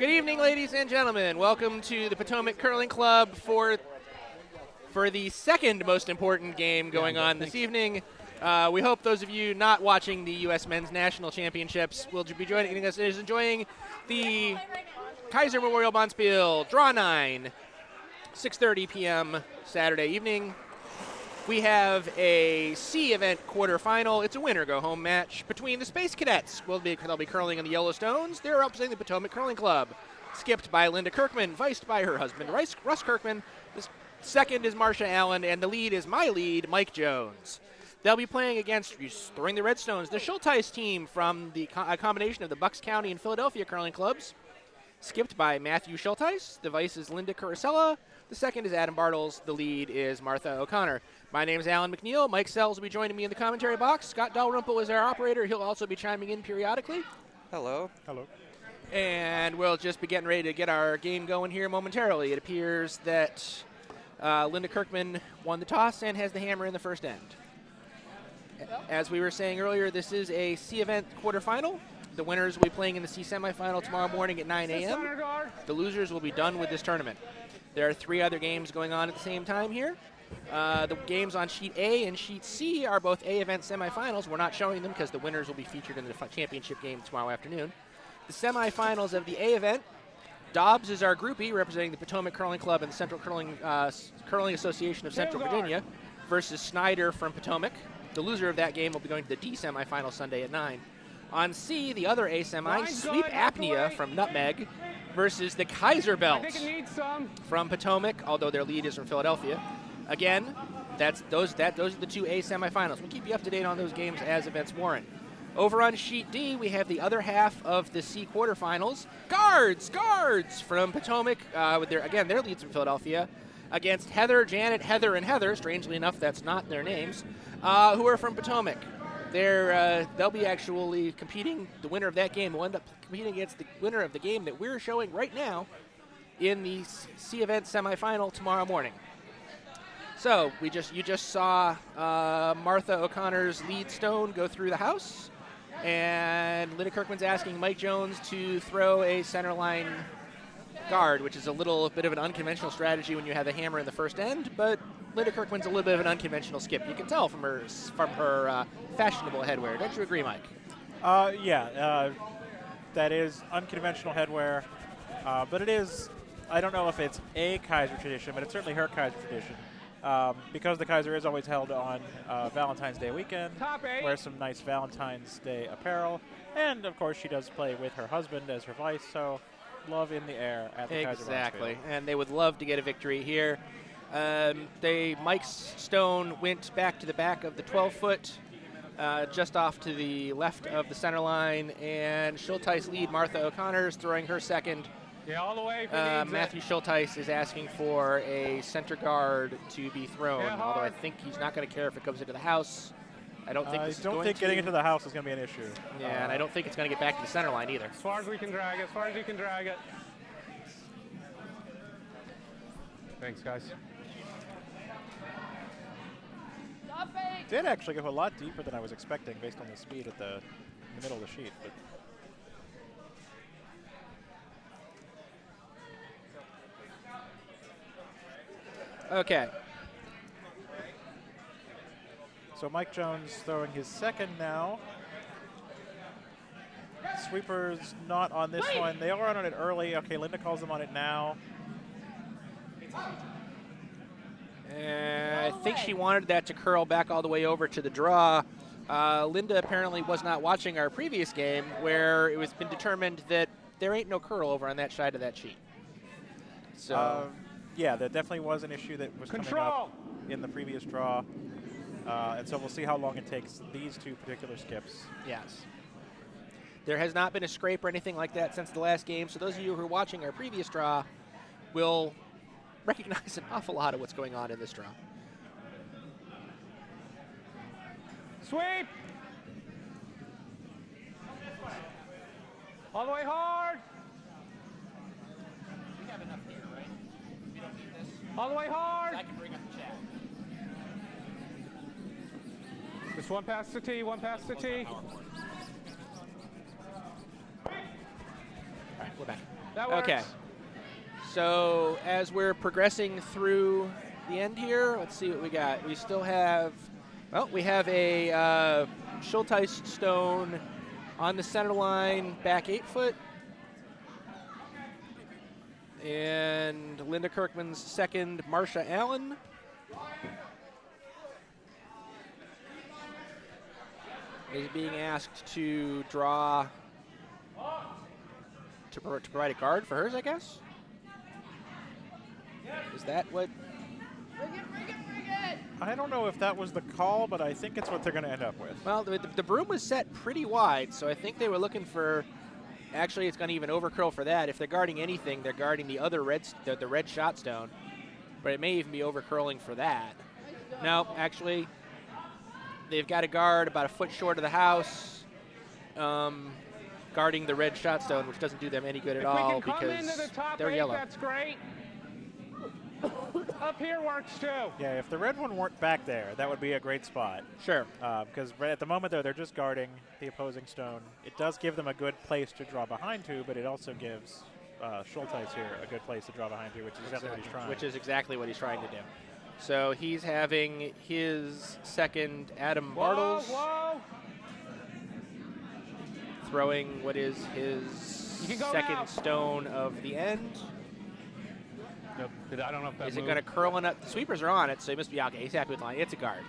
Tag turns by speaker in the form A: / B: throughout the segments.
A: Good evening, ladies and gentlemen. Welcome to the Potomac Curling Club for the second most important game going on this evening. We hope those of you not watching the U.S. Men's National Championships will be joining us and enjoying the Kayser Memorial Bonspiel Draw 9, 6:30 p.m. Saturday evening. We have a C event quarterfinal. It's a winner-go-home match between the Space Cadets. They'll be curling in the Yellowstones. They're representing the Potomac Curling Club. Skipped by Linda Kirkman, viced by her husband, Russ Kirkman. The second is Marcia Allen, and the lead is my lead, Mike Jones. They'll be playing against, throwing the Redstones, the Schultheis team from a combination of the Bucks County and Philadelphia curling clubs. Skipped by Matthew Schultheis. The vice is Linda Curacella. The second is Adam Bartles. The lead is Martha O'Connor. My name is Alan McNeil. Mike Sells will be joining me in the commentary box. Scott Dalrymple is our operator. He'll also be chiming in periodically.
B: Hello.
C: Hello.
A: And we'll just be getting ready to get our game going here momentarily. It appears that Linda Kirkman won the toss and has the hammer in the first end. As we were saying earlier, this is a C event quarterfinal. The winners will be playing in the C semifinal tomorrow morning at 9 a.m. The losers will be done with this tournament. There are 3 other games going on at the same time here. The games on Sheet A and Sheet C are both A event semifinals. We're not showing them because the winners will be featured in the championship game tomorrow afternoon. The semifinals of the A event, Dobbs is our groupie representing the Potomac Curling Club and the Central Curling Association of Central Virginia versus Snyder from Potomac. The loser of that game will be going to the D semifinal Sunday at 9. On C, the other A semi, Sweep Apnea from Nutmeg versus the Kayser Belts from Potomac, although their lead is from Philadelphia. Again, those are the 2 A semifinals. We'll keep you up to date on those games as events warrant. Over on Sheet D, we have the other half of the C quarterfinals. Guards from Potomac, with their leads from Philadelphia, against Heather, Janet, Heather, and Heather. Strangely enough, that's not their names, who are from Potomac. They'll be actually competing. The winner of that game will end up competing against the winner of the game that we're showing right now in the C event semifinal tomorrow morning. So you just saw Martha O'Connor's lead stone go through the house, and Linda Kirkman's asking Mike Jones to throw a centerline guard, which is a little bit of an unconventional strategy when you have a hammer in the first end, but Linda Kirkman's a little bit of an unconventional skip. You can tell from her fashionable headwear. Don't you agree, Mike?
C: Yeah, that is unconventional headwear, but it is, I don't know if it's a Kayser tradition, but it's certainly her Kayser tradition. Because the Kayser is always held on Valentine's Day weekend, wears some nice Valentine's Day apparel, and of course she does play with her husband as her vice, so love in the air at the Kayser.
A: Exactly, and they would love to get a victory here. Mike's stone went back to the back of the 12-foot, just off to the left of the center line, and Schultheis lead Martha O'Connor is throwing her second.
D: Yeah, all the way.
A: Matthew Schultheis is asking for a center guard to be thrown, although I think he's not going to care if it comes into the house. I don't think
C: getting into the house is going to be an issue.
A: Yeah, and I don't think it's going to get back to the center line either.
D: As far as we can drag it, Thanks, guys.
C: Did actually go a lot deeper than I was expecting based on the speed in the middle of the sheet. But
A: okay.
C: So Mike Jones throwing his second now. Sweeper's not on this one. They are on it early. Okay, Linda calls them on it now.
A: I think she wanted that to curl back all the way over to the draw. Linda apparently was not watching our previous game where it was been determined that there ain't no curl over on that side of that sheet. So
C: yeah, there definitely was an issue that was coming up in the previous draw. And so we'll see how long it takes these 2 particular skips.
A: Yes. There has not been a scrape or anything like that since the last game, so those of you who are watching our previous draw will recognize an awful lot of what's going on in this draw.
D: Sweep! All the way hard!
A: We have enough here, right? We don't need this.
D: All the way hard!
A: I can bring up the chat.
D: Just one pass to T, one pass to T.
A: All right, we're back.
D: That works.
A: Okay. So as we're progressing through the end here, let's see what we got. We still have, well, we have a Schultheis stone on the center line, back 8 foot. And Linda Kirkman's second, Marsha Allen. Is being asked to draw, to provide a guard for hers, I guess? Is that what?
C: I don't know if that was the call, but I think it's what they're going to end up with.
A: Well, the broom was set pretty wide, so I think they were looking for, actually it's going to even overcurl for that. If they're guarding anything, they're guarding the other the red shot stone, but it may even be overcurling for that. No, actually, they've got a guard about a foot short of the house, guarding the red shot stone, which doesn't do them any good at all because they're yellow.
D: That's great. Up here works too.
C: Yeah, if the red one weren't back there, that would be a great spot.
A: Sure.
C: Because at the moment, they're just guarding the opposing stone. It does give them a good place to draw behind to, but it also gives Schultheis here a good place to draw behind to, which is exactly what he's trying.
A: Which is exactly what he's trying to do. So he's having his second Adam Bartles.
D: Whoa.
A: Throwing what is his second
D: now.
A: stone of the end.
D: Nope. I don't know if that
A: Is it
D: moved.
A: going to curl enough? The sweepers are on it, so he must be okay. He's happy with the line. It's a guard.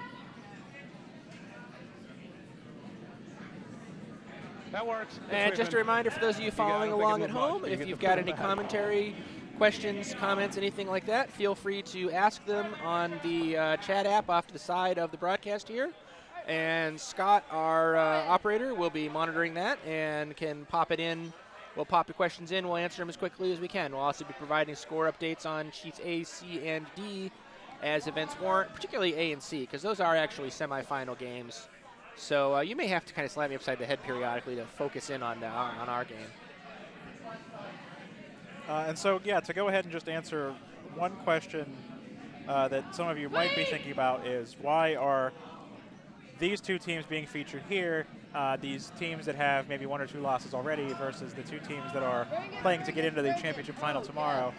D: That works.
A: And just a reminder for those of you following
D: think
A: along
D: it
A: at
D: moved much,
A: home,
D: but you
A: if
D: get
A: you've
D: the
A: got
D: foot
A: any
D: back.
A: commentary, questions, comments, anything like that, feel free to ask them on the chat app off to the side of the broadcast here. And Scott, our operator, will be monitoring that and can pop it in. We'll pop your questions in. We'll answer them as quickly as we can. We'll also be providing score updates on sheets A, C, and D as events warrant, particularly A and C, because those are actually semifinal games. So you may have to kind of slap me upside the head periodically to focus in on our game.
C: And so, yeah, to go ahead and just answer one question that some of you might be thinking about is why are these two teams being featured here, these teams that have maybe 1 or 2 losses already versus the 2 teams that are playing to get into the championship final tomorrow.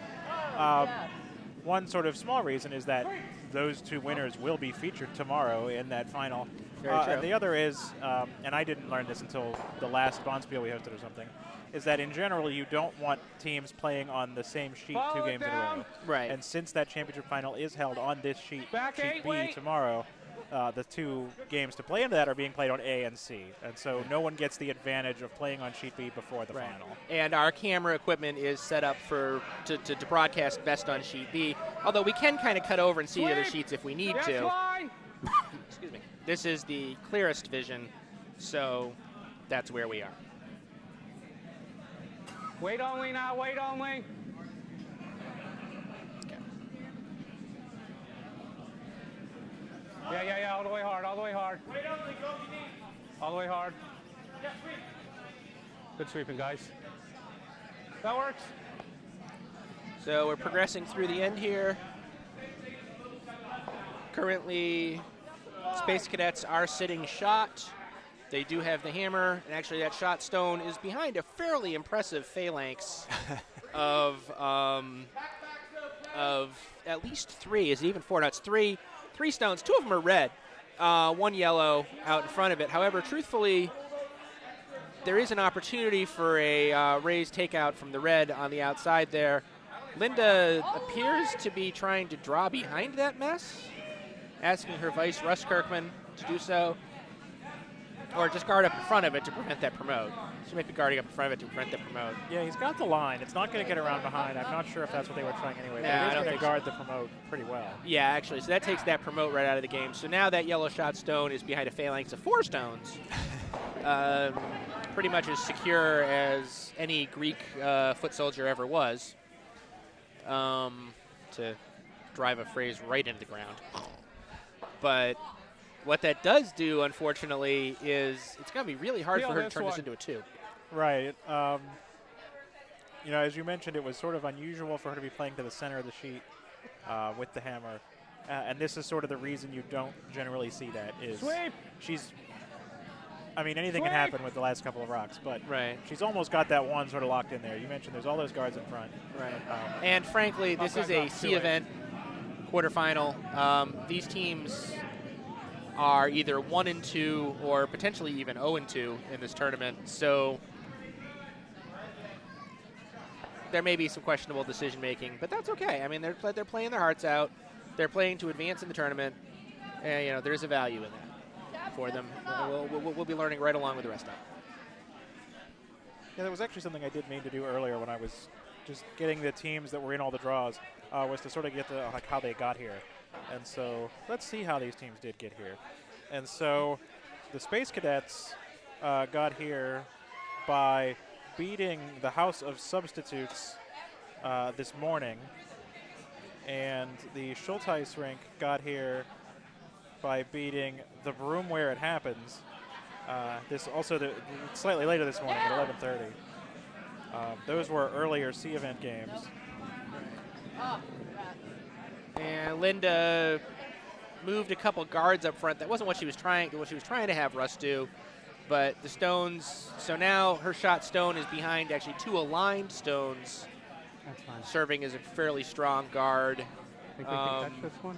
C: One sort of small reason is that those 2 winners will be featured tomorrow in that final. And the other is, and I didn't learn this until the last Bonspiel we hosted or something, is that in general you don't want teams playing on the same sheet 2 games in a row.
A: Right.
C: And since that championship final is held on this sheet,
D: Back
C: sheet
D: 8,
C: B
D: wait.
C: tomorrow, the 2 games to play into that are being played on A and C. And so no one gets the advantage of playing on sheet B before the final.
A: And our camera equipment is set up to broadcast best on sheet B, although we can kind of cut over and see the other sheets if we need
D: Yes,
A: to.
D: line.
A: Excuse me. This is the clearest vision, so that's where we are.
D: Wait only now, wait only.
A: Okay.
D: Yeah, all the way hard, all the way hard. Wait only, go deep. All the way hard. Good sweeping, guys. That works.
A: So we're progressing through the end here. Currently, Space Cadets are sitting shot. They do have the hammer, and actually that shot stone is behind a fairly impressive phalanx of at least 3. Is it even 4? No, it's 3 stones. 2 of them are red, 1 yellow out in front of it. However, truthfully, there is an opportunity for a raised takeout from the red on the outside there. Linda appears to be trying to draw behind that mess, asking her vice, Russ Kirkman, to do so, or just guard up in front of it to prevent that promote. She might be guarding up in front of it to prevent the promote.
C: Yeah, he's got the line. It's not going to get around behind. I'm not sure if that's what they were trying anyway. But
A: Yeah, I
C: it is
A: don't
C: going to
A: think
C: guard the promote pretty well.
A: Yeah, actually, so that takes that promote right out of the game. So now that yellow shot stone is behind a phalanx of 4 stones. Pretty much as secure as any Greek foot soldier ever was. To drive a phrase right into the ground. But what that does do, unfortunately, is it's going to be really hard for her to turn this into a 2.
C: Right. You know, as you mentioned, it was sort of unusual for her to be playing to the center of the sheet with the hammer. And this is sort of the reason you don't generally see that is
D: Sweep.
C: she's I mean, anything can happen with the last couple of rocks, but
A: Right.
C: she's almost got that one sort of locked in there. You mentioned there's all those guards in front.
A: Right. And frankly, this is a C event quarterfinal. These teams are either 1-2 or potentially even 0-2 in this tournament. So there may be some questionable decision making, but that's okay. I mean, they're playing their hearts out. They're playing to advance in the tournament, and you know there's a value in that for them. We'll be learning right along with the rest of them.
C: Yeah, that was actually something I did mean to do earlier when I was just getting the teams that were in all the draws, was to sort of get to like how they got here. And so let's see how these teams did get here. And so the Space Cadets got here by beating the House of Substitutes this morning. And the Schultheis rink got here by beating the Room Where It Happens. This also slightly later this morning at 11:30. Those were earlier C event games.
A: And Linda moved a couple guards up front. That wasn't what she was trying to have Russ do. But the stones, so now her shot stone is behind actually two aligned stones.
B: That's fine.
A: Serving as a fairly strong guard.
B: Think we can catch this one?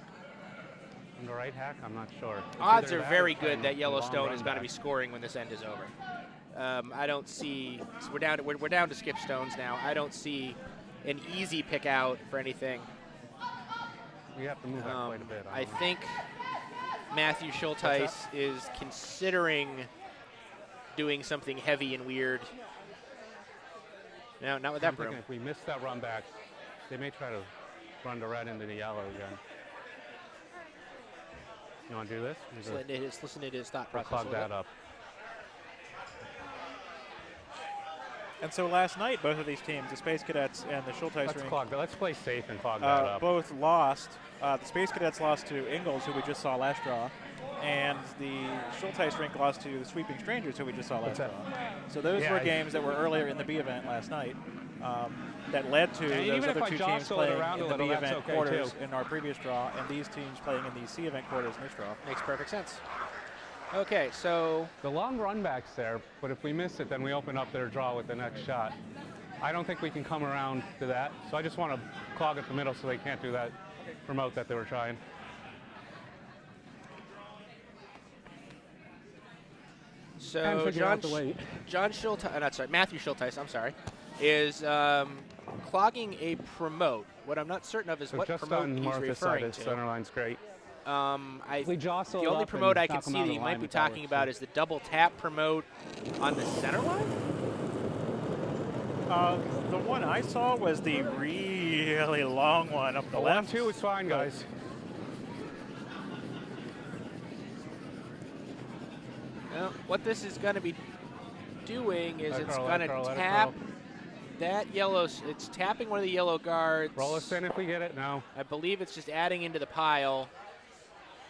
B: On the right hack? I'm not sure. It's
A: Odds
B: either
A: are
B: that
A: very
B: or
A: good that
B: a
A: yellow
B: long
A: stone
B: run
A: is going to
B: back.
A: be scoring when this end is over. I don't see, so we're down to skip stones now. I don't see an easy pick out for anything.
B: We have to move that quite a bit.
A: I think Matthew Schultheis is considering doing something heavy and weird. No, not with that
B: I'm
A: broom.
B: thinking if we miss that run back, they may try to run the red into the yellow again. You want to do this?
A: Just listen to his thought
B: We'll
A: process.
B: clog that up.
C: And so last night, both of these teams, the Space Cadets and the Schultheis
B: Let's
C: rink,
B: clog that. Let's play safe and clog that up.
C: both lost. The Space Cadets lost to Ingalls, who we just saw last draw, and the Schultheis rink lost to the Sweeping Strangers, who we just saw last draw. So those were games that were earlier in the B event last night that led to those other two teams playing in the B event quarters in our previous draw, and these teams playing in the C event quarters in this draw.
A: Makes perfect sense. Okay, so
B: The long run back's there, but if we miss it, then we open up their draw with the next shot. I don't think we can come around to that, so I just want to clog at the middle so they can't do that promote that they were trying.
A: So Matthew Schultheis, I'm sorry, is clogging a promote. What I'm not certain of is
B: So
A: what
B: just
A: promote
B: on
A: he's
B: Martha's side,
A: referring
B: his
A: to.
B: center line's great.
A: The
B: jostle
A: only
B: up
A: promote
B: and
A: I can
B: knock 'em
A: see
B: out
A: that
B: of
A: you
B: the
A: might
B: line
A: be
B: if that
A: talking
B: works,
A: about
B: too.
A: is the double tap promote on the center line.
C: The one I saw was the really long one up the left.
B: 1-2 is fine, guys.
A: Well, what this is going to be doing is
B: Let it
A: it's
B: curl,
A: going
B: let it curl,
A: to
B: let it
A: tap
B: curl.
A: that yellow. It's tapping one of the yellow guards.
B: Roll us in if we get it. No.
A: I believe it's just adding into the pile.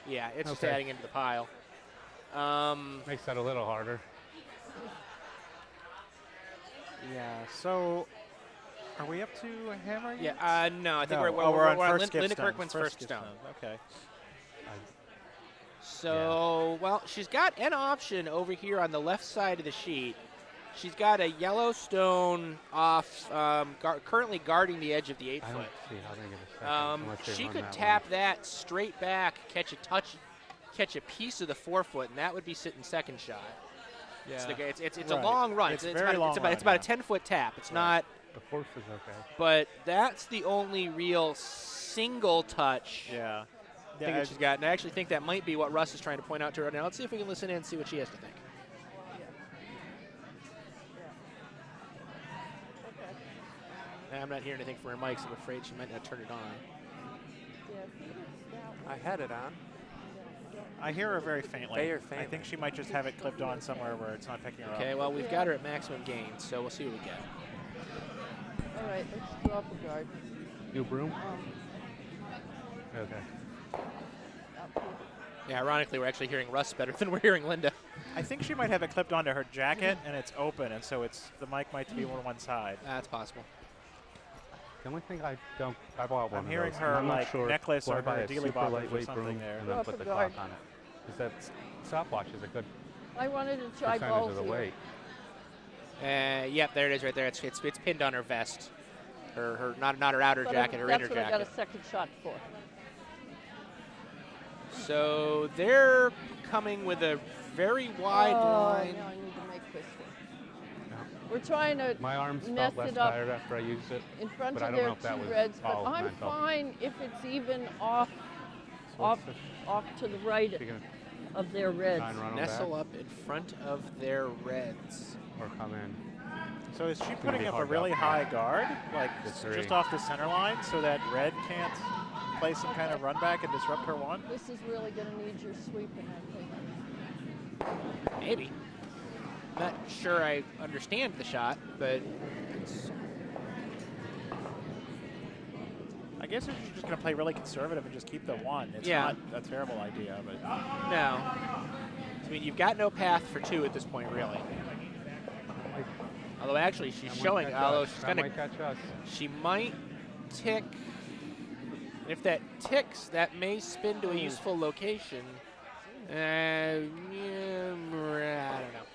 A: Yeah, it's just
B: Okay.
A: adding into the pile.
B: Makes that a little harder.
C: Yeah, so are we up to a hammer yet?
A: Yeah, no, I think
C: No.
A: we're on
C: first skip
A: Linda
C: stones.
A: Kirkman's first
C: skip
A: stone.
C: stones. Okay.
A: So, well, she's got an option over here on the left side of the sheet. She's got a yellow stone off, currently guarding the edge of the 8
B: I
A: foot.
B: don't see how they get a second unless they
A: She
B: run
A: could
B: that
A: tap
B: one.
A: that straight back, catch a piece of the 4 foot, and that would be sitting second shot.
C: Yeah.
A: It's
C: Right.
A: a long run.
C: It's
A: It's
C: very long
A: about
C: run,
A: a
C: yeah.
A: 10-foot tap. It's
C: Right.
A: not,
B: The force is okay.
A: but that's the only real single touch
C: Yeah.
A: thing that she's got. And I actually think that might be what Russ is trying to point out to her. Now let's see if we can listen in and see what she has to think. I'm not hearing anything from her mic, so I'm afraid she might not turn it on.
E: I had it on.
C: I hear her very faintly.
E: Very
C: I
E: faintly.
C: think she might just have it clipped on somewhere where it's not picking her
A: Okay,
C: up.
A: well, we've got her at maximum gain, so we'll see what we get.
F: All right, let's drop a guard.
B: You broom? Okay.
F: Up here.
A: Yeah, ironically, we're actually hearing Russ better than we're hearing Linda.
C: I think she might have it clipped onto her jacket, and it's open, and so the mic might be on one side.
A: That's possible.
B: The only thing I bought one
C: I'm
B: of
C: hearing
B: those.
C: her,
B: I'm not
C: like,
B: sure.
C: necklace
B: Do I
C: or
B: buy
C: her
B: a
C: dealy
B: super
C: boppers or
B: lightweight
C: something
B: broom
C: there.
B: and then
F: Drop
B: put
F: a
B: the
F: guard.
B: cloth on it. Because that stopwatch is a good
F: I wanted to try
B: percentage
F: both
B: of the
F: here.
B: weight.
A: Yep, there it is right there. It's pinned on her vest. Her not her outer
F: But
A: jacket, her
F: that's
A: inner
F: what I got
A: jacket.
F: a second shot for.
A: So they're coming with a very wide line.
F: Now I need to make this one. We're trying to
B: My arms
F: mess
B: felt less
F: it up
B: tired after I used it.
F: in front
B: but I
F: of
B: don't
F: their
B: know if that
F: two
B: was
F: reds, but
B: all
F: I'm
B: mental.
F: fine if it's even off to the right
B: She gonna
F: of their reds.
B: try and run 'em
A: Nestle
B: back
A: up in front of their reds.
B: or come in.
C: So is she
B: gonna
C: putting
B: be
C: up a
B: hard
C: really
B: up.
C: high guard, like
B: It's three.
C: just off the center line, so that red can't play some kind of run back and disrupt her one?
F: This is really going to need your sweeping, I think.
A: Maybe. Not sure I understand the shot, but it's
C: I guess if she's just going to play really conservative and just keep the one, it's
A: Yeah.
C: not a terrible idea. But
A: no. I mean, you've got no path for two at this point, really. Although actually, she's
B: That might
A: showing.
B: catch
A: Although
B: us.
A: she's
B: That
A: gonna,
B: might catch us.
A: she might tick. If that ticks, that may spin to a useful location. Yeah, I don't know.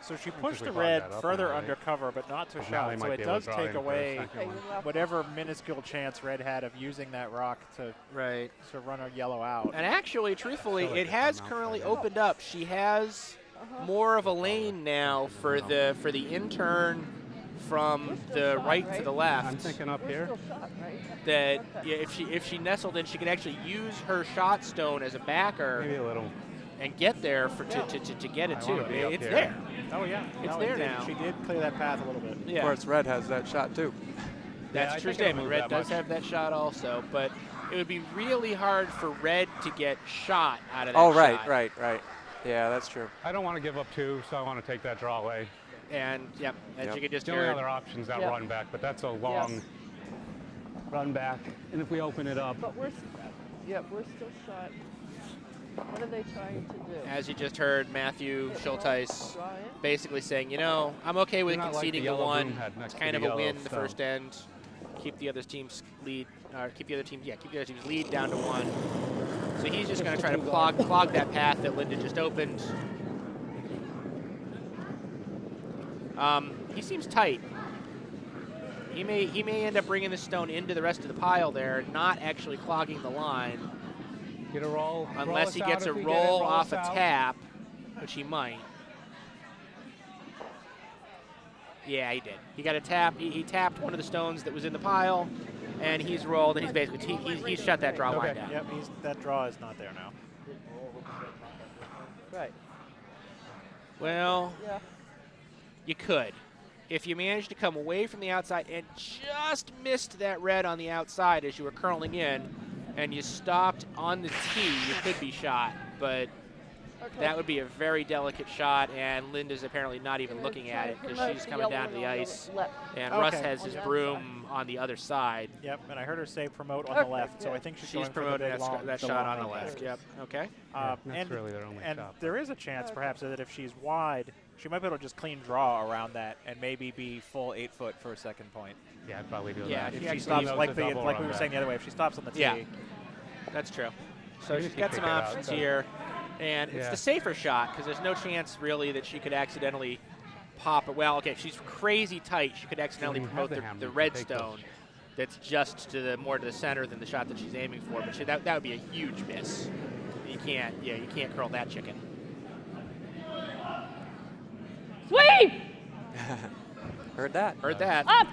C: so she
B: think
C: pushed
B: we
C: the
B: brought
C: red
B: that up
C: further
B: already.
C: undercover, but not to
B: Now they
C: shout. So
B: might
C: it
B: be able to
C: does
B: draw
C: take
B: in for a
C: away
B: second
F: Okay,
B: one.
F: you're left.
C: whatever minuscule chance red had of using that rock to
A: Right.
C: run a yellow out.
A: And actually, truthfully,
B: feel like
A: it
B: it's
A: has
B: come
A: currently
B: outside.
A: opened up. She has more of a lane now for the intern from
F: We're still
A: the
F: shot,
A: right to
F: right?
A: the left.
B: I'm thinking up
F: We're
B: here.
F: still shot, right?
A: That
F: Okay.
A: yeah, if she nestled in, she could actually use her shot stone as a backer
B: Maybe a little.
A: and get there for to get it
B: I
A: too.
B: wanna be up
A: It's
B: here.
A: there.
C: Oh yeah,
A: It's
C: no,
A: there
C: it did.
A: now.
C: She did clear that path a little bit.
A: Yeah,
E: Of course, red has that shot too.
A: that's
B: I
A: a true
B: think it'll
A: statement.
B: move
A: Red
B: that
A: does
B: much.
A: have that shot also, but it would be really hard for Red to get shot out of that
E: Oh,
A: shot.
E: right. Yeah, that's true.
B: I don't want to give up two, so I want to take that draw away.
A: And yep, as
E: Yep.
A: you could just
B: The only
A: hear.
B: other option is that
F: Yep.
B: run back, but that's a long
F: Yes.
B: run back. And if we open it up,
F: But we're still shot. What are they trying to do?
A: As you just heard, Matthew
F: Hit
A: Schultheis
F: draw in?
A: basically saying, you know, I'm okay with
B: You're not like
A: conceding
B: the
A: the
B: yellow
A: one.
B: broom head next
A: It's
B: to
A: kind
B: the
A: of a
B: yellow
A: win the
B: stone.
A: first end. Keep the other team's lead, keep the other team's lead down to one. So he's just going to try to clog that path that Linda just opened. He seems tight. He may end up bringing the stone into the rest of the pile there, not actually clogging the line.
B: get a roll.
A: Unless he gets a roll off a tap, which he might. Yeah, he did. He got a tap. He tapped one of the stones that was in the pile, and he's rolled, and he's basically he's shut that draw line down.
C: Yep, that draw is not there now.
F: Right.
A: Well,
F: Yeah.
A: you could. If you managed to come away from the outside and just missed that red on the outside as you were curling in, and you stopped on the tee, you could be shot. But
F: Okay.
A: that would be a very delicate shot, and Linda's apparently not even
F: We're
A: looking
F: trying
A: at
F: to
A: it because
F: promote
A: she's
F: the
A: coming
F: yellow
A: down to the
F: one on
A: ice,
F: left.
A: and
C: Okay.
A: Russ has
F: On
A: his
F: the
A: broom on the other side.
C: Yep, and I heard her say promote on
F: Okay,
C: the left, so
F: good.
C: I think she's
A: She's
C: going for the
A: promoting
C: big long,
A: that
C: the
A: shot
C: long
A: on the
C: one
A: left.
C: there.
A: Yep. Okay.
B: That's
C: and
B: really their only
C: and
B: shot.
C: there is a chance, perhaps, that if she's wide, she might be able to just clean draw around that and maybe be full 8 foot for a second point.
B: Yeah, I'd probably do
A: Yeah,
B: that.
A: if
C: If
A: she
C: she
A: actually
C: stops
B: knows
C: like
B: the double
C: we
B: run
C: were
B: back.
C: saying the other way, if she stops on the tee.
A: Yeah. That's true. So
B: Even
A: she's
B: if you
A: got
B: kick
A: some
B: it out,
A: options
B: then-
A: here, and it's
B: Yeah.
A: the safer shot because there's no chance really that she could accidentally pop it. Well, okay, if she's crazy tight, she could accidentally
B: When you
A: promote
B: have the
A: the
B: hammer, you can
A: red
B: take those.
A: stone. That's just more to the center than the shot that she's aiming for. But that would be a huge miss. You can't curl that chicken.
F: Sweep!
E: Heard that.
A: Heard that.
F: Up!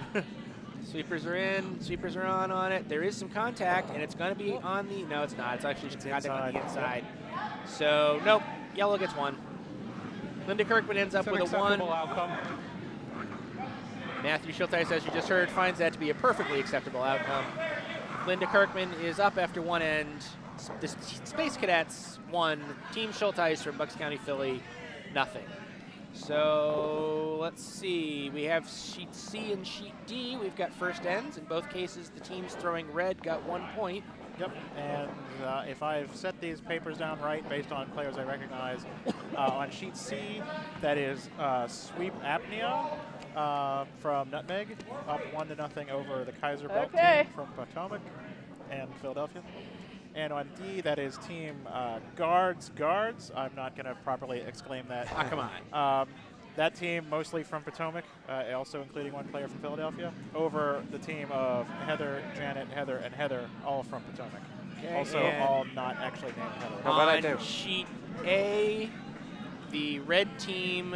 A: Sweepers are in. Sweepers are on it. There is some contact, and it's going to be on the. No, it's not. It's actually contact on the inside. So nope. Yellow gets one. Linda Kirkman ends up
B: It's an
A: with a one.
B: acceptable outcome.
A: Matthew Schultheis, as you just heard, finds that to be a perfectly acceptable outcome. Linda Kirkman is up after one end. The Space Cadets won. Team Schultheis from Bucks County, Philly, nothing. So let's see. We have sheet C and sheet D. We've got first ends. In both cases, the teams throwing red got 1 point.
C: Yep, and if I've set these papers down right based on players I recognize, on sheet C, that is Sweep Apnea from Nutmeg, up 1-0 over the Kayser Belt
F: Okay.
C: team from Potomac and Philadelphia. And on D, that is team Guards. I'm not going to properly exclaim that.
A: Ah, come on.
C: That team, mostly from Potomac, also including one player from Philadelphia, over the team of Heather, Janet, Heather, and Heather, all from Potomac.
A: Okay,
C: Also, all not actually named Heather.
E: How about I do?
A: On sheet A, the red team,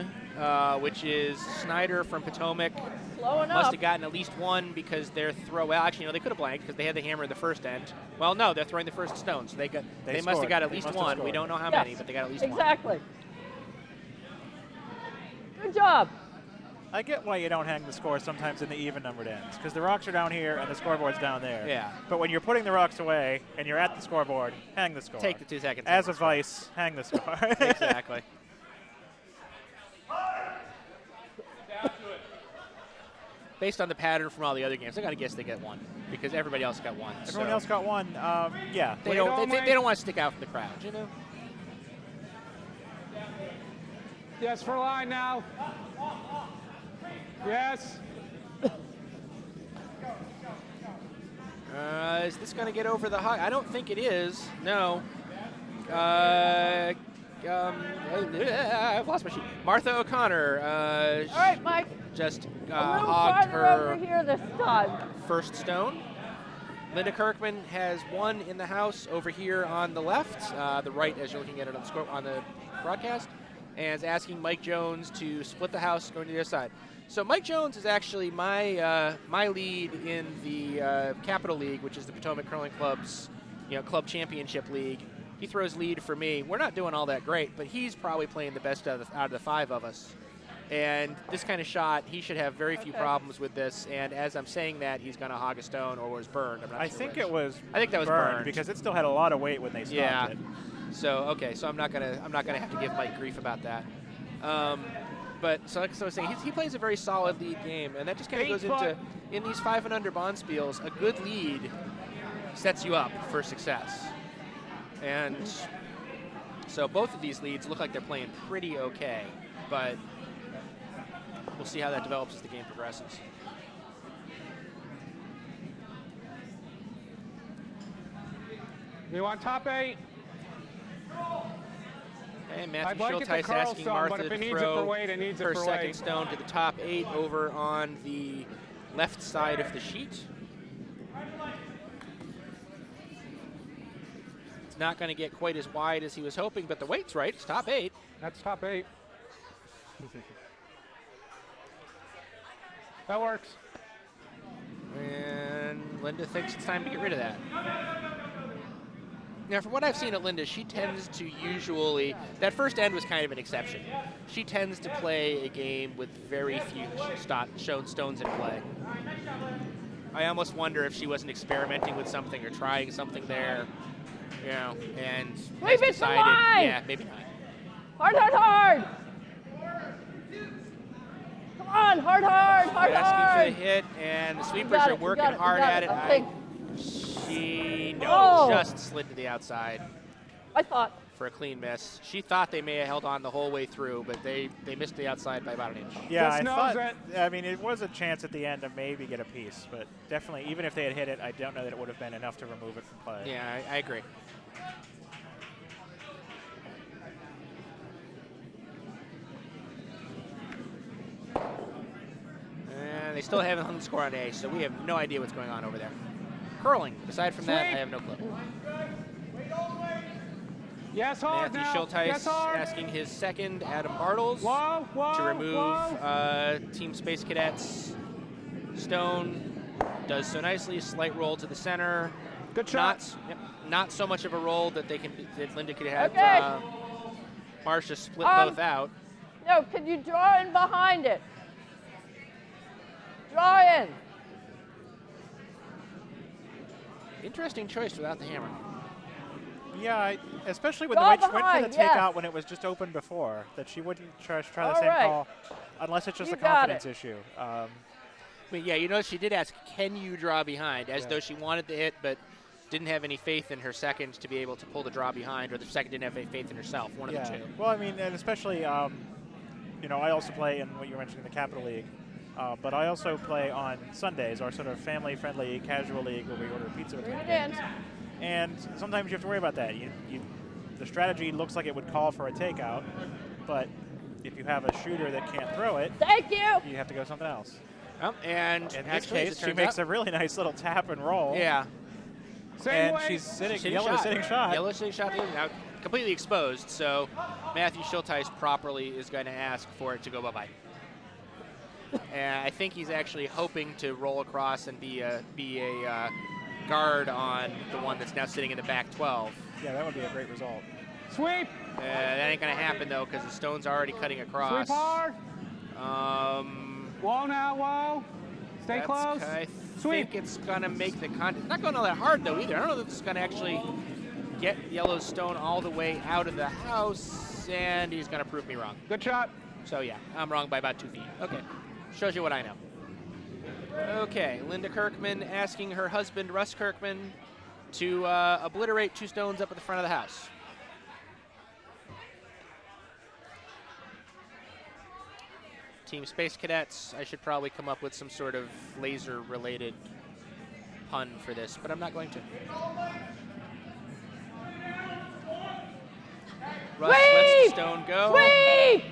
A: which is Snyder from Potomac,
F: Slowing
A: must
F: up.
A: have gotten at least one because their throw. Well, actually, no, they could have blanked because they had the hammer in the first end. Well, no, they're throwing the first stone, so they must have
C: scored.
A: got at
C: They
A: least
C: must have
A: one. We
C: scored.
A: don't know how
F: Yes,
A: many, but they got at least one.
F: exactly. Good job.
C: I get why you don't hang the score sometimes in the even numbered ends, because the rocks are down here and the scoreboard's down there.
A: Yeah.
C: But when you're putting the rocks away and you're at the scoreboard, hang the score.
A: Take the 2 seconds.
C: As a vice, hang the score.
A: Exactly. Based on the pattern from all the other games, I got to guess they get one because everybody else got one.
C: Everyone
A: so
C: else got one. Yeah.
A: They don't want to stick out from the crowd, you know.
D: Yes, for line now. Yes.
A: Is this going to get over the high? I don't think it is. No. I've lost my sheet. Martha O'Connor.
F: All right, Mike.
A: Just
F: A little
A: hogged
F: farther over
A: her
F: here this time.
A: first stone. Linda Kirkman has one in the house over here on the left, the right as you're looking at it on the broadcast, and is asking Mike Jones to split the house going to the other side. So Mike Jones is actually my my lead in the Capital League, which is the Potomac Curling Club's club championship league. He throws lead for me. We're not doing all that great, but he's probably playing the best out of the five of us. And this kind of shot, he should have very few problems with this. And as I'm saying that, he's going to hog a stone or was burned. I'm not
C: I
A: sure
C: think
A: which.
C: it was.
A: I think that was
C: burned
A: burned
C: because it still had a lot of weight when they stopped
A: Yeah.
C: it.
A: So okay, so I'm not gonna have to give Mike grief about that. But so like I was saying, he plays a very solid lead game, and that just kind of goes into in these 5 and under Bonspiels, a good lead sets you up for success. And so both of these leads look like they're playing pretty okay, but we'll see how that develops as the game progresses.
D: You want top 8?
A: And Matthew
D: I'd like it to
A: Schultheis
D: curl
A: asking
D: some,
A: Martha
D: but if it
A: to
D: needs it
A: throw
D: for weight, it needs it
A: her
D: for
A: second
D: weight.
A: stone to the top 8 over on the left side of the sheet. It's not going to get quite as wide as he was hoping, but the weight's right. It's top 8.
D: That's top 8. That works.
A: And Linda thinks it's time to get rid of that. Now, from what I've seen at Linda, she tends to usually, that first end was kind of an exception. She tends to play a game with very few shown stones in play. I almost wonder if she wasn't experimenting with something or trying something there, and
F: Leave
A: has
F: it to
A: decided,
F: line!
A: yeah, maybe not.
F: Hard, hard, hard. Come on, hard, hard, hard,
A: Asking
F: hard.
A: for the hit, and the sweepers
F: got
A: are
F: it, you
A: working
F: got it, you
A: hard
F: got
A: at
F: it,
A: it.
F: I think.
A: She
F: Oh.
A: just slid to the outside
F: I thought.
A: for a clean miss. She thought they may have held on the whole way through, but they missed the outside by about an inch.
C: Yeah,
D: Just
C: I
D: knows
C: thought.
D: it.
C: I mean, it was a chance at the end to maybe get a piece, but definitely, even if they had hit it, I don't know that it would have been enough to remove it from play.
A: Yeah, I agree. And they still haven't hung the score on A, so we have no idea what's going on over there. Curling. Aside from that, I have no clue.
D: Yes, hard
A: Matthew
D: now.
A: Schultheis
D: Yes, hard.
A: asking his second, Adam Bartles,
D: Whoa, whoa,
A: to remove
D: whoa.
A: Team Space Cadets. Stone does so nicely. Slight roll to the center.
D: Good shot.
A: Not so much of a roll that that Linda could have
F: Okay.
A: Marcia split
F: Um,
A: both out.
F: No, can you draw in behind it? Draw in.
A: Interesting choice without the hammer.
C: Yeah, especially when
F: Go
C: the witch went for
F: behind,
C: the
F: yeah.
C: takeout when it was just open before, that she wouldn't try the
F: All
C: same
F: right.
C: call, unless it's just
F: You
C: a
F: got
C: confidence
F: it.
C: issue.
A: But yeah, she did ask, can you draw behind? As
C: Yeah.
A: though she wanted the hit, but didn't have any faith in her second to be able to pull the draw behind, or the second didn't have any faith in herself, one of the two.
C: Well, I mean, and especially, I also play in what you were mentioning, the Capital League. But I also play on Sundays, our sort of family-friendly casual league where we order pizza between
F: Bring it in.
C: games. And sometimes you have to worry about that. The strategy looks like it would call for a takeout, but if you have a shooter that can't throw it,
F: thank you.
C: You have to go something else.
A: And
C: In this
A: actually,
C: case, she makes a really nice little tap and roll.
A: Yeah.
C: And she's sitting, yellow sitting shot.
A: Yellow sitting shot. Now completely exposed, so Matthew Schultheis properly is going to ask for it to go bye-bye. And I think he's actually hoping to roll across and be a guard on the one that's now sitting in the back 12.
C: Yeah, that would be a great result.
D: Sweep.
A: That ain't going to happen, though, because the stone's already cutting across.
D: Sweep hard. Whoa now, whoa. Stay close.
A: I
D: Sweep.
A: think it's going to make the contact. It's not going all that hard, though, either. I don't know that it's going to actually get Yellowstone all the way out of the house, and he's going to prove me wrong.
D: Good shot.
A: So, yeah, I'm wrong by about 2 feet. Okay. Shows you what I know. Okay, Linda Kirkman asking her husband, Russ Kirkman, to obliterate 2 stones up at the front of the house. Team Space Cadets, I should probably come up with some sort of laser-related pun for this, but I'm not going to. Russ lets the stone go.
F: Sweep!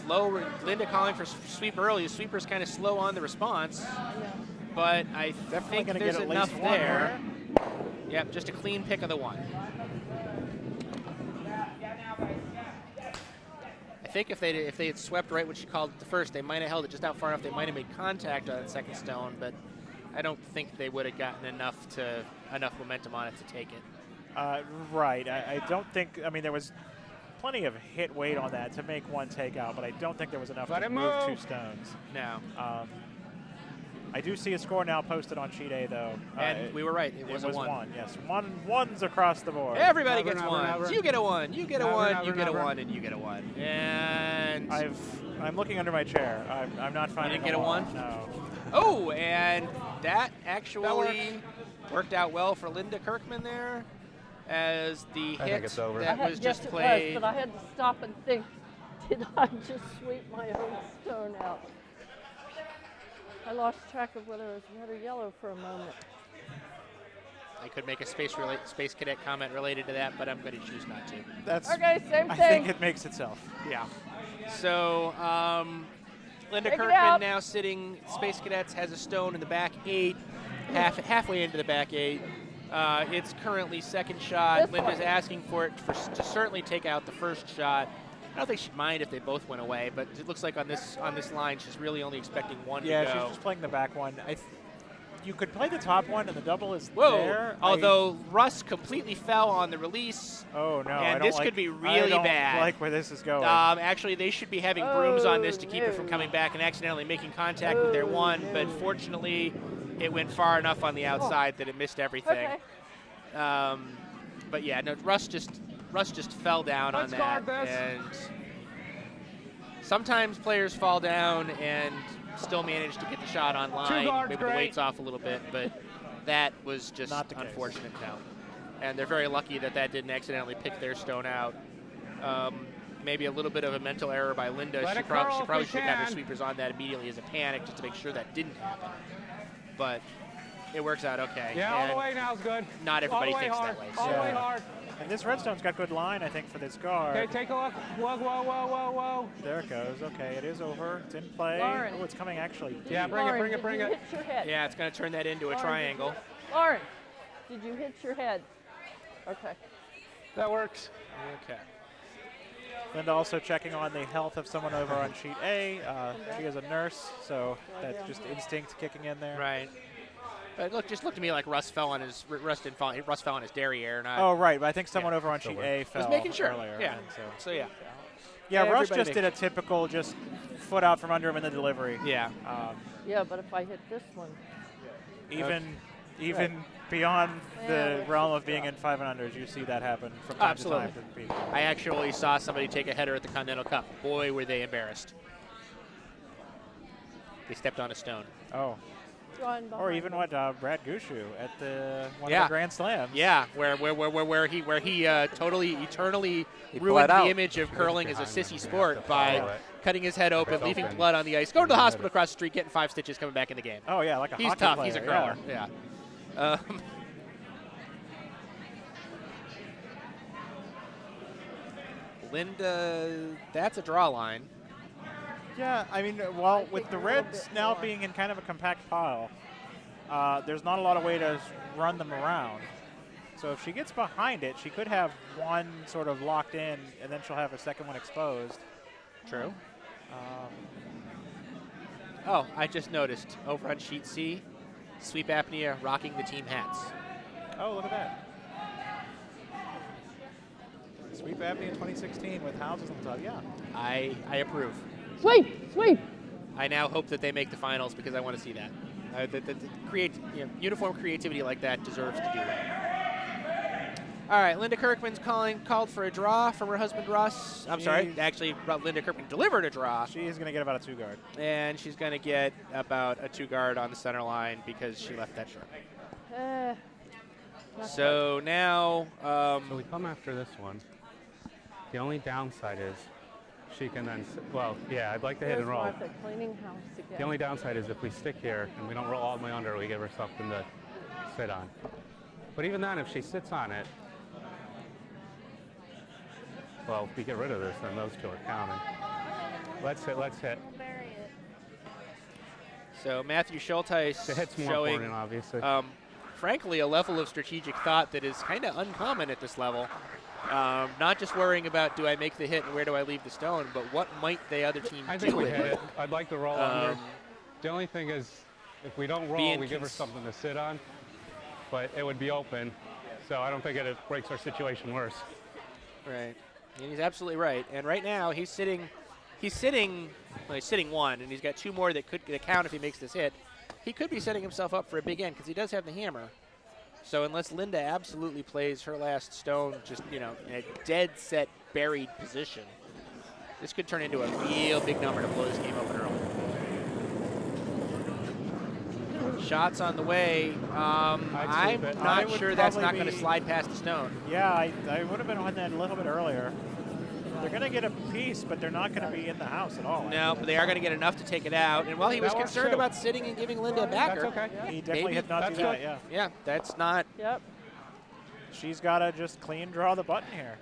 A: Slow, Linda calling for sweep early. The sweeper's kind of slow on the response, but I think there's enough there. Yep, just a clean pick of the 1. I think if they had swept right when she called it the first, they might have held it just out far enough. They might have made contact on that second stone, but I don't think they would have gotten enough momentum on it to take it.
C: Right. I don't think. I mean, there was plenty of hit weight on that to make 1 takeout, but I don't think there was enough to move 2 stones.
A: No.
C: I do see a score now posted on sheet A, though.
A: And we were right. It was a 1.
C: 1. Yes, ones across the board.
A: Everybody gets 1.
D: Never.
A: You get a 1. You get a 1. You get a
D: Never.
A: 1, and you get a 1. And
C: I'm looking under my chair. I'm not finding.
A: You didn't get a 1?
C: No.
A: Oh, and that actually worked out well for Linda Kirkman there, as the
B: I
A: hit
B: think it's over.
A: that was
F: Yes,
A: just
F: it
A: played.
F: was, but I had to stop and think, did I just sweep my own stone out? I lost track of whether it was red or yellow for a moment.
A: I could make a space cadet comment related to that, but I'm going to choose not to.
C: That's
F: Okay, same
C: I
F: thing.
C: think it makes itself.
A: Yeah. So Linda
F: Take it
A: Kirkman
F: out.
A: now sitting. Space Cadets has a stone in the back 8, halfway into the back 8. It's currently second shot.
F: This
A: Linda's
F: one.
A: asking for it to certainly take out the first shot. I don't think she'd mind if they both went away, but it looks like on this line she's really only expecting 1 to go.
C: Yeah, she's just playing the back one. You could play the top one, and the double is
A: Whoa!
C: there.
A: Although Russ completely fell on the release.
C: Oh no!
A: And
C: I don't
A: this
C: like,
A: could be really
C: I don't
A: bad.
C: like where this is going.
A: Actually, they should be having brooms on this to keep it
F: no.
A: from coming back and accidentally making contact with their 1.
F: no.
A: But fortunately, it went far enough on the outside that it missed everything.
F: Okay.
A: But yeah, no, Russ just fell down
D: Let's
A: on
D: guard
A: that.
D: this.
A: And sometimes players fall down and still manage to get the shot on line.
D: guards,
A: Maybe the
D: great.
A: weight's off a little bit, but that was just
C: Not the case.
A: unfortunate now. And they're very lucky that didn't accidentally pick their stone out. Maybe a little bit of a mental error by Linda.
D: Let
A: She
D: it curl if
A: probably
D: we
A: should have her
D: can.
A: sweepers on that immediately as a panic just to make sure that didn't happen. But it works out okay.
D: Yeah, all
A: And
D: the way now is good.
A: not everybody
D: all the way
A: thinks
D: hard.
A: that way.
D: All the way
C: Yeah.
D: hard.
C: And this redstone's got good line, I think, for this guard.
D: Okay, take a look. Whoa, whoa, whoa, whoa, whoa.
C: There it goes. Okay, it is over. It's in play.
F: Lauren.
C: Oh, it's coming actually.
D: Yeah, bring
F: Lauren,
D: it, bring it,
F: did
D: bring
F: you
D: it.
F: hit your head?
A: Yeah, it's going to turn that into a
F: Lauren,
A: triangle.
F: Lauren, did you hit your head? Okay.
D: That works.
A: Okay.
C: Linda also checking on the health of someone over on sheet A. She is a nurse, so that's just instinct kicking in there.
A: Right. But just looked to me like Russ fell on his derriere. Not,
C: Oh, right. But I think someone over on
B: Still
C: sheet
B: works.
C: A
A: I
C: fell
A: was making sure.
C: earlier.
A: Yeah.
C: and
A: So yeah.
C: Yeah, Russ
A: Everybody
C: just did a typical just foot out from under him in the delivery.
A: Yeah.
F: Yeah, but if I hit this one,
C: Even beyond the realm of being in 5 and unders, you see that happen from time
A: Absolutely.
C: to time to people.
A: I actually saw somebody take a header at the Continental Cup. Boy, were they embarrassed. They stepped on a stone.
C: Oh.
F: drawing behind
C: Or even
F: them.
C: what Brad Gushu at the one
A: Yeah.
C: of the Grand Slams.
A: Yeah, where he totally eternally
E: He
A: ruined
E: bled out.
A: the image of curling as a
B: Behind them,
A: sissy
B: you have
A: sport
B: to
A: by
B: follow it.
A: cutting his head open,
B: It's
A: leaving
B: open.
A: blood on the ice, going to the hospital across the street, getting 5 stitches, coming back in the game.
C: Oh yeah, like a
A: He's
C: hockey
A: tough.
C: player.
A: He's a
C: yeah.
A: curler. Yeah. Linda, that's a draw line.
C: Yeah, I mean, well, with the reds now being in kind of a compact pile, there's not a lot of way to run them around. So if she gets behind it, she could have one sort of locked in, and then she'll have a second one exposed.
A: True. Oh, I just noticed over on sheet C, sweep apnea rocking the team hats.
C: Oh, look at that. Sweep apnea 2016 with houses on top, yeah.
A: I approve.
F: Sweep, sweep.
A: I now hope that they make the finals because I want to see that. Uniform creativity like that deserves to do well. All right, Linda Kirkman's called for a draw from her husband Russ. I'm sorry, actually, Linda Kirkman delivered a draw.
C: She is going to get about a 2-guard.
A: And she's going to get about a 2-guard on the center line because she left that short. So now...
B: so we come after this one. The only downside is she can then, well, yeah, I'd like to hit and roll.
F: Martha cleaning house again.
B: The only downside is if we stick here and we don't roll all the way under, we give her something to sit on. But even then, if she sits on it, well, if we get rid of this, then those two are counting. Let's hit.
A: So Matthew Schultheis
B: The hit's more
A: showing,
B: important, obviously.
A: frankly, a level of strategic thought that is kind of uncommon at this level. Not just worrying about do I make the hit and where do I leave the stone, but what might the other team
B: I
A: do
B: think we
A: with
B: hit
A: it.
B: it. I'd like to roll under. The only thing is, if we don't roll, we give her something to sit on, but it would be open, so I don't think it breaks our situation worse.
A: Right, and he's absolutely right. And right now he's sitting one, and he's got 2 more that could count if he makes this hit. He could be setting himself up for a big end because he does have the hammer. So unless Linda absolutely plays her last stone just, in a dead set buried position, this could turn into a real big number to blow this game open early. Shots on the way. I'm not sure that's not going to slide past the stone.
C: Yeah, I would have been on that a little bit earlier. They're going to get a piece, but they're not going to be in the house at all.
A: No, but they are going to get enough to take it out. And while he was concerned about sitting and giving Linda a backer,
B: that's okay.
C: He definitely did not do that, yeah.
A: Yeah, that's not.
F: Yep.
C: She's got to just clean draw the button here.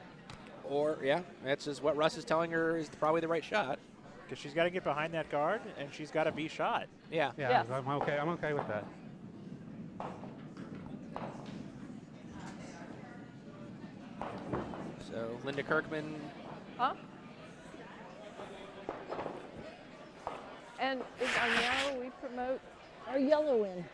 A: Or, yeah, that's just what Russ is telling her is probably the right shot.
C: Because she's got to get behind that guard, and she's got to be shot.
A: Yeah.
F: Yeah.
B: I'm okay with that.
A: So Linda Kirkman.
F: Huh? And is on yellow, we promote our yellow in.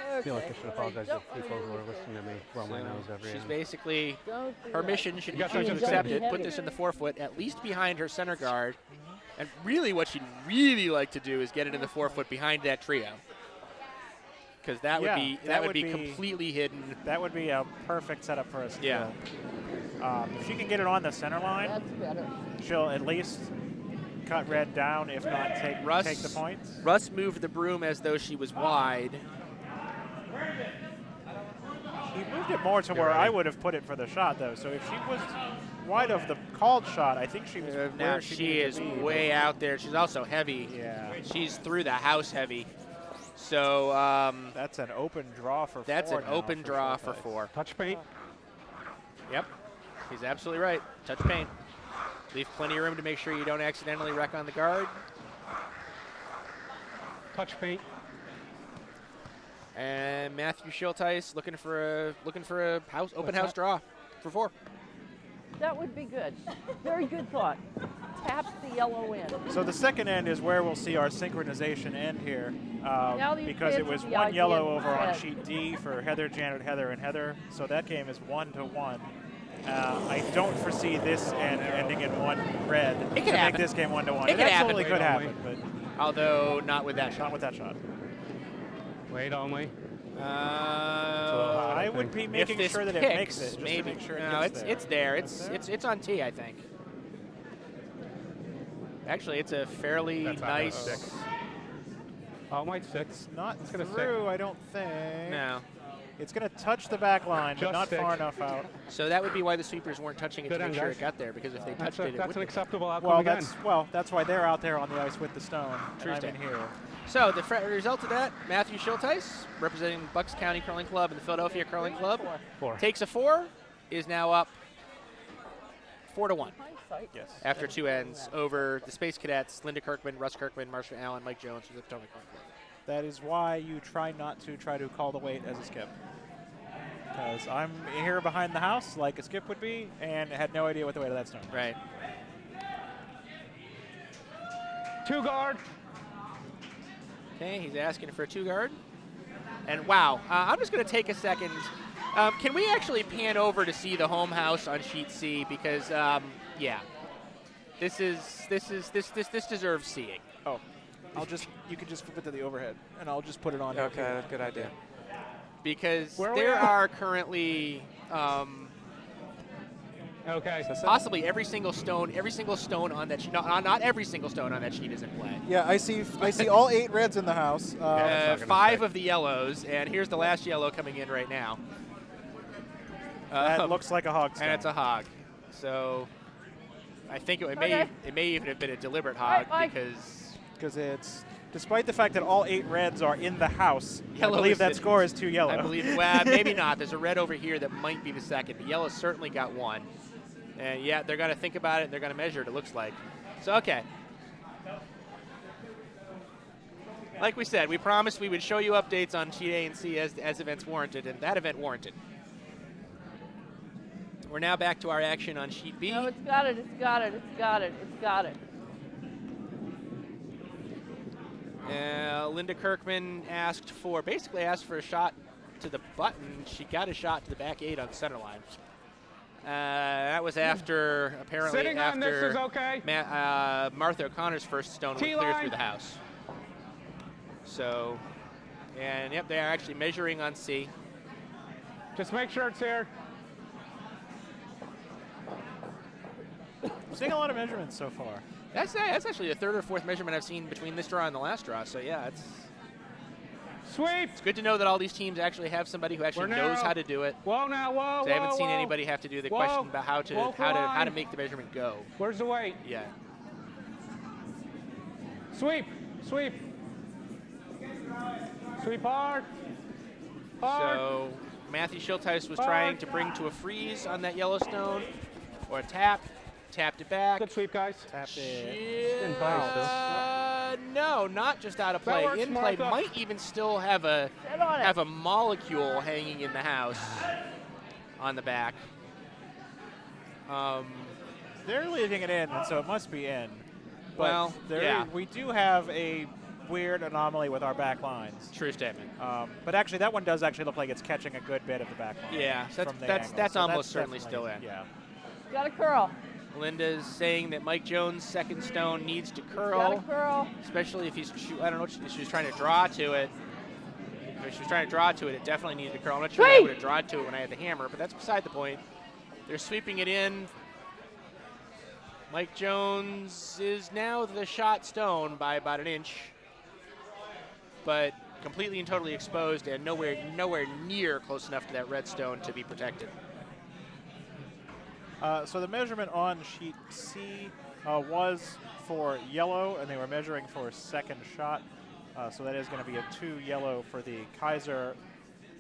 B: I feel like I should apologize to people who are listening to me blow my nose every
A: She's
B: end.
A: basically,
F: Don't do
A: her
F: that.
A: mission should
B: You
A: be
B: got
A: to
B: something
A: accept
B: to
A: it,
F: say?
A: put this in the forefoot, at least behind her center guard. And really what she'd really like to do is get it in the forefoot behind that trio. Because that would be completely hidden.
C: That would be a perfect setup for us.
A: Yeah.
C: If she can get it on the center line,
F: That's better.
C: she'll at least cut red down, if not take the points.
A: Russ moved the broom as though she was wide.
C: He moved it more to where I would have put it for the shot, though. So if she was wide of the called shot, I think she was
A: Now
C: where
A: she is way out there. She's also heavy.
C: Yeah.
A: She's through the house heavy. So
C: that's an open draw for 4.
A: That's an open draw for
C: Schultheis.
A: 4.
B: Touch paint.
A: Yep. He's absolutely right. Touch paint. Leave plenty of room to make sure you don't accidentally wreck on the guard.
B: Touch paint.
A: And Matthew Schultheis looking for a open house draw for 4.
F: That would be good. Very good thought. Tap the yellow in.
C: So the second end is where we'll see our synchronization end here, because it was 1 yellow over on sheet D for Heather, Janet, Heather, and Heather. So that game is 1-1. I don't foresee this end ending in 1 red.
A: It could happen.
C: Make this game 1-1.
A: It
C: It
A: could
C: absolutely
A: happen.
C: could happen, but
A: Although not with that shot.
C: not with that shot.
B: Wait only.
C: I would be making
A: this
C: sure that it
A: picks,
C: makes it. Just
A: maybe.
C: to make sure
A: No,
C: it's there.
A: It's on T, I think. Actually, it's a fairly
B: That's not gonna
A: nice.
B: stick. Oh, it might stick.
C: It's not
B: It's gonna
C: through, I don't think.
A: No.
C: It's going to touch the back line, but
B: Just
C: not
B: stick.
C: far enough out.
A: So that would be why the sweepers weren't touching it
B: Good
A: to make
B: end,
A: sure
B: guys.
A: it got there, because if they touched it, it
B: That's
A: would
B: an
A: be.
B: acceptable outcome
C: Well,
B: again.
C: that's why they're out there on the ice with the stone,
A: True
C: and I'm in
A: stand.
C: here.
A: So the result of that, Matthew Schultheis, representing Bucks County Curling Club and the Philadelphia Curling Club,
B: 4.
A: takes a 4, is now up 4-1
F: Hindsight.
C: Yes.
A: after 2 ends over the Space Cadets, Linda Kirkman, Russ Kirkman, Marcia Allen, Mike Jones from the Potomac Home Club.
C: That is why you try not to try to call the weight as a skip. Because I'm here behind the house like a skip would be and had no idea what the weight of that stone was.
A: Right.
B: 2 guard.
A: Okay, he's asking for a 2 guard. And wow, I'm just going to take a second. Can we actually pan over to see the home house on sheet C? Because yeah, this deserves seeing.
C: Oh, you can just flip it to the overhead, and I'll just put it on.
E: Okay, that's a good idea.
A: Because
B: Where are we
A: there
B: at?
A: are currently
B: Okay.
A: possibly every single stone on that sheet. Not every single stone on that sheet is in play.
C: Yeah, I see all 8 reds in the house.
B: not gonna
A: 5
B: stick.
A: of the yellows, and here's the last yellow coming in right now.
C: That looks like a hog stone.
A: And it's a hog. So I think it
F: Okay.
A: may even have been a deliberate hog
F: Mike.
C: because it's, despite the fact that all 8 reds are in the house,
A: Yellow
C: I believe
A: is
C: that
A: it.
C: score is 2 yellow.
A: I believe, well, maybe not. There's a red over here that might be the second, but yellow certainly got 1. And yeah, they're going to think about it, and they're going to measure it, it looks like. So, okay. Like we said, we promised we would show you updates on sheet A and C as events warranted, and that event warranted. We're now back to our action on sheet B.
F: No, it's got it. It's got it. It's got it. It's got it.
A: Linda Kirkman basically asked for a shot to the button. She got a shot to the back 8 on the center line. That was apparently
B: Sitting on this
A: after
B: is okay.
A: Martha O'Connor's first stone went clear
B: T-line.
A: through the house. So, and yep, they are actually measuring on C.
B: Just make sure it's here.
C: I'm seeing a lot of measurements so far.
A: That's actually the 3rd or 4th measurement I've seen between this draw and the last draw. So yeah, it's
B: Sweep.
A: good to know that all these teams actually have somebody who actually knows how to do it.
B: Whoa now, whoa,
A: So I haven't
B: whoa,
A: seen
B: whoa.
A: anybody have to do the
B: Whoa.
A: question about how to
B: Whoa for
A: how
B: line.
A: to make the measurement go.
B: Where's the weight?
A: Yeah.
B: Sweep. Sweep. Sweep hard. Hard.
A: So Matthew Schultheis was trying to bring to a freeze on that Yellowstone, or a tap, tapped it back.
B: Good sweep, guys.
C: Tapped it.
B: In play still.
A: No, not just out of
B: That
A: play.
B: works,
A: In play
B: Martha.
A: might even still have a
F: Sit on it.
A: molecule hanging in the house on the back.
C: They're leaving it in, and so it must be in. But
A: Well, yeah.
C: we do have a weird anomaly with our back lines.
A: True statement.
C: But actually, that one does actually look like it's catching a good bit of the back line.
A: Yeah, so
C: from the
A: that's
C: angle.
A: that's
C: So
A: almost certainly
C: definitely-
A: still in.
C: Yeah.
F: Got a curl.
A: Linda's saying that Mike Jones' second stone needs to
F: Got a
A: curl,
F: curl.
A: especially if he's, I don't know, if she was trying to draw to it. If she was trying to draw to it, it definitely needed to curl. I'm not sure I
F: Sweep!
A: would have drawn to it when I had the hammer, but that's beside the point. They're sweeping it in. Mike Jones is now the shot stone by about an inch, but completely and totally exposed and nowhere near close enough to that red stone to be protected.
C: So the measurement on sheet C was for yellow, and they were measuring for a second shot. So that is going to be a 2 yellow for the Kayser.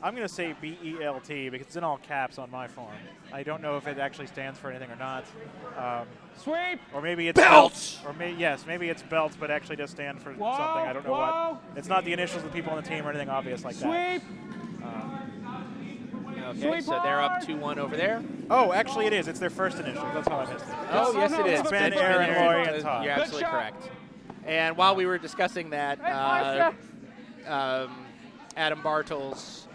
C: I'm going to say BELT because it's in all caps on my form. I don't know if it actually stands for anything or not.
B: Sweep.
C: Or maybe it's
A: Belt!
C: Or maybe it's belt, but actually does stand for
B: Whoa,
C: something. I don't know
B: whoa.
C: what. It's not the initials of the people on the team or anything obvious like that.
B: Sweep.
A: Okay,
B: Sweep
A: so they're up
B: hard.
A: 2-1 over there.
C: Oh, actually it is. It's their first initial. That's how I missed it.
A: Oh, yes,
B: no,
A: it is.
B: it's
C: Ben,
B: Ben,
C: Aaron,
A: Aaron,
C: Lori, and Todd.
A: You're
B: Good
A: absolutely
B: shot.
A: correct. And while we were discussing that,
F: Right, Marcia.
A: Adam Bartels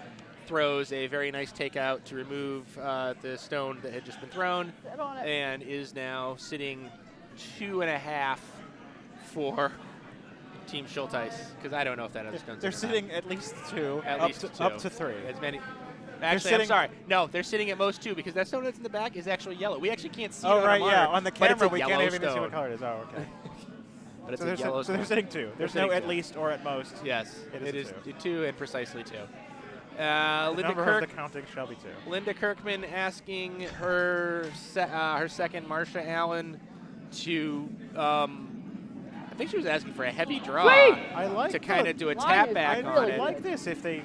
A: throws a very nice takeout to remove the stone that had just been thrown,
F: Sit on it.
A: and is now sitting 2.5 for Team Schultheis, because I don't know if that other stone's
C: They're
A: in or
C: sitting at least 2,
A: not. At
C: up
A: least
C: to,
A: 2.
C: up to 3.
A: As many. Actually, I'm
C: sitting-
A: sorry. No, they're sitting at most 2 because that stone that's in the back is actually yellow. We actually can't see it
C: Oh,
A: on
C: right,
A: our
C: yeah.
A: monitor,
C: On the
A: but it's
C: camera,
A: a
C: we can't
A: yellow
C: even see
A: stone.
C: what color it is. Oh, okay.
A: But it's
C: So
A: a
C: they're,
A: yellow
C: so they're
A: stone.
C: sitting 2. There's
A: They're
C: no
A: sitting
C: at
A: 2.
C: least or at most.
A: Yes,
C: It
A: it
C: is
A: is 2 and precisely 2.
C: The
A: Linda
C: number
A: Kirk.
C: of the counting shall be 2.
A: Linda Kirkman asking her her second Marcia Allen to, I think she was asking for a heavy draw
F: Sweep!
C: I like
A: to kind
C: the-
A: of do a
F: Line
A: tap
F: is-
A: back
C: I
A: on
C: really
A: it.
C: like this. If they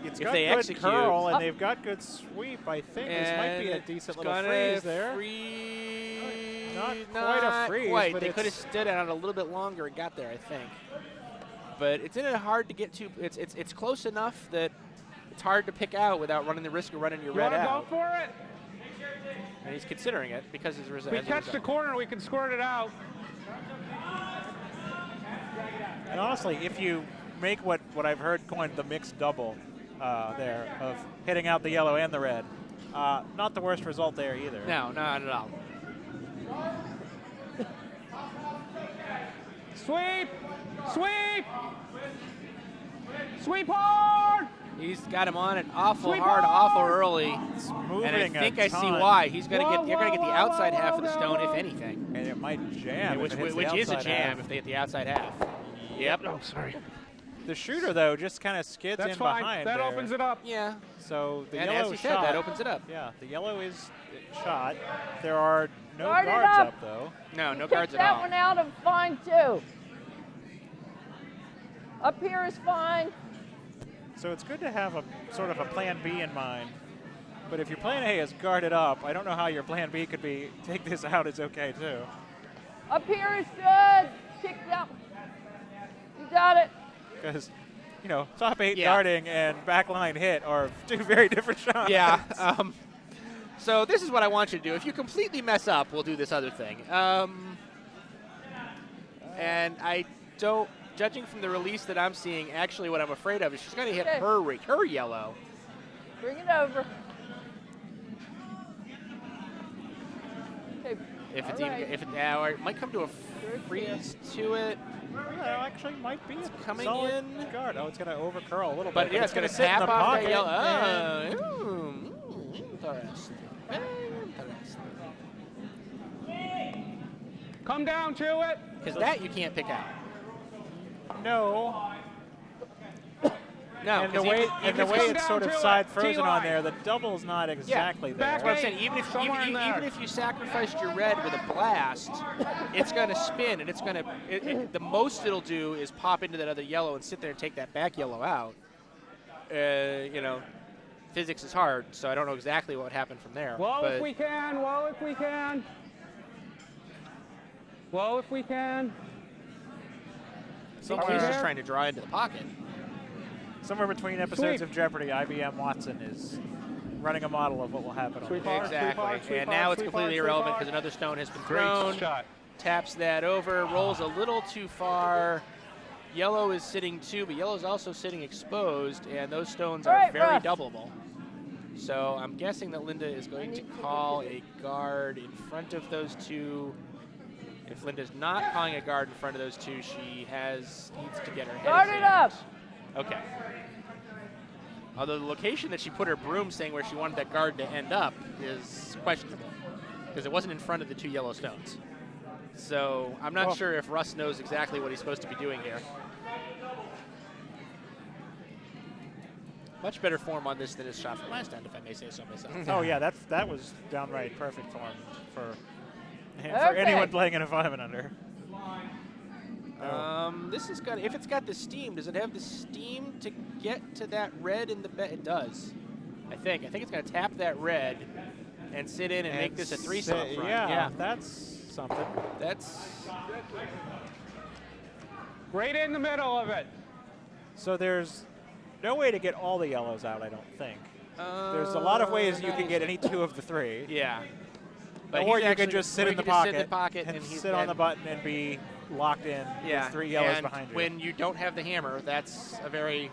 C: got
A: they
C: good
A: execute.
C: curl and
F: Up.
C: they've got good sweep, I think this might be a
A: And
C: decent
A: it's
C: little
A: gonna
C: freeze there.
A: freeze.
C: not quite a freeze,
A: quite.
C: but
A: They could have stood out a little bit longer and got there, I think. But it's in it hard to get to. It's close enough that it's hard to pick out without running the risk of running your red out.
B: Go for it.
A: And he's considering it because his result.
B: If we catch the corner, we can squirt it out.
C: And honestly, if you make what I've heard coined the mixed double there of hitting out the yellow and the red, not the worst result there either.
A: No, not at all.
B: Sweep! Sweep! Sweep hard!
A: He's got him on it awful
B: Sweep
A: hard,
B: hard!
A: awful early.
C: It's
A: And I
C: moving
A: think
C: a
A: I see
C: ton.
A: why. He's gonna
B: Whoa,
A: get. You're gonna get the
B: whoa,
A: outside
B: whoa,
A: half of the
B: whoa,
A: stone,
B: whoa.
A: if anything.
C: And it might jam.
A: Which
C: if it hits the
A: is a
C: outside
A: jam
C: half.
A: if they hit the outside half. Yep.
B: Oh, sorry.
C: The shooter, though, just kind of skids
B: That's
C: in
B: fine.
C: behind
B: That
C: there.
B: opens it up.
A: Yeah.
C: So the
A: And
C: yellow
A: as he
C: shot,
A: said, that opens it up.
C: Yeah, the yellow is shot. There are no
F: Guard it
C: guards
F: up.
C: up, though.
A: No, no
F: Kick
A: guards at
F: that
A: all.
F: one out and fine too. Up here is fine.
C: So it's good to have a sort of a plan B in mind. But if your plan A is guarded up, I don't know how your plan B could be take this out is okay too.
F: Up here is good. Kick that. You got it.
C: Because, you know, top 8
A: Yeah.
C: guarding and backline hit are two very different shots.
A: Yeah. So this is what I want you to do. If you completely mess up, we'll do this other thing. And I don't, judging from the release that I'm seeing, actually what I'm afraid of is she's going to hit
F: Okay.
A: her yellow.
F: Bring it over. Okay.
A: If it's
F: all
A: even,
F: right.
A: if it, or it might come to a freeze to it.
C: That actually might be a
A: coming
C: solid
A: in.
C: guard. Oh, it's going to overcurl a little
A: But
C: bit.
A: yeah, it's going to
C: sit in
A: tap
C: the
A: off
C: pocket.
A: that yellow.
C: and-
A: Interesting. Interesting.
B: Come down to it.
A: Because that you can't pick out.
C: No.
A: No,
C: And the
A: 'cause
C: way,
A: even
C: and the
A: if
C: way
A: it's-
C: it's sort of
B: down to
C: side
B: it,
C: frozen on
B: T-line.
C: there, the double's not exactly there.
B: back
A: That's what I'm
B: Hey,
A: saying. Even if
B: somewhere in there.
A: even if you sacrificed your red with a blast, it's going to spin and it's going to. The most it'll do is pop into that other yellow and sit there and take that back yellow out. You know, physics is hard, so I don't know exactly what happened from there.
B: Whoa,
A: but
B: if we can. Whoa, if we can. Whoa, if we can.
A: I think
C: Somewhere-
A: he's just trying to draw into the pocket.
C: Somewhere between episodes
B: Sweep.
C: of Jeopardy, IBM Watson is running a model of what will happen.
B: Sweep
C: on
B: hard,
C: the
A: Exactly.
B: sweep hard, sweep
A: And
B: hard,
A: now it's
B: sweep
A: completely
B: hard, sweep
A: irrelevant
B: hard.
A: because another stone has been
B: Great
A: thrown.
B: shot.
A: Taps that over, rolls a little too far. Yellow is sitting too, but yellow is also sitting exposed, and those stones
F: All
A: are
F: right,
A: very
F: Russ.
A: doubleable. So I'm guessing that Linda is going to call a guard in front of those two. If Linda's not calling a guard in front of those two, she needs to get her head
F: Guard it up.
A: examined. Okay. Although the location that she put her broom saying where she wanted that guard to end up is questionable, because it wasn't in front of the two yellow stones. So I'm not sure if Russ knows exactly what he's supposed to be doing here. Much better form on this than his shot from last end, if I may say so myself.
C: Oh yeah, that was downright perfect form for
F: Okay.
C: anyone playing in a 5 and under.
A: This is got. If it's got the steam, does it have the steam to get to that red in the bed? It does. I think it's going to tap that red and sit in and make this a threesome up front.
C: Yeah, that's something.
A: That's
B: Right in the middle of it.
C: So there's no way to get all the yellows out, I don't think. There's a lot of ways you can get any 2 of the 3.
A: Yeah.
C: Or
A: he's
C: you
A: actually-
C: can just sit
A: or
C: in
A: you
C: the
A: can just
C: pocket,
A: and
C: and
A: he's
C: sit on the button and be locked in
A: Yeah,
C: with 3 yellows
A: and
C: behind you.
A: when you don't have the hammer, that's a very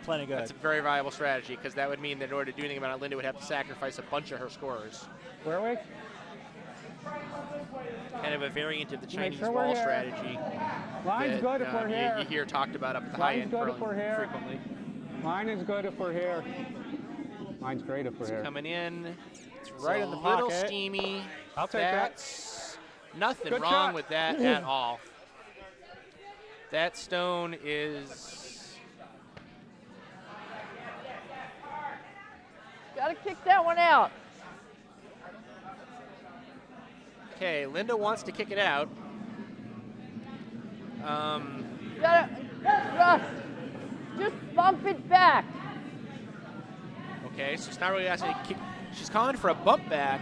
C: Plenty good.
A: That's a very viable strategy, because that would mean that in order to do anything about it, Linda would have to sacrifice a bunch of her scorers.
B: Where are we?
A: Kind of a variant of the
B: Make
A: Chinese
B: sure we're
A: wall
B: here.
A: strategy.
B: Line's
A: that,
B: good if we're here.
A: You hear talked about up at the
B: Line's
A: high end
B: good if
A: curling
B: we're here.
A: frequently.
B: Mine is good if we're here. Mine's great if we're here.
A: Coming in.
C: It's right
A: a
C: in the
A: little
C: pocket.
A: steamy.
B: I'll take that.
A: That's nothing
B: Good
A: wrong
B: shot.
A: with that at all. That stone is.
F: Got to kick that one out.
A: Okay, Linda wants to kick it out.
F: Got to, Russ, just bump it back.
A: Okay, so it's not really asking to kick. She's calling for a bump back,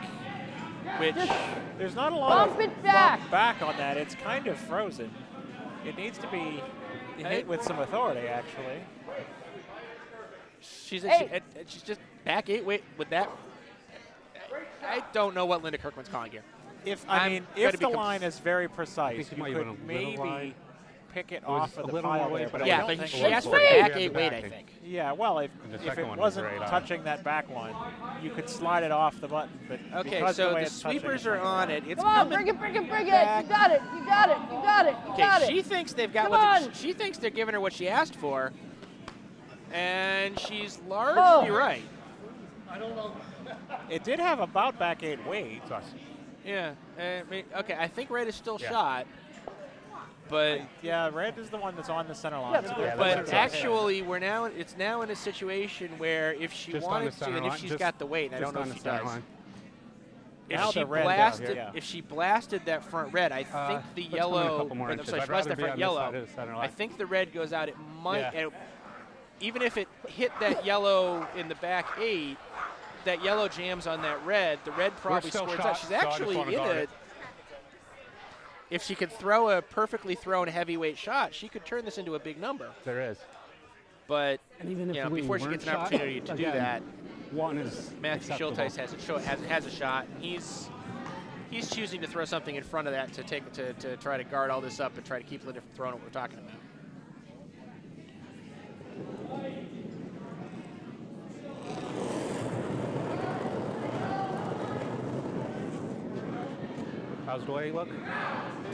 A: which
C: There's not a lot
F: Bump
C: of
F: it back.
C: bump back on that. It's kind of frozen. It needs to be hit with some authority, actually.
A: she's just back 8 weight with that. I don't know what Linda Kirkman's calling here.
C: If the line is very precise, you could maybe pick it off of the pile there. But
A: yeah,
C: I don't
A: but
C: think
A: she asked for back 8 weight, I think.
C: Yeah, well, if it wasn't touching that back one, you could slide it off the button. But
A: okay,
C: because
A: so
C: the way
A: the
C: it's touching,
A: sweepers are on it. It's
F: Come on,
A: coming.
F: bring it.
A: back.
F: You got it. You got it. You got it. You got
A: Okay,
F: it.
A: she thinks they've got
F: Come
A: what
F: on.
A: she thinks they're giving her what she asked for, and she's largely right.
C: it did have about back 8 weight.
A: Yeah. Okay, I think red is still shot, but
C: Yeah, red is the one that's on the center line.
F: Yeah,
C: so
F: but-
C: there's
A: but
C: no chance.
A: actually it's now in a situation where if she
B: Just on
A: wanted
B: the
A: to,
B: center
A: and if
B: line,
A: she's
B: just-
A: got the weight, and I
B: Just
A: don't know
B: on
A: if
B: the
A: she
B: center
A: does.
B: line.
C: Now
A: If she
C: the red down
A: blasted,
C: here, yeah.
A: if she blasted that front red, I think the
B: let's come in a
A: yellow.
B: couple more
A: or, I'm
B: inches.
A: sorry,
B: I'd
A: she blasted
B: rather
A: that
B: be
A: front
B: on this
A: yellow.
B: side of the center
A: I
B: line.
A: think the red goes out. It might,
B: Yeah.
A: even if it hit that yellow in the back 8, that yellow jams on that red. The red probably
B: still
A: scores
B: shot,
A: out. She's
B: so I just
A: actually
B: wanna
A: in
B: guard
A: it.
B: it.
A: If she could throw a perfectly thrown heavyweight shot, she could turn this into a big number.
B: There is.
A: But
B: And even if
A: before she
B: weren't
A: gets an
B: shot,
A: opportunity to do
B: again,
A: that,
B: one is
A: Matthew
B: acceptable.
A: Schultheis has a shot. He's choosing to throw something in front of that to try to guard all this up and try to keep Linda from throwing what we're talking about.
B: How's the way look?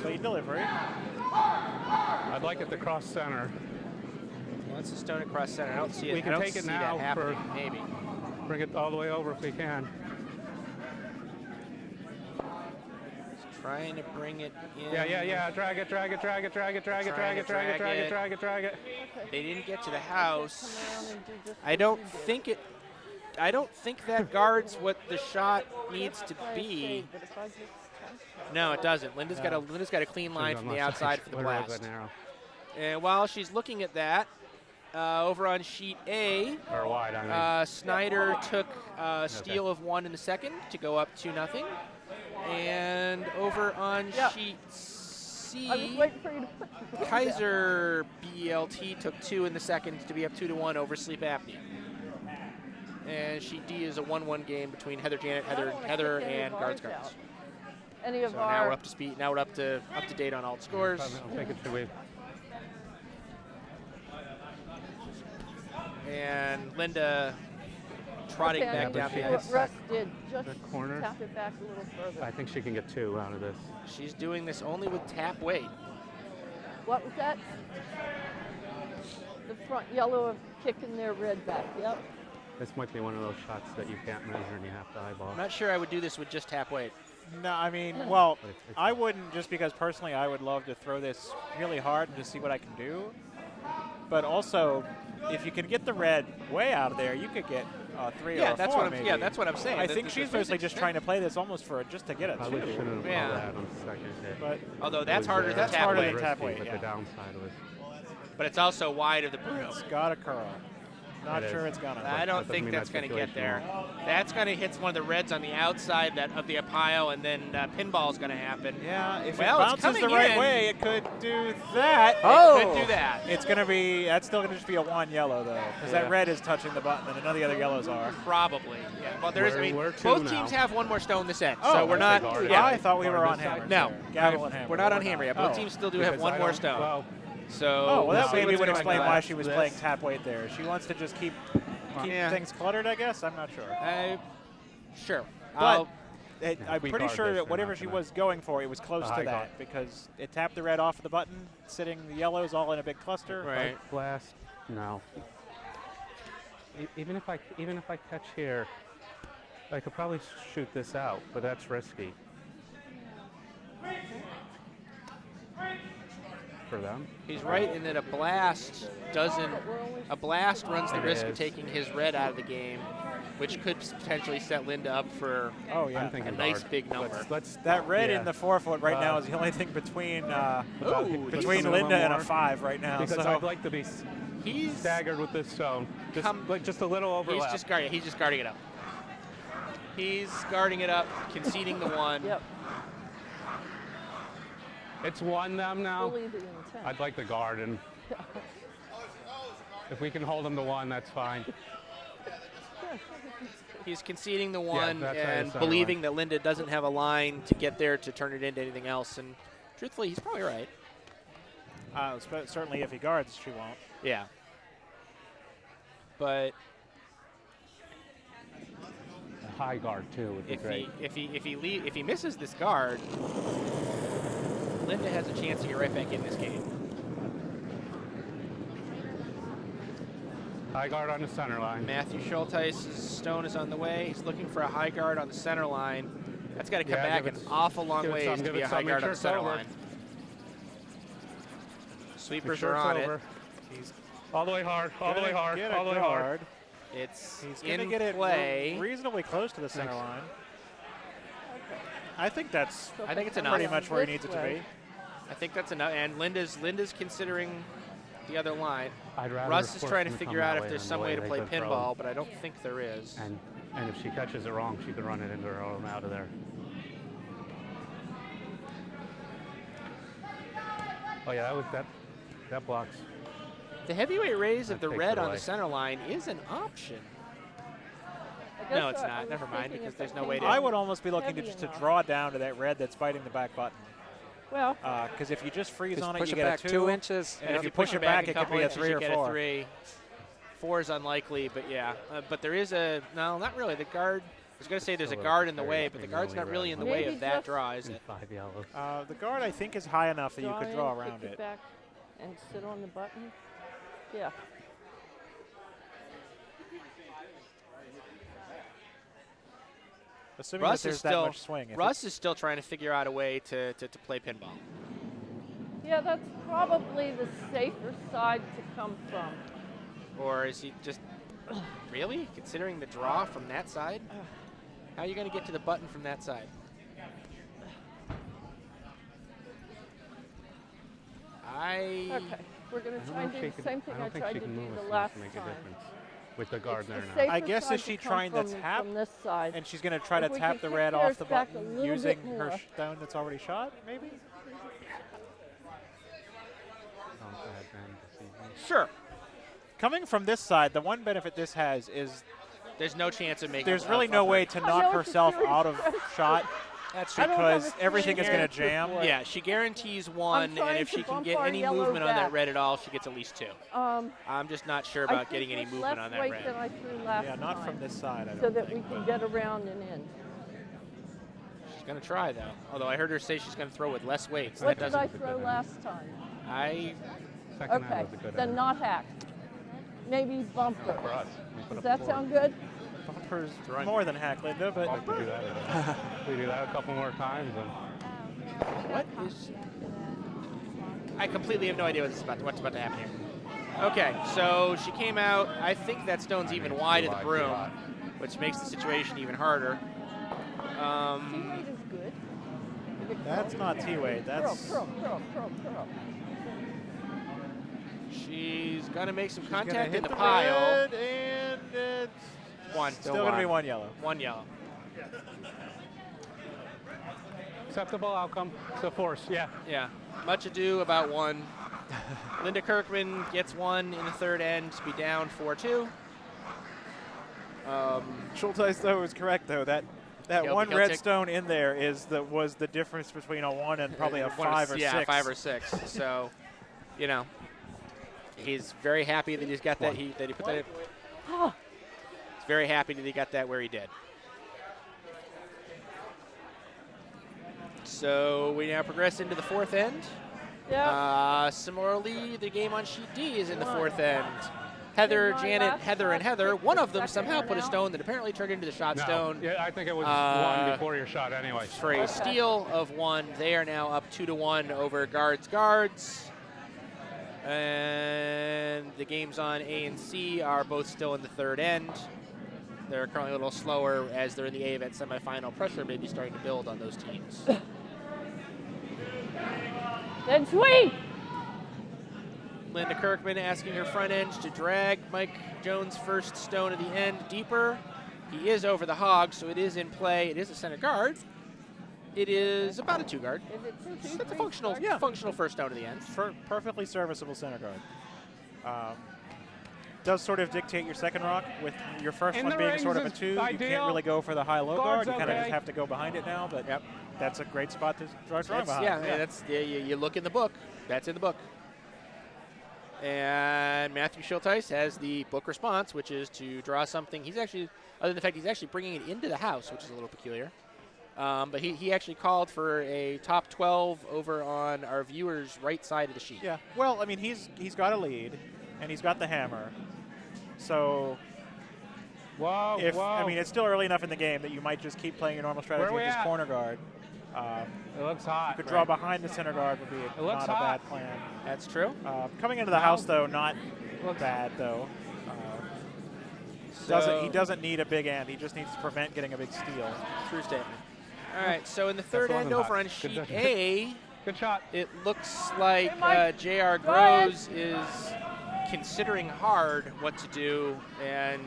C: Clean delivery.
B: I'd like it to cross center.
A: Well, it's a stone across center. I don't see it.
B: We
A: I
B: can
A: don't
B: take it
A: see
B: now
A: that happening.
B: for-
A: Maybe.
B: Bring it all the way over if we can.
A: Trying to bring it in.
B: Yeah. Drag it.
A: Trying to drag it. They didn't get to the house.
F: Come around and do just
A: I
F: what
A: don't
F: you did.
A: think it. I don't think that guards what the shot needs to
F: Play it
A: be.
F: safe, but if I just touch
A: No, it doesn't. Linda's got a clean line from the outside for the blast. And while she's looking at that, over on sheet A,
B: Or wide, I mean.
A: Snyder took a steal of 1 in the second to go up 2-0. And over on sheet
F: I was
A: C,
F: waiting for you to put the ball down.
A: Kayser BLT took 2 in the second to be up 2-1 over sleep apnea. And sheet D is a 1-1 game between Heather
F: I don't wanna
A: Heather
F: kick any
A: and guards.
F: out. Any of
A: So now
F: our
A: we're up to speed. Now we're up to date on all the scores.
B: I'll take it to wave.
A: And Linda trotting
F: Okay, I
A: back
F: know
A: down
B: she
A: behind.
F: what Russ did. Just
B: the corner.
F: tap it back a little further.
B: I think she can get 2 out of this.
A: She's doing this only with tap weight.
F: What was that? The front yellow of kicking their red back. Yep.
B: This might be one of those shots that you can't measure and you have to eyeball.
A: I'm not sure I would do this with just tap weight.
C: No, I mean, well,
B: But it's-
C: I wouldn't, just because personally I would love to throw this really hard and just see what I can do. But also, if you can get the red way out of there, you could get 3 or 4
A: that's what
C: maybe.
A: that's what I'm saying.
C: I
A: The-
C: think
A: the
C: she's mostly
A: physics-
C: just trying to play this almost just to get a
B: Probably
C: 2.
B: shouldn't have
A: Yeah.
B: called that on the second hit.
C: But
A: Although
B: It
A: that's
B: was,
A: harder than
C: That's
A: tap
C: harder
A: weight.
C: than tap
B: risky,
C: weight,
B: But
C: yeah.
B: the downside was
A: But it's also wide of the broom.
C: it's got a curl. Not
B: It
C: sure
B: is.
C: it's gonna.
A: I
B: That
A: don't
B: doesn't
A: think
B: mean
A: that's
B: that's
A: going to get there.
B: situational.
A: That's going to hit one of the reds on the outside of the pile, and then pinball's going to happen.
C: Yeah, if
A: Well,
C: it
A: it's
C: bounces the
A: coming
C: right
A: in.
C: way, it could do that.
A: Could do that.
C: It's going to be, that's still going to just be a 1 yellow, though, because that
B: Yeah.
C: red is touching the button, and none of the other yellows are.
A: Probably. Yeah. Well, there is. I mean,
B: We're 2
A: both
B: now.
A: teams have 1 more stone this end,
C: Oh,
A: so we're
B: I
A: not.
B: think
A: Yeah.
C: I thought we were on
B: This side?
C: hammer.
A: No,
C: Gavel and hammer.
A: we're not
C: but
A: on hammer yet. Both teams still do have
B: Because
A: 1
B: I
A: more
B: don't-
A: stone.
B: Well,
A: So.
C: Oh, well,
A: we'll
C: that
A: see
C: maybe
A: what's
C: would
A: going
C: explain
A: on.
C: why she was
B: This.
C: playing tap weight there. She wants to just keep
A: Yeah.
C: things cluttered, I guess. I'm not sure.
A: Sure.
C: But
A: I'll-
C: I'm
B: we
C: pretty
B: guard
C: sure
B: this,
C: that
B: they're
C: whatever
B: not
C: she
B: gonna-
C: was going for, it was close
B: A
C: to
B: high
C: that
B: guard.
C: because it tapped the red off of the button, sitting the yellows all in a big cluster.
A: Right.
B: blast. No. Even if I catch here, I could probably shoot this out, but that's risky. For them.
A: He's right in that a blast runs the
B: It
A: risk of
B: is.
A: taking his red out of the game, which could potentially set Linda up for
C: Oh, yeah.
B: I'm thinking
A: a nice
B: guard.
A: big number.
B: Let's
C: That red
B: yeah.
C: in the 4-foot right now is the only thing between
A: Ooh,
C: between
B: just a
C: Linda
B: little
C: and a
B: more.
C: 5 right now.
B: Because
C: So
B: I'd like to be
A: He's
B: staggered with this stone. Just
A: Come-
B: like just a little overlap.
A: He's just guarding it up. He's guarding it up, conceding the one.
F: Yep.
B: It's 1-them now.
F: Fully the intent.
B: I'd like the guard, and if we can hold them to 1, that's fine.
A: He's conceding the one
B: that's right,
A: and
B: it's
A: believing
B: line.
A: that Linda doesn't have a line to get there to turn it into anything else. And truthfully, he's probably right.
C: Certainly, if he guards, she won't.
A: Yeah. But
B: A high guard too would be great.
A: if he misses this guard, Linda has a chance to get right back in this game.
B: High guard on the center line.
A: Matthew Schultheis' stone is on the way. He's looking for a high guard on the center line. That's got to come back an awful long ways to be a high guard on the center line. Sweepers are on it.
C: He's
B: All the way hard, all the way hard, all the way hard.
A: It's
C: He's going to
A: in
C: get it
A: play.
C: reasonably close to the center line. I think that's
A: I think it's enough.
C: pretty much where he needs it to be.
A: I think that's enough. And Linda's considering the other line.
B: I'd rather
A: Russ is
B: force
A: trying to
B: them
A: figure
B: come
A: out
B: that
A: if
B: way
A: there's
B: than
A: some
B: the
A: way to
B: they
A: play
B: could throw.
A: pinball, but I don't think there is.
B: And if she catches it wrong, she could run it into her own out of there. Oh yeah, that blocks.
A: The heavyweight raise of
B: That
A: the
B: takes
A: red
B: it
A: on
B: away.
A: the center line is an option.
F: I guess
A: No, it's
F: I
A: not.
F: was
A: Never mind,
F: thinking
A: because
F: if
A: there's
F: it
A: no
F: came
A: way to-
C: I would almost be looking to
F: heavy
C: just to
F: enough.
C: draw down to that red that's biting the back button.
F: Well,
C: Because if you just freeze
E: Just
C: on it,
E: push
C: you
E: it
C: get
E: back
C: a
E: 2 inches.
C: And if you push it back, it could
A: couple
C: be a
A: inches,
C: 3
A: you
C: or
A: get
C: 4.
A: A 3. 4 is unlikely, but yeah. But there is no, not really. The guard, I was going to say there's a
B: Still a
A: guard in the
B: very
A: way, but the guard's not really in the way
F: Maybe
A: of that
F: just-
A: draw, is it?
B: 5 yellows.
C: The guard, I think, is high enough that you could
F: in,
C: draw
F: kick
C: around it.
F: back and sit on the button. Yeah.
C: Assuming
A: Russ
C: that
A: is
C: there's that
A: still
C: much swing. If
A: Russ is still trying to figure out a way to play pinball.
F: Yeah, that's probably the safer side to come from.
A: Or is he just really considering the draw from that side? How are you going to get to the button from that side?
F: Okay, we're going to try and do the same thing I tried to do the last time.
B: With the guard there now.
F: Safer
C: I guess
F: side
C: is she
F: to come
C: trying to
F: from-
C: tap?
F: from this side?
C: And she's going to try to
F: If we
C: tap
F: could
C: the
F: kick
C: red
F: theirs
C: off the
F: back a
C: button
F: little
C: using
F: bit
C: her
F: more.
C: stone that's already shot, maybe?
A: Sure.
C: Coming from this side, the one benefit this has is
A: There's no chance of making.
C: there's really no way to
F: I know
C: knock
F: it's a
C: herself
F: serious
C: out of
F: question.
C: shot
A: That's
F: I don't
C: because
F: understand
C: everything is going to
F: this
C: jam.
F: way.
A: Yeah, she guarantees one, and
F: trying
A: if
F: to
A: she can
F: bump
A: get
F: our
A: any
F: yellow
A: movement on that
F: back.
A: red at all, she gets at least 2. I'm just not sure
F: I
A: about
F: think
A: getting any
F: there's
A: movement
F: less
A: on that
F: weight
A: red.
F: than I threw last
C: Yeah, not
F: time,
C: from this side, I don't
F: so that
C: think.
F: we can get around and in.
A: She's going to try, though. Although I heard her say she's going to throw with less weight. So
F: What
A: that
F: did I
A: doesn't.
F: throw last time?
B: Second
F: Okay,
B: hand was a good
F: then
B: hand.
F: not hack. Maybe bumper.
B: For us. We put
F: Does
B: up
F: that
B: four.
F: sound good?
C: Bumper's
A: Throwing-
C: more than hack, Linda, but
B: We do that. We do that a couple more times. And
A: What is? I completely have no idea what's about to happen here. Okay, so she came out. I think that stone's even wide of the broom, which makes the situation even harder.
F: Teammate is good. Is it
C: that's
F: curl?
C: not T-weight. That's
F: Curl.
A: She's gonna make some
C: she's gonna
A: contact
C: hit
A: in the
C: the
A: pile.
C: red, and it's
A: One.
C: still going to be 1 yellow.
A: 1 yellow.
B: acceptable outcome. It's a force, yeah.
A: Yeah. Much ado about 1. Linda Kirkman gets 1 in the third end to be down 4-2.
C: Schultheis, though, is correct, though. That
A: He'll
C: one
A: take-
C: redstone in there was the difference between a 1 and probably a 5 or 6.
A: Yeah, 5 or 6. So, you know, he's very happy that he's got that. That he put that. He's very happy that he got that where he did. So we now progress into the fourth end.
F: Yeah.
A: Similarly, the game on sheet D is in the fourth end. Heather, Janet, Heather, and Heather. One of them somehow put a stone that apparently turned into the shot
B: No.
A: stone.
B: Yeah, I think it was 1 before your shot anyway.
A: For a steal of 1. They are now up 2-1 over guards. And the games on A and C are both still in the third end. They're currently a little slower as they're in the A event semifinal. Pressure may be starting to build on those teams.
F: Then sweep.
A: Linda Kirkman asking her front end to drag Mike Jones' first stone at the end deeper. He is over the hog, so it is in play. It is a center guard. It is about a 2 guard.
F: Is it 2, 2,
A: It's a
F: 3
A: functional,
F: guard?
A: functional first stone to the end.
C: Perfectly serviceable center guard. Does sort of dictate your second rock, with your first
B: In
C: one
B: the
C: being
B: rings
C: sort of a
B: is
C: 2. You can't
B: ideal.
C: really go for the high-low guard.
B: Guard's
C: You kind of
B: okay.
C: just have to go behind it now, but
A: Yep.
C: that's a great spot to draw drawing behind.
A: You look in the book. That's in the book. And Matthew Schultheis has the book response, which is to draw something. He's actually, other than the fact he's actually bringing it into the house, which is a little peculiar. But he actually called for a top 12 over on our viewers' right side of the sheet.
C: Yeah. Well, I mean, he's got a lead, and he's got the hammer. So,
B: Whoa,
C: if
B: whoa.
C: I mean, it's still early enough in the game that you might just keep playing your normal strategy
B: Where
C: of
B: we
C: just
B: at?
C: corner guard.
B: It looks hot.
C: You could draw behind the center guard would be
B: looks
C: not a
B: hot.
C: bad plan.
A: That's true.
C: Coming into the house, though, not
B: Looks-
C: bad, though. He doesn't need a big end. He just needs to prevent getting a big steal.
A: True statement. All right, so in the third
B: That's
A: end
B: wasn't
A: over
B: hot.
A: on
B: Good
A: sheet
B: job.
A: A,
B: Good shot.
A: it looks like
F: Hey, Mike,
A: J.R.
F: go ahead.
A: Groves is considering hard what to do and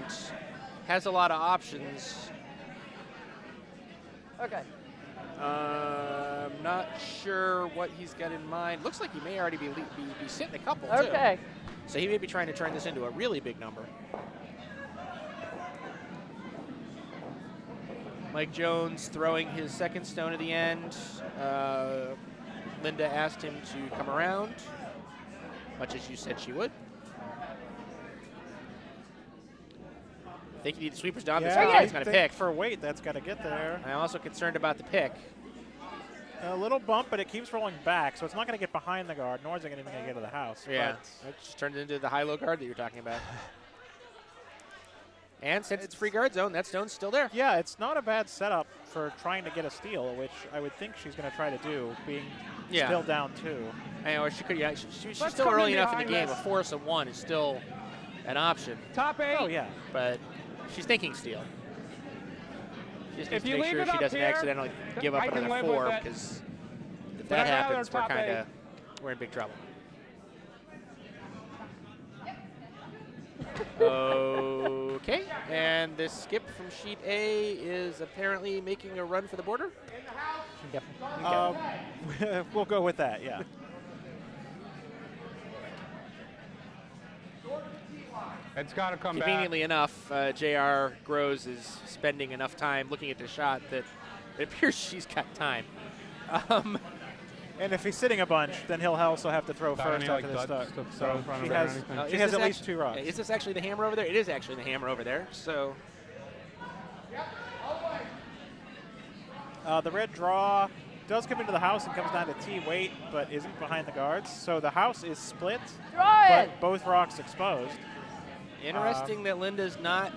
A: has a lot of options.
F: Okay.
A: I'm not sure what he's got in mind. Looks like he may already be sitting a couple, too.
F: Okay.
A: So he may be trying to turn this into a really big number. Mike Jones throwing his second stone at the end. Linda asked him to come around, much as you said she would. I think you need the sweepers down. This
C: Yeah,
A: guy's going to
C: think
A: pick.
C: for weight. That's got to get there.
A: I'm also concerned about the pick.
C: A little bump, but it keeps rolling back, so it's not going to get behind the guard, nor is it even going to get to the house.
A: Yeah,
C: But
A: it just turned into the high-low guard that you're talking about. And since it's free guard zone, that stone's still there.
C: yeah, it's not a bad setup for trying to get a steal, which I would think she's going to try to do, being
A: Yeah.
C: still down 2.
A: I know she could. Yeah, she's
B: Let's
A: still
B: come
A: early
B: in
A: enough in the
B: behind
A: game.
B: us.
A: A force of 1 is still an option,
B: Top 8.
C: Oh, yeah.
A: but she's thinking steal. She just needs
B: If
A: to
B: you
A: make
B: leave
A: sure
B: it
A: she
B: up
A: doesn't
B: here,
A: accidentally give up
B: I can
A: another
B: live with
A: 4,
B: it.
A: because if
B: But
A: that
B: I'd rather
A: happens, we're
B: top
A: kind
B: 8.
A: of in big trouble. Okay, and this skip from sheet A is apparently making a run for the border.
C: Yep. We'll go with that, yeah.
B: It's got to come back.
A: Conveniently enough, J.R. Groves is spending enough time looking at the shot that it appears she's got time.
C: And if he's sitting a bunch, then he'll also have to throw
B: Got
C: first
B: any,
C: after
B: like,
C: this
B: duds
C: stuff.
B: to throw in front
C: she
B: of her or
C: has,
B: anything?
C: she
A: Is
C: has
A: this
C: at least 2 rocks.
A: Is this actually the hammer over there? It is actually the hammer over there. So
C: The red draw does come into the house and comes down to T weight, but isn't behind the guards. So the house is split,
F: Draw it.
C: but both rocks exposed.
A: interesting that Linda's not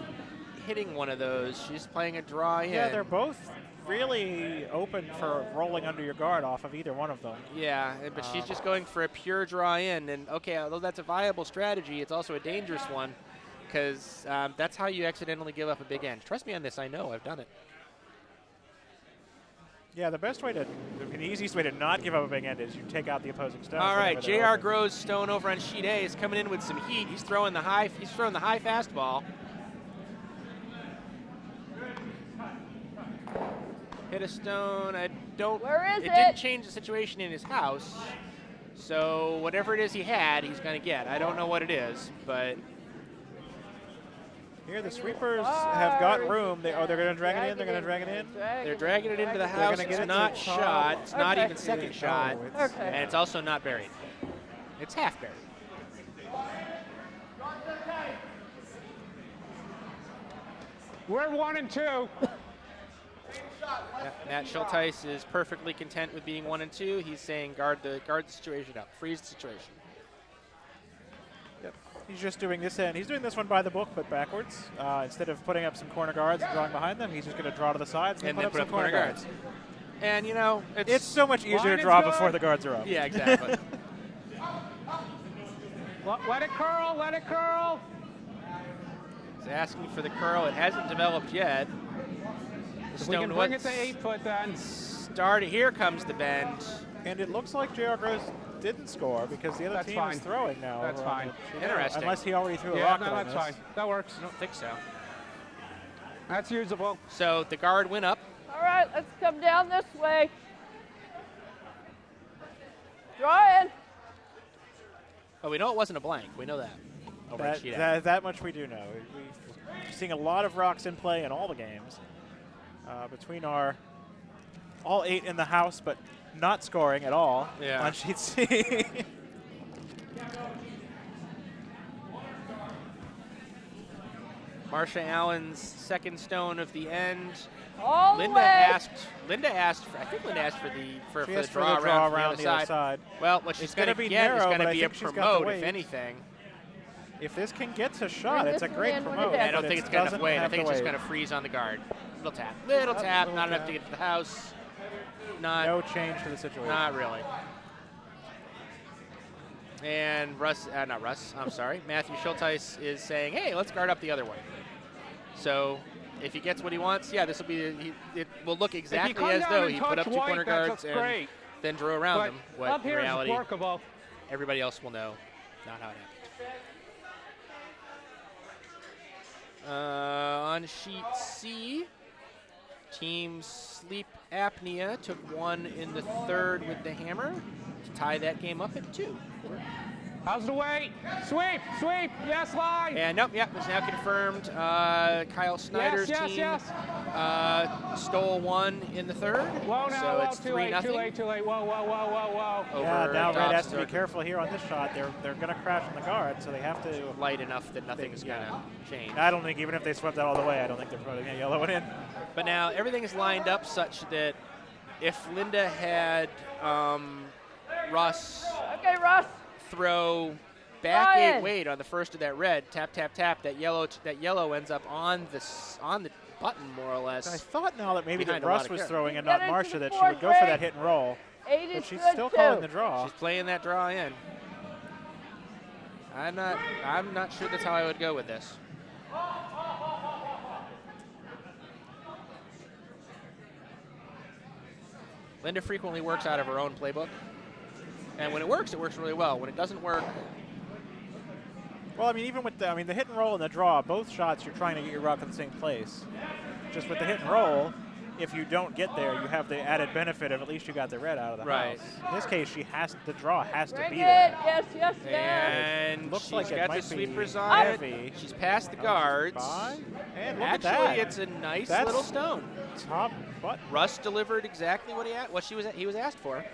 A: hitting one of those. She's playing a draw in.
C: Yeah, they're both really open for rolling under your guard off of either one of them.
A: Yeah, but she's just going for a pure draw in. And okay, although that's a viable strategy, it's also a dangerous one because that's how you accidentally give up a big end. Trust me on this. I know. I've done it.
C: Yeah, the easiest way to not give up a big end is you take out the opposing stones.
A: All right,
C: whenever they're
A: J.R.
C: open.
A: Groves stone over on sheet A is coming in with some heat. He's throwing the high fastball. Hit a stone. I don't.
F: Where is
A: it?
F: it?
A: Didn't change the situation in his house. So whatever it is he had, he's going to get. I don't know what it is, but
C: Here, the sweepers have got room. They're going to drag it in. They're going to drag it in.
A: they're dragging it into the
C: They're
A: house.
C: gonna
A: It's
C: get it
A: not
C: to the top.
A: shot. It's not
F: Okay.
A: even second shot.
F: Okay.
A: And it's also not buried. It's half buried.
B: We're 1 and 2.
A: Matt Schultheis is perfectly content with being 1 and 2. He's saying guard the situation up, freeze the situation.
C: Yep. He's just doing this end. He's doing this one by the book, but backwards. Instead of putting up some corner guards and drawing behind them, he's just going to draw to the sides and,
A: And
C: put
A: then
C: up
A: put
C: some
A: up corner guards. And you know,
C: It's so much easier
B: Line
C: to
B: is
C: draw
B: good.
C: before the guards are up.
A: yeah, exactly.
B: Let it curl. Let it curl.
A: He's asking for the curl. It hasn't developed yet. The
B: We can
A: stone
B: bring it
A: was
B: to 8 foot then.
A: started. Here comes the bend.
C: And it looks like J.R. Groves didn't score because the other
B: That's
C: team
B: fine.
C: is throwing now.
B: That's
C: over on
B: fine.
C: the sheet.
A: Interesting.
C: Unless he already threw a
B: Yeah,
C: rocket
B: no,
C: on
B: that's
C: this.
B: fine. That works.
A: I don't think so.
B: That's usable.
A: So the guard went up.
F: All right, let's come down this way. Draw in.
A: Oh, we know it wasn't a blank. We know that. Over at sheet F.
C: That much we do know. We're seeing a lot of rocks in play in all the games. Between our all 8 in the house, but not scoring at all on sheet C.
A: Marsha Allen's second stone of the end.
F: All the
A: Linda
F: way.
A: asked. I think Linda asked for the draw around the other side. Well, what she's going to get is going to be a promote, if anything.
C: If this can get to shot, it's a great promote.
A: I don't think it's got enough weight. I think it's just going to freeze on the guard. Little tap, not enough to get to the house.
C: No change to the situation.
A: Not really. And Matthew Schultheis is saying, hey, let's guard up the other way. So if he gets what he wants, this will be, it will look exactly as though he put up 2 corner guards and then drew around them. What in reality, everybody else will know, not how it happened. On sheet C, Team Sleep Apnea took 1 in the 3rd with the hammer to tie that game up at 2.
B: How's the weight? Sweep, yes, line.
A: And it's now confirmed. Kyle Snyder's team stole 1 in the 3rd.
B: Whoa, now,
A: so it's 3-0.
B: Too late. Whoa.
C: Yeah, now Red has to be careful here on this shot. They're going to crash on the guard, so they have to.
A: Light enough that nothing's going to change.
C: I don't think even if they swept that all the way, I don't think they're putting a yellow one in.
A: But now everything is lined up such that if Linda had Russ.
F: Okay, Russ.
A: Throw back 8 weight on the first of that red, tap, that yellow ends up on the button more or less.
C: I thought now that maybe that Russ was throwing and
F: Get
C: not Marsha, that she
F: fourth
C: would go for that hit and roll.
F: 8
C: but
F: is
C: she's
F: good
C: still
F: too.
C: calling the draw.
A: She's playing that draw in. I'm not sure that's how I would go with this. Linda frequently works out of her own playbook. And when it works really well. When it doesn't work.
C: Well, I mean, even with the hit and roll and the draw, both shots you're trying to get your rock in the same place. Just with the hit and roll, if you don't get there, you have the added benefit of at least you got the red out of the house. In this case, the draw has to be there.
F: Yes.
A: And
C: looks
A: she's
C: like
A: got
C: it might
A: the sweepers
C: be
A: on
C: heavy.
A: it. She's past the guards.
C: And look
A: Actually,
C: at that.
A: it's a nice little stone.
C: Top button.
A: Russ delivered exactly what he was asked for.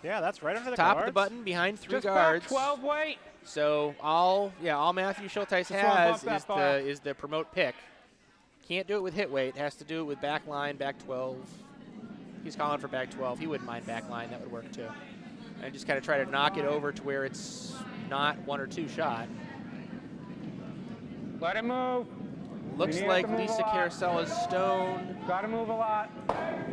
C: Yeah, that's right under the
A: Top
C: guards.
A: of the button behind 3
B: Just
A: guards.
B: Back 12 weight.
A: So all Matthew Schultheis has is the promote pick. Can't do it with hit weight. Has to do it with back line, back 12. He's calling for back 12. He wouldn't mind back line. That would work too. And just kind of try to knock it over to where it's not 1 or 2 shot.
B: Let it move.
A: Looks like Lisa Caracella's stone
B: Got to move a lot.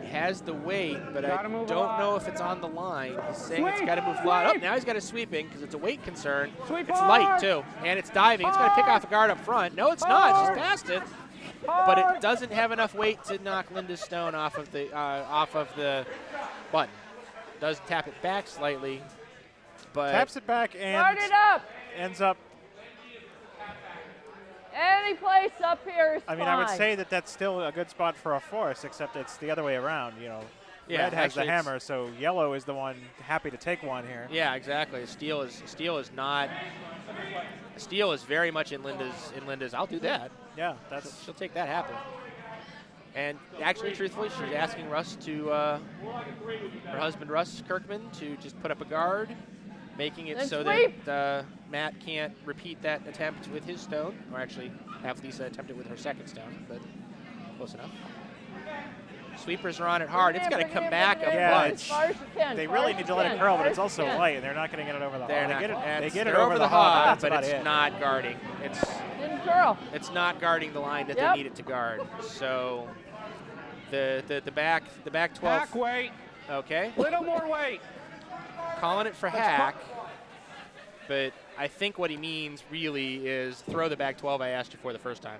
A: has the weight, but I
B: Gotta move a
A: don't
B: lot.
A: know if it's on the line. He's saying it's
B: Sweep,
A: got to move a lot. Oh,
B: sweep.
A: now he's got a sweeping because it's a weight concern.
B: Sweep
A: It's
B: hard.
A: light too, and it's diving. It's going to pick off a guard up front. No, it's not.
B: Hard.
A: She's past it, but it doesn't have enough weight to knock Linda's stone off of the button. Does tap it back slightly, but
C: Taps it back and
F: Start it up.
C: ends up.
F: Any place up here is fine.
C: I would say that that's still a good spot for a force, except it's the other way around.
A: Yeah,
C: Red has the
A: actually,
C: hammer, so yellow is the one happy to take one here.
A: yeah, exactly. Steel is not. Steel is very much in Linda's. I'll do that.
C: Yeah, that's.
A: She'll take that happily. And actually, truthfully, she's asking Russ her husband Russ Kirkman, to just put up a guard, making it
F: Then
A: so
F: sweep.
A: that Matt can't repeat that attempt with his stone, or actually have Lisa attempt it with her second stone, but close enough. Sweepers are on it hard. It's got to come back a
C: Yeah,
A: bunch.
F: As far as you can.
C: They
F: as far
C: really
F: as
C: need
F: you
C: to let it
F: can,
C: curl,
F: as
C: but
F: far
C: it's
F: as
C: also
F: you can.
C: light, and they're not going to get it over the
A: They're
C: hub.
A: not,
C: They get it
A: they're
C: over the
A: hub,
C: hub,
A: but
C: that's
A: it's
C: about it.
A: not guarding.
F: Didn't curl.
A: It's not guarding the line that
F: Yep.
A: they need it to guard. So the back 12.
B: Back weight.
A: Okay.
B: Little more weight.
A: Calling it for hack, but I think what he means really is throw the back 12 I asked you for the first time.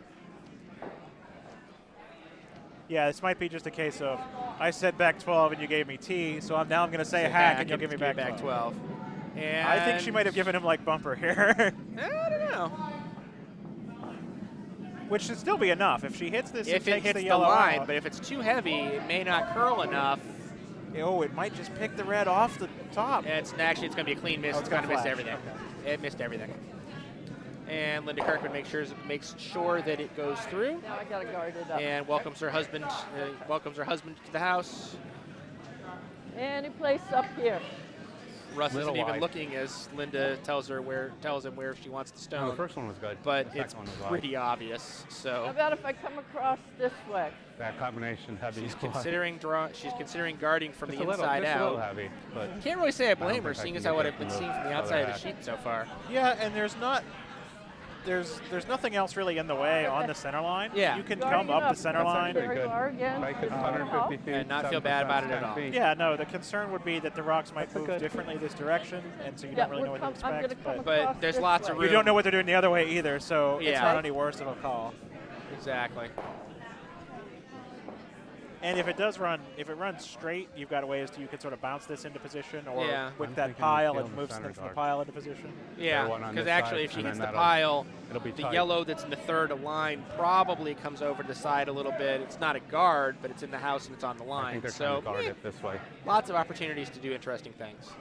C: Yeah, this might be just a case of I said back 12 and you gave me T, so now I'm going to say hack and you'll give me back 12.
A: And
C: I think she might have given him like bumper here.
A: I don't know.
C: Which should still be enough. If she hits this,
A: If it
C: takes
A: hits
C: the
A: the
C: yellow
A: line,
C: out,
A: but if it's too heavy, it may not curl enough.
C: oh, it might just pick the red off the top.
A: It's going to be a clean miss.
C: Oh,
A: it's
C: it's
A: going
C: gonna
A: to miss
C: flash.
A: everything.
C: Okay.
A: It missed everything. And Linda Kirkman makes sure that it goes through.
F: Now I got to guard it up.
A: And welcomes her husband to the house.
F: Any place up here.
A: Russ
B: Little
A: isn't even
B: wide.
A: looking as Linda tells him where she wants the
B: No,
A: stone.
B: the first one was good.
A: But
B: The
A: it's
B: second one was
A: pretty obvious.
F: How
A: So
F: about if I come across this way?
B: that combination heavy.
A: she's considering guarding from
B: Just
A: the
B: a little,
A: inside
B: just a little
A: out.
B: heavy, but
A: Can't really say I
B: don't
A: blame her,
B: think I
A: seeing
B: can
A: as
B: get
A: how what
B: that
A: I've been
B: from
A: seeing from the
B: the
A: outside
B: other
A: of the
B: half.
A: sheet so far.
C: Yeah, and there's nothing else really in the way on the center line.
A: Yeah.
C: You can
F: Guarding
C: come
F: it
C: up
F: up.
C: the center
B: That's
C: line.
B: pretty good.
F: Again.
B: Like it's 150 feet.
A: And not feel bad about it at
B: 7%,
A: all.
B: 10 feet.
C: Yeah, no, the concern would be that the rocks might
B: That's a
C: move
B: good-
C: differently this direction, and so you
F: Yeah,
C: don't really know what to
F: I'm gonna
C: expect.
F: come
C: But
F: across
A: But there's
F: this
A: lots of
F: way.
A: room.
C: you don't know what they're doing the other way either, so it's
A: Yeah.
C: not any worse of a call.
A: Exactly.
C: And if it runs straight, you've got ways you can sort of bounce this into position or
A: Yeah.
C: whip
B: I'm
C: that
B: thinking
C: pile
B: field
C: and
B: the
C: move
B: center
C: them from the
B: guard.
C: pile into position.
A: Yeah,
B: one on
A: because
B: this
A: actually
B: side,
A: if she
B: and
A: hits
B: then
A: the
B: that'll-
A: pile,
B: it'll be
A: the
B: tight.
A: yellow that's in the third line probably comes over to the side a little bit. It's not a guard, but it's in the house and it's on the
B: I
A: line.
B: think they're
A: So
B: trying to guard it this way.
A: lots of opportunities to do interesting things.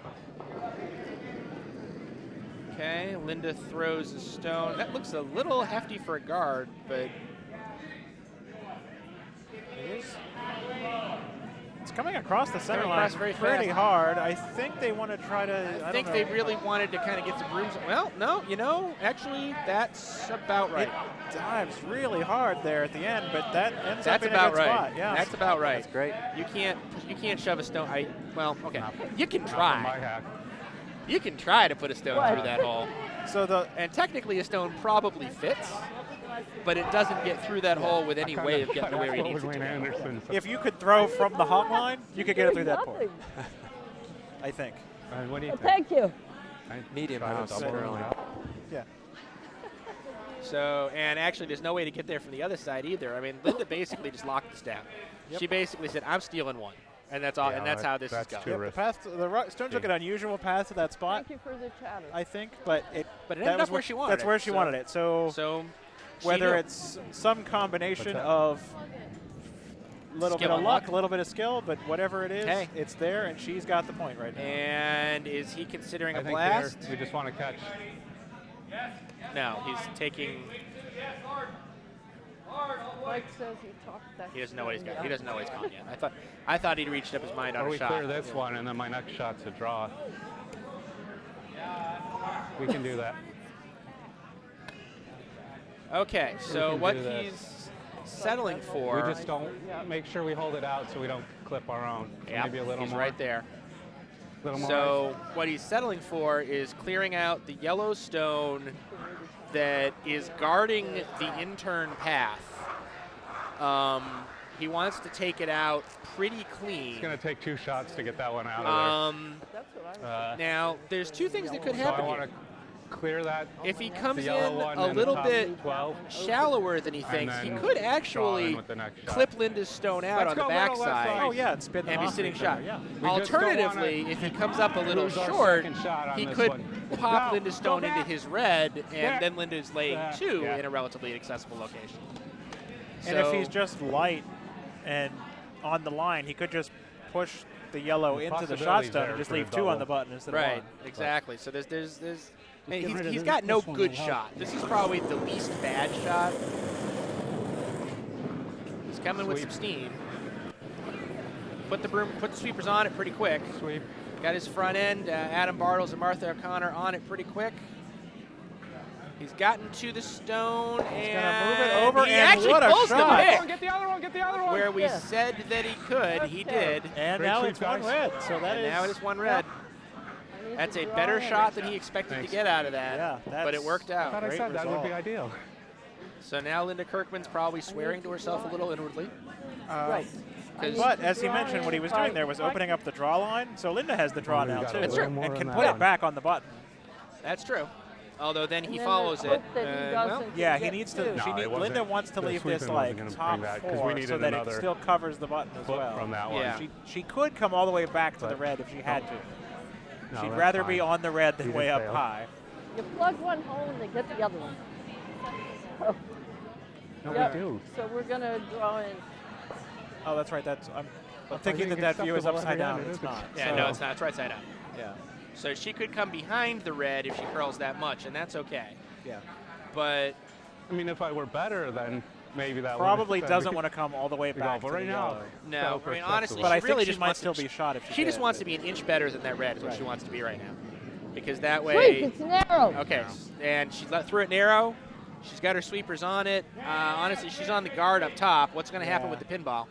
A: Okay, Linda throws a stone. That looks a little hefty for a guard, but
C: It's coming across the center
A: Coming
C: line
A: across very
C: pretty
A: fast.
C: hard. I think they want to try to.
A: I think they really wanted to kind of get some brooms. Well, no, actually, that's about right.
C: It dives really hard there at the end, but that ends up
A: That's
C: in
A: about
C: a good
A: right.
C: spot. Yeah,
A: That's about right.
E: That's great.
A: You can't shove a stone. Okay.
B: Not-
A: You can
B: Not from my
A: try.
B: hack.
A: You can try to put a stone
F: What?
A: through that hole.
C: so
A: And technically a stone probably fits, but it doesn't get through that hole with any way of getting to where he needs it to.
B: Anderson.
C: if you could throw from the hog line, you could get it through that point.
F: Nothing.
C: I think.
B: What do you
F: Well,
B: think?
F: thank you.
E: Medium
B: Try to
E: house,
B: double
E: apparently.
B: it up.
C: Yeah.
A: So, and actually there's no way to get there from the other side either. I mean, Linda basically just locked this down.
C: Yep.
A: She basically said, I'm stealing one. And that's all.
B: Yeah,
A: and that's how this is
B: that's
A: going.
B: too
C: Yep, the
B: risky.
C: path to the stones took an unusual path to that spot,
F: Thank you for the chatter.
C: I think, but it
A: But it
C: that
A: ended
C: was
A: up where
C: what-
A: she wanted
C: That's
A: it,
C: where she
A: so-
C: wanted it. So
A: So, she
C: whether
A: knew.
C: it's some combination
B: What's that?
C: of a little
A: Skill
C: bit of
A: and
C: luck,
A: luck.
C: a little bit of skill, but whatever it is,
A: Hey.
C: it's there, and she's got the point right now.
A: And is he considering
B: I
A: a
B: think
A: blast?
B: here we just want to catch.
A: No, he's taking.
F: Mike says he talked that.
A: He doesn't know what he's got.
F: stone
A: He doesn't know what he's gone yet. I thought he'd reached up his mind on
B: Or
A: a
B: we
A: shot.
B: clear this one, and then my next shot's a draw. We can do that.
A: Okay, so
B: can
A: what
B: do this.
A: he's settling for.
B: We just don't make sure we hold it out so we don't clip our own. So
A: Yep,
B: maybe a little
A: he's
B: more.
A: right there.
B: Little more.
A: So what he's settling for is clearing out the yellow stone that is guarding the intern path. He wants to take it out pretty clean.
B: It's going to take 2 shots to get that one out of
F: That's what I was
B: there.
A: Now, there's two things that could
B: So I
A: happen
B: want
A: here.
B: to clear that.
A: If he
B: the
A: comes in
B: yellow one
A: a
B: and the
A: little
B: top
A: bit
B: 12,
A: shallower than he
B: and
A: thinks, he
B: then
A: could
B: draw in
A: actually
B: with the next shot.
A: clip Linda's stone out
B: Let's
A: on the
B: go little left
A: backside.
B: side.
C: Oh yeah, and spin them
A: And be
C: off
A: sitting
C: each
A: shot.
C: other, yeah.
B: We just don't
A: Alternatively,
B: wanna
A: if he comes up a little
B: lose our
A: short,
B: second shot on
A: he
B: this
A: could
B: one.
A: pop
B: No,
A: Linda's
B: go
A: stone into
B: back.
A: his red, and
B: There.
A: then Linda's laying
B: There.
A: 2
B: Yeah.
A: in a relatively inaccessible location.
C: And if
A: So-
C: he's just light and on the line, he could just push the yellow
B: The
C: into the shot
B: possibilities
C: stone
B: there
C: and just
B: for
C: leave
B: the
C: 2 on
B: double.
C: the button instead
A: Right,
C: of 1.
A: exactly. So there's and
G: get rid of
A: he's
G: this
A: got no
G: one
A: good
G: will help.
A: shot. This is probably the least bad shot. He's coming with
B: Sweep.
A: some steam. Put the sweepers on it pretty quick.
B: Sweep.
A: Got his front end, Adam Bartles and Martha O'Connor on it pretty quick. He's gotten to the stone and
C: gonna move it over,
A: he
C: and
A: actually
C: what a
A: pulls
C: shot.
A: the pick.
B: Get the other one. Get the other one.
A: Where we
F: Yeah.
A: said that he could, he did.
C: And
B: Great
C: now
B: sweep,
C: it's 1
B: guys.
C: red, so that
A: And
C: is
A: now it is 1 red.
F: I need
A: That's
F: to
A: a
F: draw
A: better
F: it.
A: shot than he expected
B: Thanks.
A: to get out of that.
C: Yeah,
A: but it
C: that's-
A: worked
B: I thought
A: out.
B: I
C: Great
B: said that would be
C: result.
B: ideal.
A: So now Linda Kirkman's probably swearing to herself a little inwardly.
F: Right.
C: But as he mentioned, what he was doing there was opening up the draw line, so Linda has the draw
B: Oh, we
C: now
B: got
C: too,
B: a
A: That's true.
B: little more
C: and can
B: than
C: put
B: that.
C: it back on the button.
A: That's true. Although then he
F: And then
A: follows
F: hope
A: it.
F: that he
A: well,
F: doesn't
C: Yeah, he
F: get
C: needs
F: two.
C: to.
B: No, it wasn't-
C: Linda wants to
B: the
C: leave this
B: sweeping
C: like
B: wasn't gonna
C: top
B: bring that, 'cause we
C: 4
B: needed
C: so that it
B: another
C: still covers the button as
B: Flip
C: well.
B: from that one.
A: Yeah.
C: She could come all the way back to the
B: But-
C: red if she had to.
B: No,
C: She'd
B: that's
C: rather be
B: fine.
C: on the red than
B: He
C: way
B: just
C: up
B: failed.
C: high.
F: You plug one hole and they get the other one. Oh.
B: No,
F: Yep.
B: we do.
F: So we're going to draw in.
C: Oh, that's right. I'm
B: But
C: thinking
B: I think
C: that view is
B: acceptable
C: upside
B: every
C: down.
B: end,
C: It's
B: isn't it?
C: not.
A: Yeah,
C: So,
A: no, it's not. It's right side up.
C: Yeah.
A: So she could come behind the red if she curls that much, and that's okay.
C: Yeah.
A: But
B: I mean, if I were better, then maybe that
C: Probably
B: would
C: doesn't want to come all the way
B: go,
C: back
B: but
C: to
B: right
C: the
B: now,
C: yellow.
A: no,
B: so
A: I mean, honestly,
C: But I
A: she
C: think
A: really
C: she
A: just
C: might
A: wants
C: still
A: to,
C: be shot if she
A: She just
C: did.
A: wants to be an inch better than that red is what
C: Right.
A: she wants to be right now. Because that
F: Sweep,
A: way,
F: it's narrow.
A: okay, and she threw it narrow. She's got her sweepers on it. Honestly, she's on the guard up top. What's going to happen
C: Yeah.
A: with the pinball?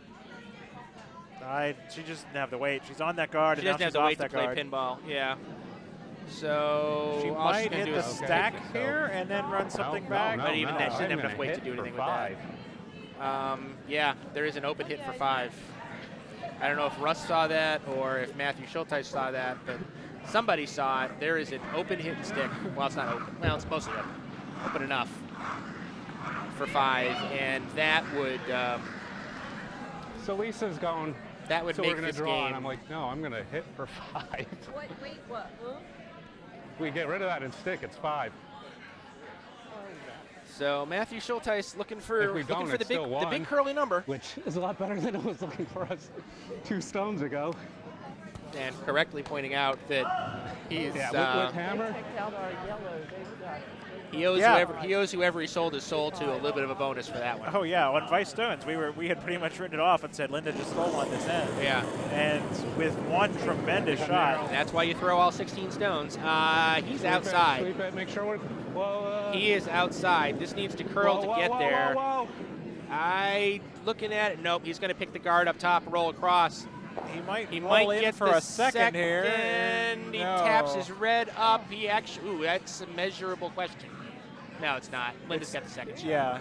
C: She just didn't have to wait. She's on that guard,
A: She
C: and
A: doesn't
C: now
A: have
C: she's
A: to
C: off
A: wait to
C: that
A: play
C: guard.
A: pinball. Yeah. So
C: She
A: all she's
C: might
A: going to
C: hit
A: do
C: the
A: is
C: stack
B: so-
C: here and then run something back.
A: But even then, she
B: I'm
A: didn't have
B: gonna
A: enough weight to
B: hit
A: do
B: for
A: anything with
B: 5.
A: that. Yeah, there is an open hit for 5. I don't know if Russ saw that or if Matthew Schultheis saw that, but somebody saw it. There is an open hit and stick. Well, it's not open. Well, it's mostly open. Open enough for 5, and that would
B: So Lisa's going.
A: that would
B: So
A: make
B: we're gonna
A: this
B: draw,
A: game.
B: and I'm like, no, I'm gonna hit for 5.
F: Wait, what? Huh?
B: If we get rid of that and stick, it's 5.
A: So Matthew Schultheis looking
B: If
A: for
B: we don't,
A: the
B: it's still
A: the big
B: 1.
A: curly number,
B: Which is a lot better than it was looking for us 2 stones ago.
A: and correctly pointing out that he's
B: Yeah, with hammer.
F: Check out our yellow. They've got.
A: he owes whoever he sold his soul to a little bit of a bonus for that one.
C: Oh yeah, on Vice Stones, we had pretty much written it off and said Linda just stole on this end.
A: Yeah.
C: And with one tremendous shot,
A: That's why you throw all 16 stones. He's outside.
B: Sweep it, make sure we're. Whoa,
A: He is outside. This needs to curl to get there.
B: Whoa.
A: I looking at it. Nope. He's going to pick the guard up top, roll across.
C: he might
A: He
C: roll
A: might
C: in
A: get
C: for
A: the
C: a second here.
A: He
C: No.
A: taps his red up. He actually. Ooh, that's a measurable question. No, it's not. Linda's got the second shot.
C: Yeah.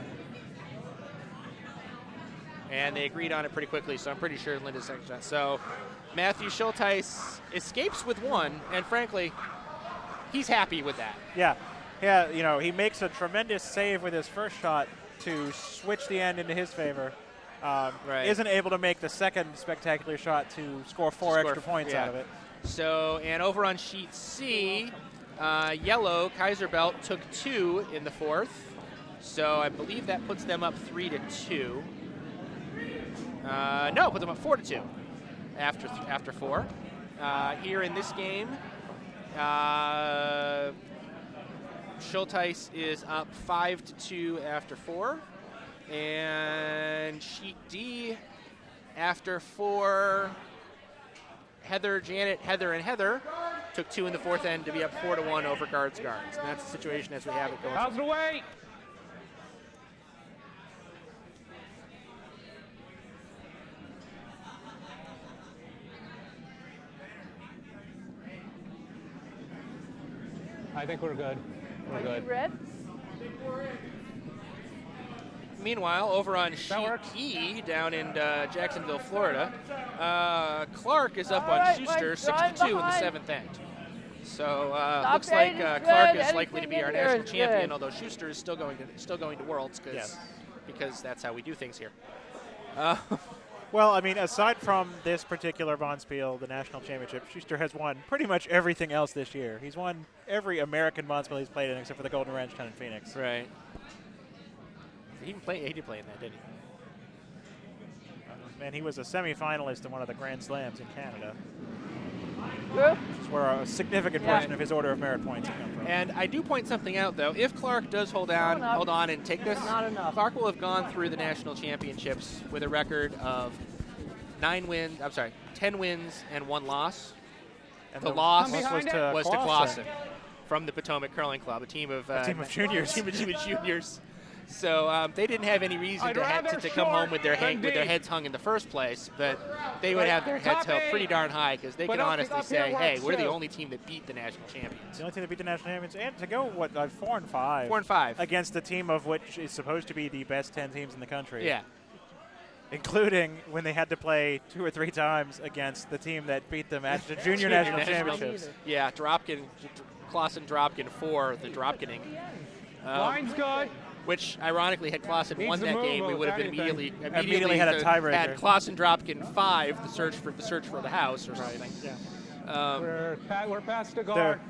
A: And they agreed on it pretty quickly, so I'm pretty sure Linda's second shot. So Matthew Schultheis escapes with 1, and frankly, he's happy with that.
C: Yeah. Yeah, you know, he makes a tremendous save with his first shot to switch the end into his favor.
A: Right.
C: Isn't able to make the second spectacular shot to score 4 extra points
A: yeah.
C: out of it.
A: So, and over on sheet C, yellow, Kayser Belt took 2 in the 4th. So I believe that puts them up 3-2. No, put them up 4-2 after 4. Here in this game, Schultheis is up 5-2 after 4. And sheet D, after 4, Heather, Janet, Heather, and Heather took 2 in the 4th end to be up 4-1 over guards. And that's the situation as we have it going.
B: How's the weight? I think we're good. We're
F: Are
B: good.
F: you red?
A: Meanwhile, over on sheet E down in Jacksonville, Florida, Clark is up
F: All
A: on
F: right,
A: Schuster,
F: right,
A: 62 in the
F: behind.
A: 7th end. So
F: Stop
A: looks like
F: it, it's
A: Clark
F: good.
A: is likely to be
F: Anything
A: our
F: in here
A: national
F: is
A: champion,
F: good.
A: although Schuster is still going to Worlds
C: Yes.
A: because that's how we do things here.
C: Well, I mean, aside from this particular Bonspiel, the national championship, Schuster has won pretty much everything else this year. He's won every American Bonspiel he's played in except for the Golden Ranch 10 in Phoenix.
A: Right. He did play in that, didn't he?
C: And he was a semifinalist in one of the Grand Slams in Canada,
F: True.
C: which is where a significant
F: Yeah.
C: portion of his Order of Merit points have come from.
A: And I do point something out, though. If Clark does hold on and take this,
F: Not enough.
A: Clark will have gone through the national championships with a record of 10 wins and 1 loss.
C: And
A: The loss
C: was
A: was to
C: Clausen.
A: Clausen from the Potomac Curling Club, a team of
C: juniors.
A: team of juniors. So they didn't have any reason
B: I'd
A: to
B: rather
A: come home with their
B: short than deep.
A: heads hung in the first place, but they would have their heads held pretty darn high because they
B: But
A: can
B: up
A: honestly
B: here
A: say, hey,
B: works
A: we're the
B: too.
A: only team that beat the national champions.
C: It's the only team that beat the national champions, and to go 4-5.
A: 4-5
C: against a team of which is supposed to be the best 10 teams in the country.
A: Yeah.
C: Including when they had to play 2 or 3 times against the team that beat them at the junior national championships.
A: Yeah, Clausen Dropkin for the Dropkining.
B: Line's good.
A: Which, ironically, had Clausen
B: Needs
A: won
B: to
A: that
B: move,
A: game, we
B: if
A: would have
B: anything.
C: Immediately had a tiebreaker.
A: Had Clausen Dropkin 5, the search for the house or something.
C: Yeah.
B: We're past the guard.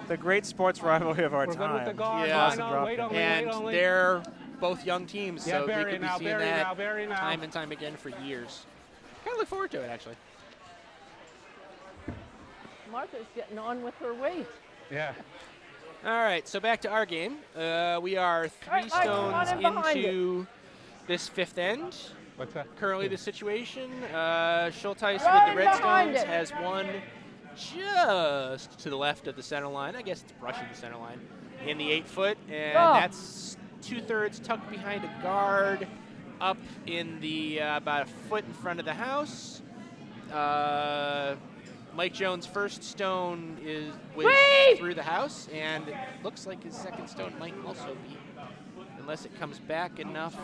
C: The great sports rivalry of our
B: We're good
C: time.
B: with the guard.
A: Yeah.
B: Line on, wait only,
A: And
B: wait only.
A: their both young teams,
B: Yeah,
A: so we
B: bury
A: could
B: it now,
A: be seeing
B: bury it
A: that
B: now, bury it now.
A: time and time again for years. Kind of look forward to it, actually.
F: Martha's getting on with her weight.
B: Yeah.
A: All right, so back to our game. We are 3
F: right, Mike, come on
A: stones
F: in behind
A: into this 5th end.
B: What's that?
A: Currently, the situation, Schultheis with
F: Right
A: the red
F: behind
A: stones
F: it.
A: has won just to the left of the center line. I guess it's brushing the center line in the 8-foot, and
F: Oh.
A: that's 2/3 tucked behind a guard, up in the about a foot in front of the house. Mike Jones' first stone was
F: Wait!
A: through the house, and it looks like his second stone might also be, unless it comes back enough.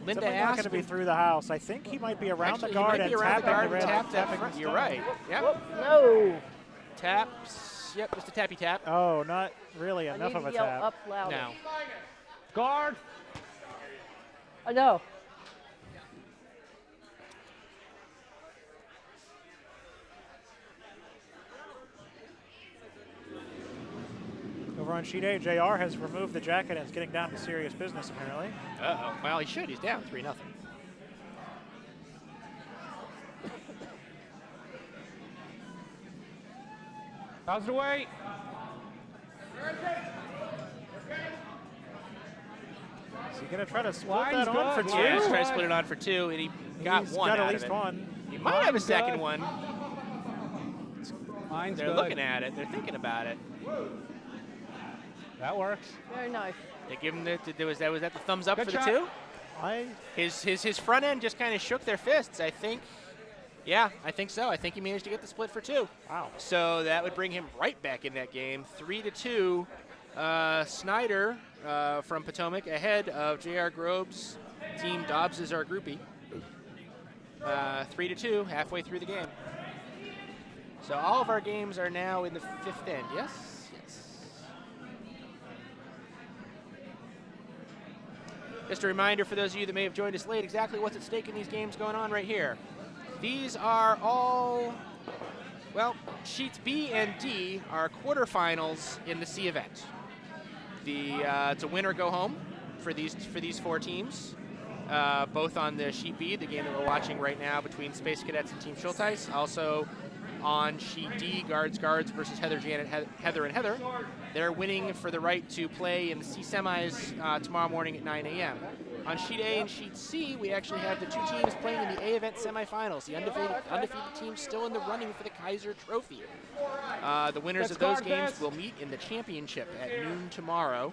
A: Linda
C: Definitely not
A: asked
C: going to be
A: if-
C: through the house. I think he might be around
A: Actually,
C: the guard
A: he might
C: and
A: be around the
C: tapping
A: guard
C: the
A: and
C: red.
A: tap that
C: tapping
A: front.
C: the
A: You're
C: stone.
A: right. Yep.
F: Whoop, no.
A: Taps. Yep, just a tappy tap.
C: Oh, not really
F: I
C: enough
F: need
C: of
F: to
C: a
F: yell
C: tap.
F: up louder.
A: No.
B: Guard.
F: I know.
C: Over on sheet A, JR has removed the jacket and is getting down to serious business, apparently.
A: Uh-oh. Well, he should. He's down 3-0.
B: How's the weight?
C: Is he going to try to split
B: Line's
C: that on for
B: good,
C: two?
A: Yeah, he's
B: Ooh.
A: trying to split it on for 2, and he got
C: He's
A: one
C: got
A: out
C: at least
A: of it.
C: one.
A: He might have a
B: Line's
A: second
B: good.
A: one.
B: Mine's
A: They're
B: good.
A: looking at it. They're thinking about it.
B: That works.
F: Very nice.
A: They give him was that the thumbs up
B: Good
A: for
B: shot.
A: the 2?
C: I
A: His front end just kind of shook their fists. I think. Yeah, I think so. I think he managed to get the split for 2.
C: Wow.
A: So that would bring him right back in that game, 3-2. Snyder from Potomac ahead of J.R. Grobe's team. Dobbs is our groupie. 3-2, halfway through the game. So all of our games are now in the 5th end. Yes. Yes. Just a reminder for those of you that may have joined us late, exactly what's at stake in these games going on right here. These are all, well, sheets B and D are quarterfinals in the C event. It's a win or go home for these 4 teams, both on the sheet B, the game that we're watching right now between Space Cadets and Team Schultheis. Also on sheet D, guards versus Heather, Janet, Heather, and Heather. They're winning for the right to play in the C semis tomorrow morning at 9 a.m. On sheet A and sheet C, we actually have the 2 teams playing in the A event semifinals. The undefeated team still in the running for the Kayser Trophy. The winners of those games will meet in the championship at noon tomorrow.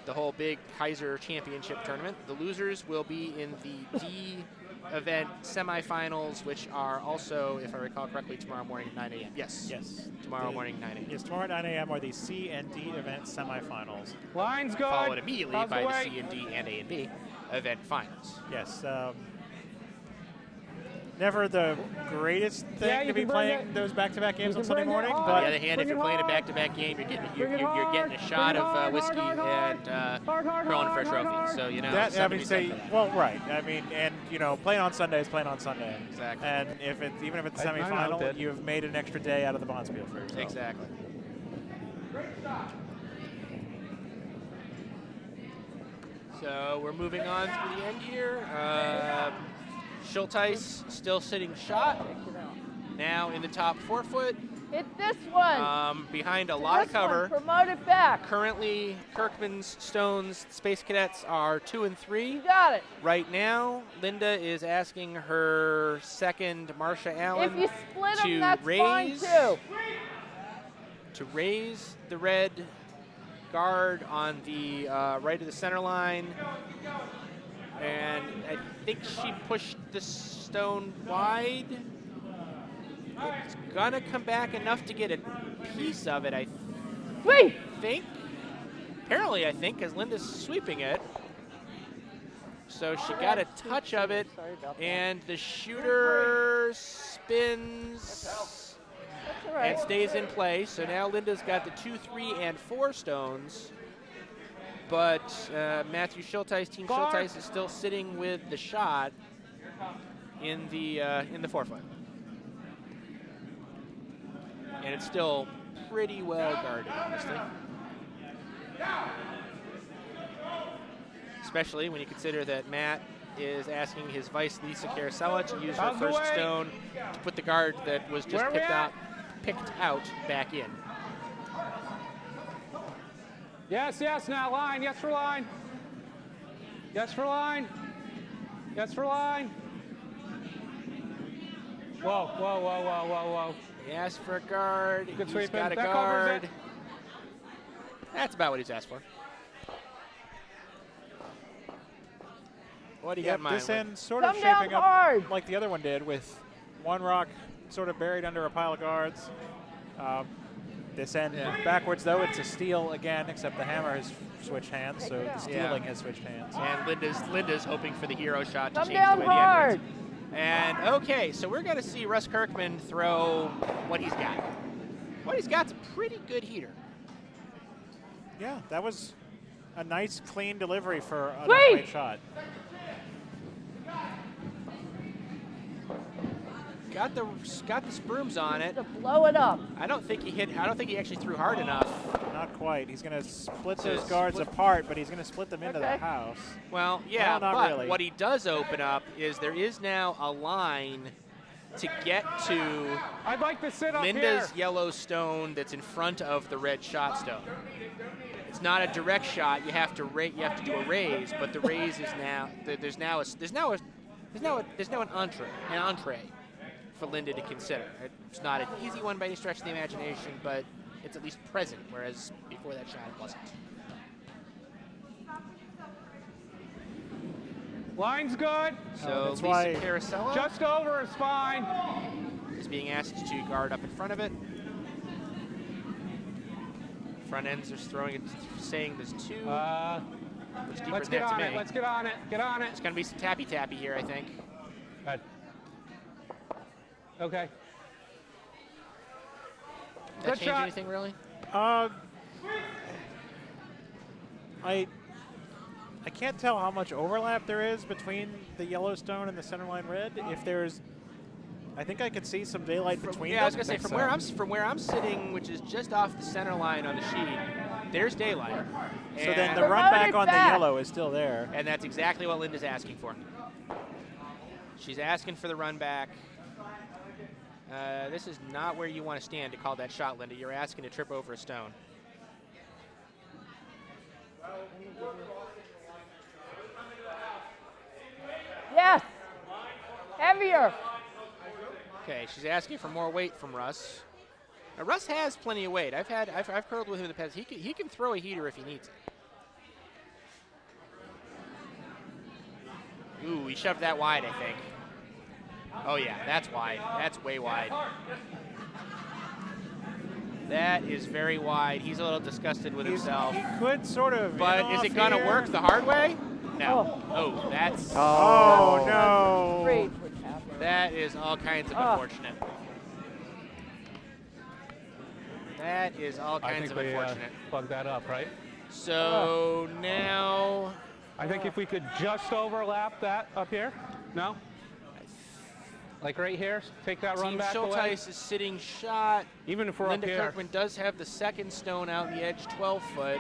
A: The whole big Kayser championship tournament. The losers will be in the D event semifinals, which are also, if I recall correctly, tomorrow morning at 9 a.m. Yes.
C: Yes.
A: Tomorrow morning, 9 a.m.
C: Yes, tomorrow at 9 a.m. are the C and D event semifinals.
B: Line's good.
A: Followed immediately
B: How's
A: by
B: the
A: the
B: weight?
A: C and D and A and B event finals.
C: Yes. Never the greatest thing
B: Yeah, you
C: to be
B: can bring
C: playing
B: it.
C: those back-to-back games on
B: can
C: Sunday
B: bring it
C: morning,
B: hard.
A: On
C: but
A: the other hand,
B: Bring
A: if you're
B: it
A: playing a
B: hard.
A: back-to-back game, you're getting
B: Bring it
A: a shot of whiskey and curling for a trophy. So you know,
C: that, I
A: something
C: mean,
A: to be
C: say,
A: said for that.
C: well, right. I mean, and you know, playing on Sunday is playing on Sunday.
A: Exactly.
C: And if it, even if it's
B: I know
C: semifinal,
B: that.
C: you've made an extra day out of the Bonspiel for yourself.
A: Exactly. So we're moving on to the end here. Schultheis still sitting shot.
F: Check it out.
A: Now in the top 4 foot,
F: Hit this one.
A: behind a
F: Hit
A: lot of
F: this one.
A: cover.
F: Promote it back.
A: Currently, Kirkman's Stones Space Cadets are 2 and 3.
F: You got it.
A: Right now, Linda is asking her second Marsha Allen
F: If you split
A: to
F: them, that's fine
A: raise-
F: too.
A: to raise the red guard on the right of the center line. And I think she pushed the stone wide. It's gonna come back enough to get a piece of it, I
F: Wait.
A: think. Apparently, I think, because Linda's sweeping it. So she got a touch of it,
F: Sorry about that.
A: and the shooter spins
F: That's all right.
A: and stays in play. So now Linda's got the 2, 3, and 4 stones. But Matthew Schultheis, Team
B: Guard.
A: Schultheis, is still sitting with the shot in the 4 foot. And it's still pretty well guarded, honestly. especially when you consider that Matt is asking his vice Lisa Carosella to use her first stone to put the guard that was just picked out back in.
B: Yes, yes, now line. Yes for line. Yes for line. Yes for line. Whoa, whoa, whoa, whoa, whoa, whoa.
A: He asked for a guard.
B: Good
A: He's
B: sweep
A: got a
B: that
A: guard.
B: covers it.
A: That's about what he's asked for. What do you got in mind?
C: This end sort of
F: Come down
C: shaping up
F: hard.
C: like the other one did, with one rock sort of buried under a pile of guards. This end backwards, though, it's a steal again, except the hammer has switched hands, so the stealing has switched hands.
A: And Linda's hoping for the hero shot to
F: Come
A: change
F: down
A: the way
F: hard.
A: the end wins. And okay, so we're going to see Russ Kirkman throw what he's got. What he's got's a pretty good heater.
C: Yeah, that was a nice, clean delivery for a
F: Sweet.
C: great shot.
A: Got the sprooms on it.
F: To blow it up.
A: I don't think he actually threw hard enough.
C: Not quite. He's going to split
A: To
C: those guards
A: split-
C: apart, but he's going to split them into the
F: Okay.
C: house.
A: Well, yeah,
C: Well, not
A: but
C: really.
A: what he does open up is there is now a line to get to
B: I'd like to sit up
A: Linda's
B: here.
A: yellow stone that's in front of the red shot stone. It's not a direct shot. You have to do a raise, but the raise is now there's now an entree for Linda to consider. It's not an easy one by any stretch of the imagination, but it's at least present, whereas before that shot it wasn't.
B: Line's good.
A: So
C: that's
A: Lisa
C: why-
A: Carosella
B: Just over is fine.
A: is being asked to guard up in front of it. Front ends are saying there's two. Which deeper
B: Let's
A: than
B: get
A: that
B: on
A: to
B: it.
A: me.
B: Let's get on it. Get on it.
A: It's going to be some tappy here, I think.
B: Good. Okay.
A: Does that
B: Good
A: change
B: shot.
A: anything, really?
C: I can't tell how much overlap there is between the Yellowstone and the centerline red. If there's, I think I could see some daylight between them.
A: I was going to say, from where I'm sitting, which is just off the center line on the sheet, there's daylight.
C: So then
A: And-
C: the run back on the
F: back.
C: yellow is still there.
A: And that's exactly what Linda's asking for. She's asking for the run back. This is not where you want to stand to call that shot, Linda. You're asking to trip over a stone.
F: Yes. Heavier.
A: Okay, she's asking for more weight from Russ. Now, Russ has plenty of weight. I've curled with him in the past. He can throw a heater if he needs it. Ooh, he shoved that wide, I think. Oh yeah, that's wide. That's way wide. That is very wide. He's a little disgusted with himself.
C: He could sort of.
A: But is it gonna work the hard way? No.
F: Oh.
A: Oh, that's
C: Oh no!
F: Afraid would happen.
A: that is all kinds of unfortunate. That is all
B: I
A: kinds
B: think
A: of
B: we
A: unfortunate.
B: plug that up, right?
A: So now,
B: I think if we could just overlap that up here. No? Like right here, take that run
A: Team
B: back away.
A: Schultheis is sitting shot.
B: Even if we're
A: Linda
B: up here.
A: Kirkman does have the second stone out in the edge, 12 foot.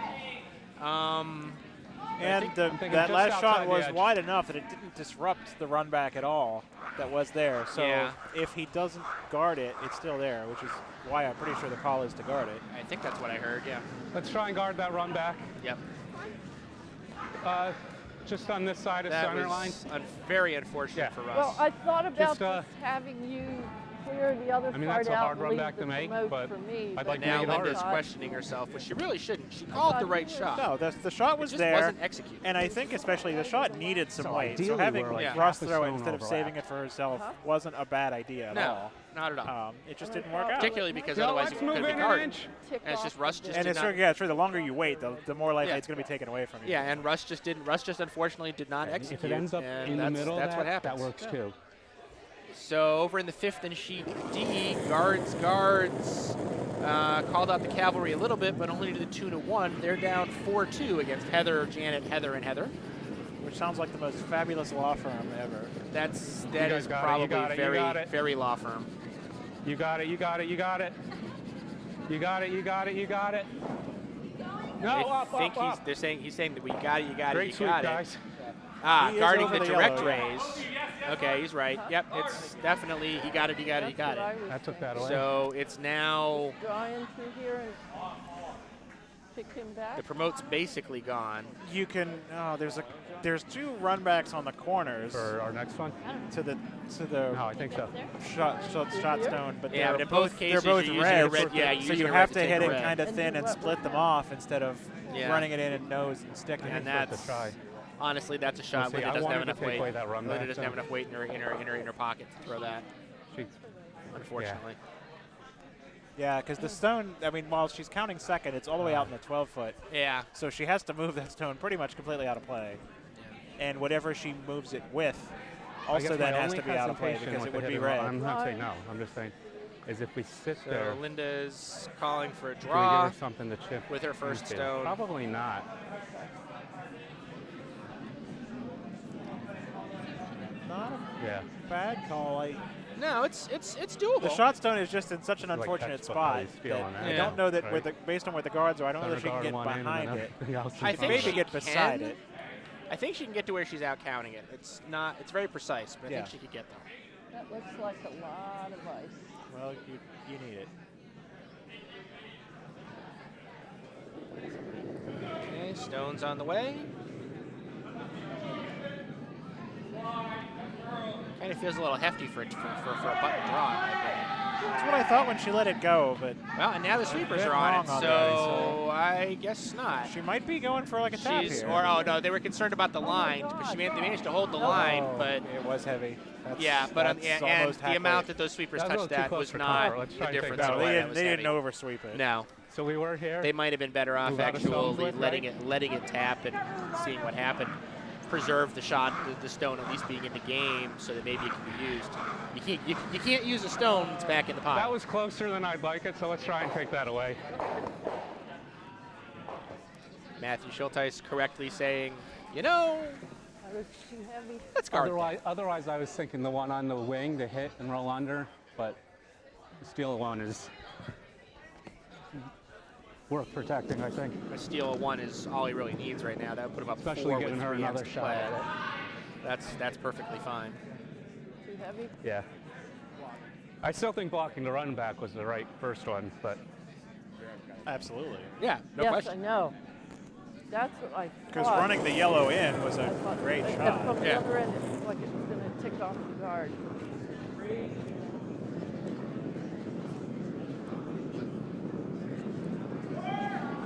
C: And
B: I'm thinking
C: that
B: just
C: last shot
B: outside the
C: was
B: edge.
C: wide enough that it didn't disrupt the run back at all that was there. So
A: Yeah.
C: if he doesn't guard it, it's still there, which is why I'm pretty sure the call is to guard it.
A: I think that's what I heard, yeah.
B: Let's try and guard that run back.
A: Yep.
B: Just on this side of
A: That
B: center line.
A: was very unfortunate
B: Yeah.
A: for Russ.
F: Well, I thought about
B: Just,
F: just having you clear the other
B: I mean,
F: part
B: that's a
F: out
B: hard
F: and
B: run
F: leave
B: back
F: the
B: to make,
F: promote
B: but
F: for me.
B: I'd
F: but
B: like to
A: now
B: make it harder.
A: Linda's
F: I-
A: questioning herself, but she really shouldn't. She called the right shot.
C: No, the shot was
A: It just
C: there,
A: wasn't executed.
C: and I think especially the shot needed some
B: So
C: weight. So
B: ideally
C: having
B: we're like
C: Russ
B: half a
C: throw it
B: stone
C: instead of
B: overlap.
C: saving it for herself wasn't a bad idea at
A: No,
C: all.
A: not at all.
C: It just didn't work out.
A: Particularly because
B: Yo,
A: otherwise it
B: let's
A: could
B: move
A: have
B: in
A: been
B: an
A: guarded.
B: inch.
F: Tick
A: And it's
F: off
A: just Russ
F: the
A: just
C: And
A: did
C: it's
A: not.
C: true, yeah, true. The longer you wait, the more likely
A: Yeah.
C: it's going to be taken away from you.
A: Yeah, and Russ just unfortunately did not execute.
B: If it ends up
A: and
B: in the
A: that's,
B: middle,
A: that's what
B: that
A: happens.
B: works too.
A: So over in the fifth and sheet D, guards. Called out the cavalry a little bit, but only to the tune of 1. They're down 4-2 against Heather, Janet, Heather, and Heather.
C: Which sounds like the most fabulous law firm ever.
A: That
B: guys
A: is
B: got it,
A: probably
B: you got it, you
A: very,
B: got it.
A: very law firm.
B: You got it, you got it, you got it. You got it, you got it, you got it. No,
A: They're saying he's saying that we got it. You got it.
B: Great
A: You
B: sweep,
A: got it.
B: guys.
C: He is
A: Guarding
C: over
A: the
C: the
A: direct
C: yellow, yeah.
A: raise. Okay, he's right. Yep, it's definitely he got it. He got it. He got it.
B: That took that away.
A: So it's now
F: Drawing through here and pick him back.
A: the promote's basically gone.
C: You can. Oh, there's 2 runbacks on the corners
B: For our next one?
C: to the
B: No, I think so.
C: shot stone, but
A: Yeah,
C: they're
A: but in both cases
C: they're both
A: you're using
C: red.
A: a red. Yeah, you're
C: so
A: using
C: you
A: a red
C: have
A: to
C: to
A: take
C: hit
A: a
C: it
A: red.
C: kind of
F: And
C: thin
F: do
C: and
F: what
C: split
F: with
C: them
F: it?
C: off instead of
A: Yeah.
C: running it in and nose and sticking.
A: And
B: Worth
A: that's
B: a try.
A: honestly that's a shot.
B: see,
A: Linda
B: I
A: doesn't have
B: wanted to
A: enough
B: take
A: weight.
B: away that run
A: Linda
B: back,
A: doesn't have
B: so-
A: enough weight in her inner pocket to throw that.
B: She,
A: Unfortunately.
C: Yeah, because the stone. I mean, while she's counting second, it's all the way out in the 12-foot.
A: Yeah.
C: So she has to move that stone pretty much completely out of play. And whatever she moves it with
B: I
C: also
B: guess
C: then
B: my
C: has
B: only
C: to be out of play
B: hesitation
C: because
B: with
C: it would
B: the
C: be
B: hit and
C: red.
B: run- I'm not saying no. I'm just saying, is if we sit
A: So
B: there,
A: Linda's calling for a
B: do we give
A: draw
B: her something to chip
A: with her first
B: into?
A: stone.
B: Probably not.
C: Not
B: Yeah.
C: a bad call.
A: No, it's doable.
C: The shot stone is just in such an
B: Like
C: unfortunate
B: textbook
C: spot.
B: Louis Steele
C: that
B: on that.
C: I
A: Yeah.
C: don't know that
B: Right.
C: based on where the guards are, I don't know that she can
B: Guard
C: get
B: one in and
C: behind
B: then
C: it.
B: everything else
A: I
B: is
A: think
C: Maybe
A: she
B: fine.
C: get beside
A: can.
C: it.
A: I think she can get to where she's out counting it. It's not. It's very precise, but I
C: Yeah.
A: think she could get there.
F: That looks like a lot of ice.
C: Well, you need it.
A: Okay, stone's on the way. Kind of feels a little hefty for a button draw, in my opinion.
C: That's what I thought when she let it go, but
A: Well, and now the sweepers
C: bit
A: are on
C: wrong
A: it,
C: on
A: so
C: that, so-
A: I guess not.
C: she might be going for like a tap
A: She's
C: here.
A: or oh no, they were concerned about the line, but they managed to hold the line,
C: Oh,
A: but
C: it was heavy. That's,
A: yeah, but
C: that's
A: and
C: almost
A: the
C: halfway.
A: amount that those sweepers
B: That was a
A: touched
B: little too
A: that
B: close
A: was
B: for
A: not
B: cover. Let's
A: the
B: try and take
A: difference.
B: that
C: No,
A: in
B: away.
A: why
C: they
A: that was
C: didn't
A: heavy.
C: oversweep it.
A: No,
B: So we were here.
A: they might have been better off
B: Move out of stones
A: actually
B: with,
A: letting
B: right?
A: it tap and seeing what happened. Preserve the shot, the stone at least being in the game, so that maybe it can be used. You can't use a stone that's back in the pile.
B: That was closer than I'd like it, so let's try and take that away.
A: Matthew Schultheis correctly saying, you know,
F: That was too heavy.
A: let's guard that.
B: Otherwise, I was thinking the one on the wing to hit and roll under, but the steel one is worth protecting, I think.
A: A steal of one is all he really needs right now. That would put him up
B: Especially
A: 4
B: giving
A: with
B: her
A: 3
B: another
A: ends to
B: shot
A: play.
B: at it.
A: That's perfectly fine.
F: Too heavy.
B: Yeah. I still think blocking the run back was the right first one, but
C: Absolutely.
A: Yeah, no
F: yes,
A: question.
F: I know. That's what I thought.
C: Because running the yellow in was a
F: I thought-
C: great
F: and
C: shot.
F: From the
A: Yeah.
F: other end, it looked like it was going to tick off the guard.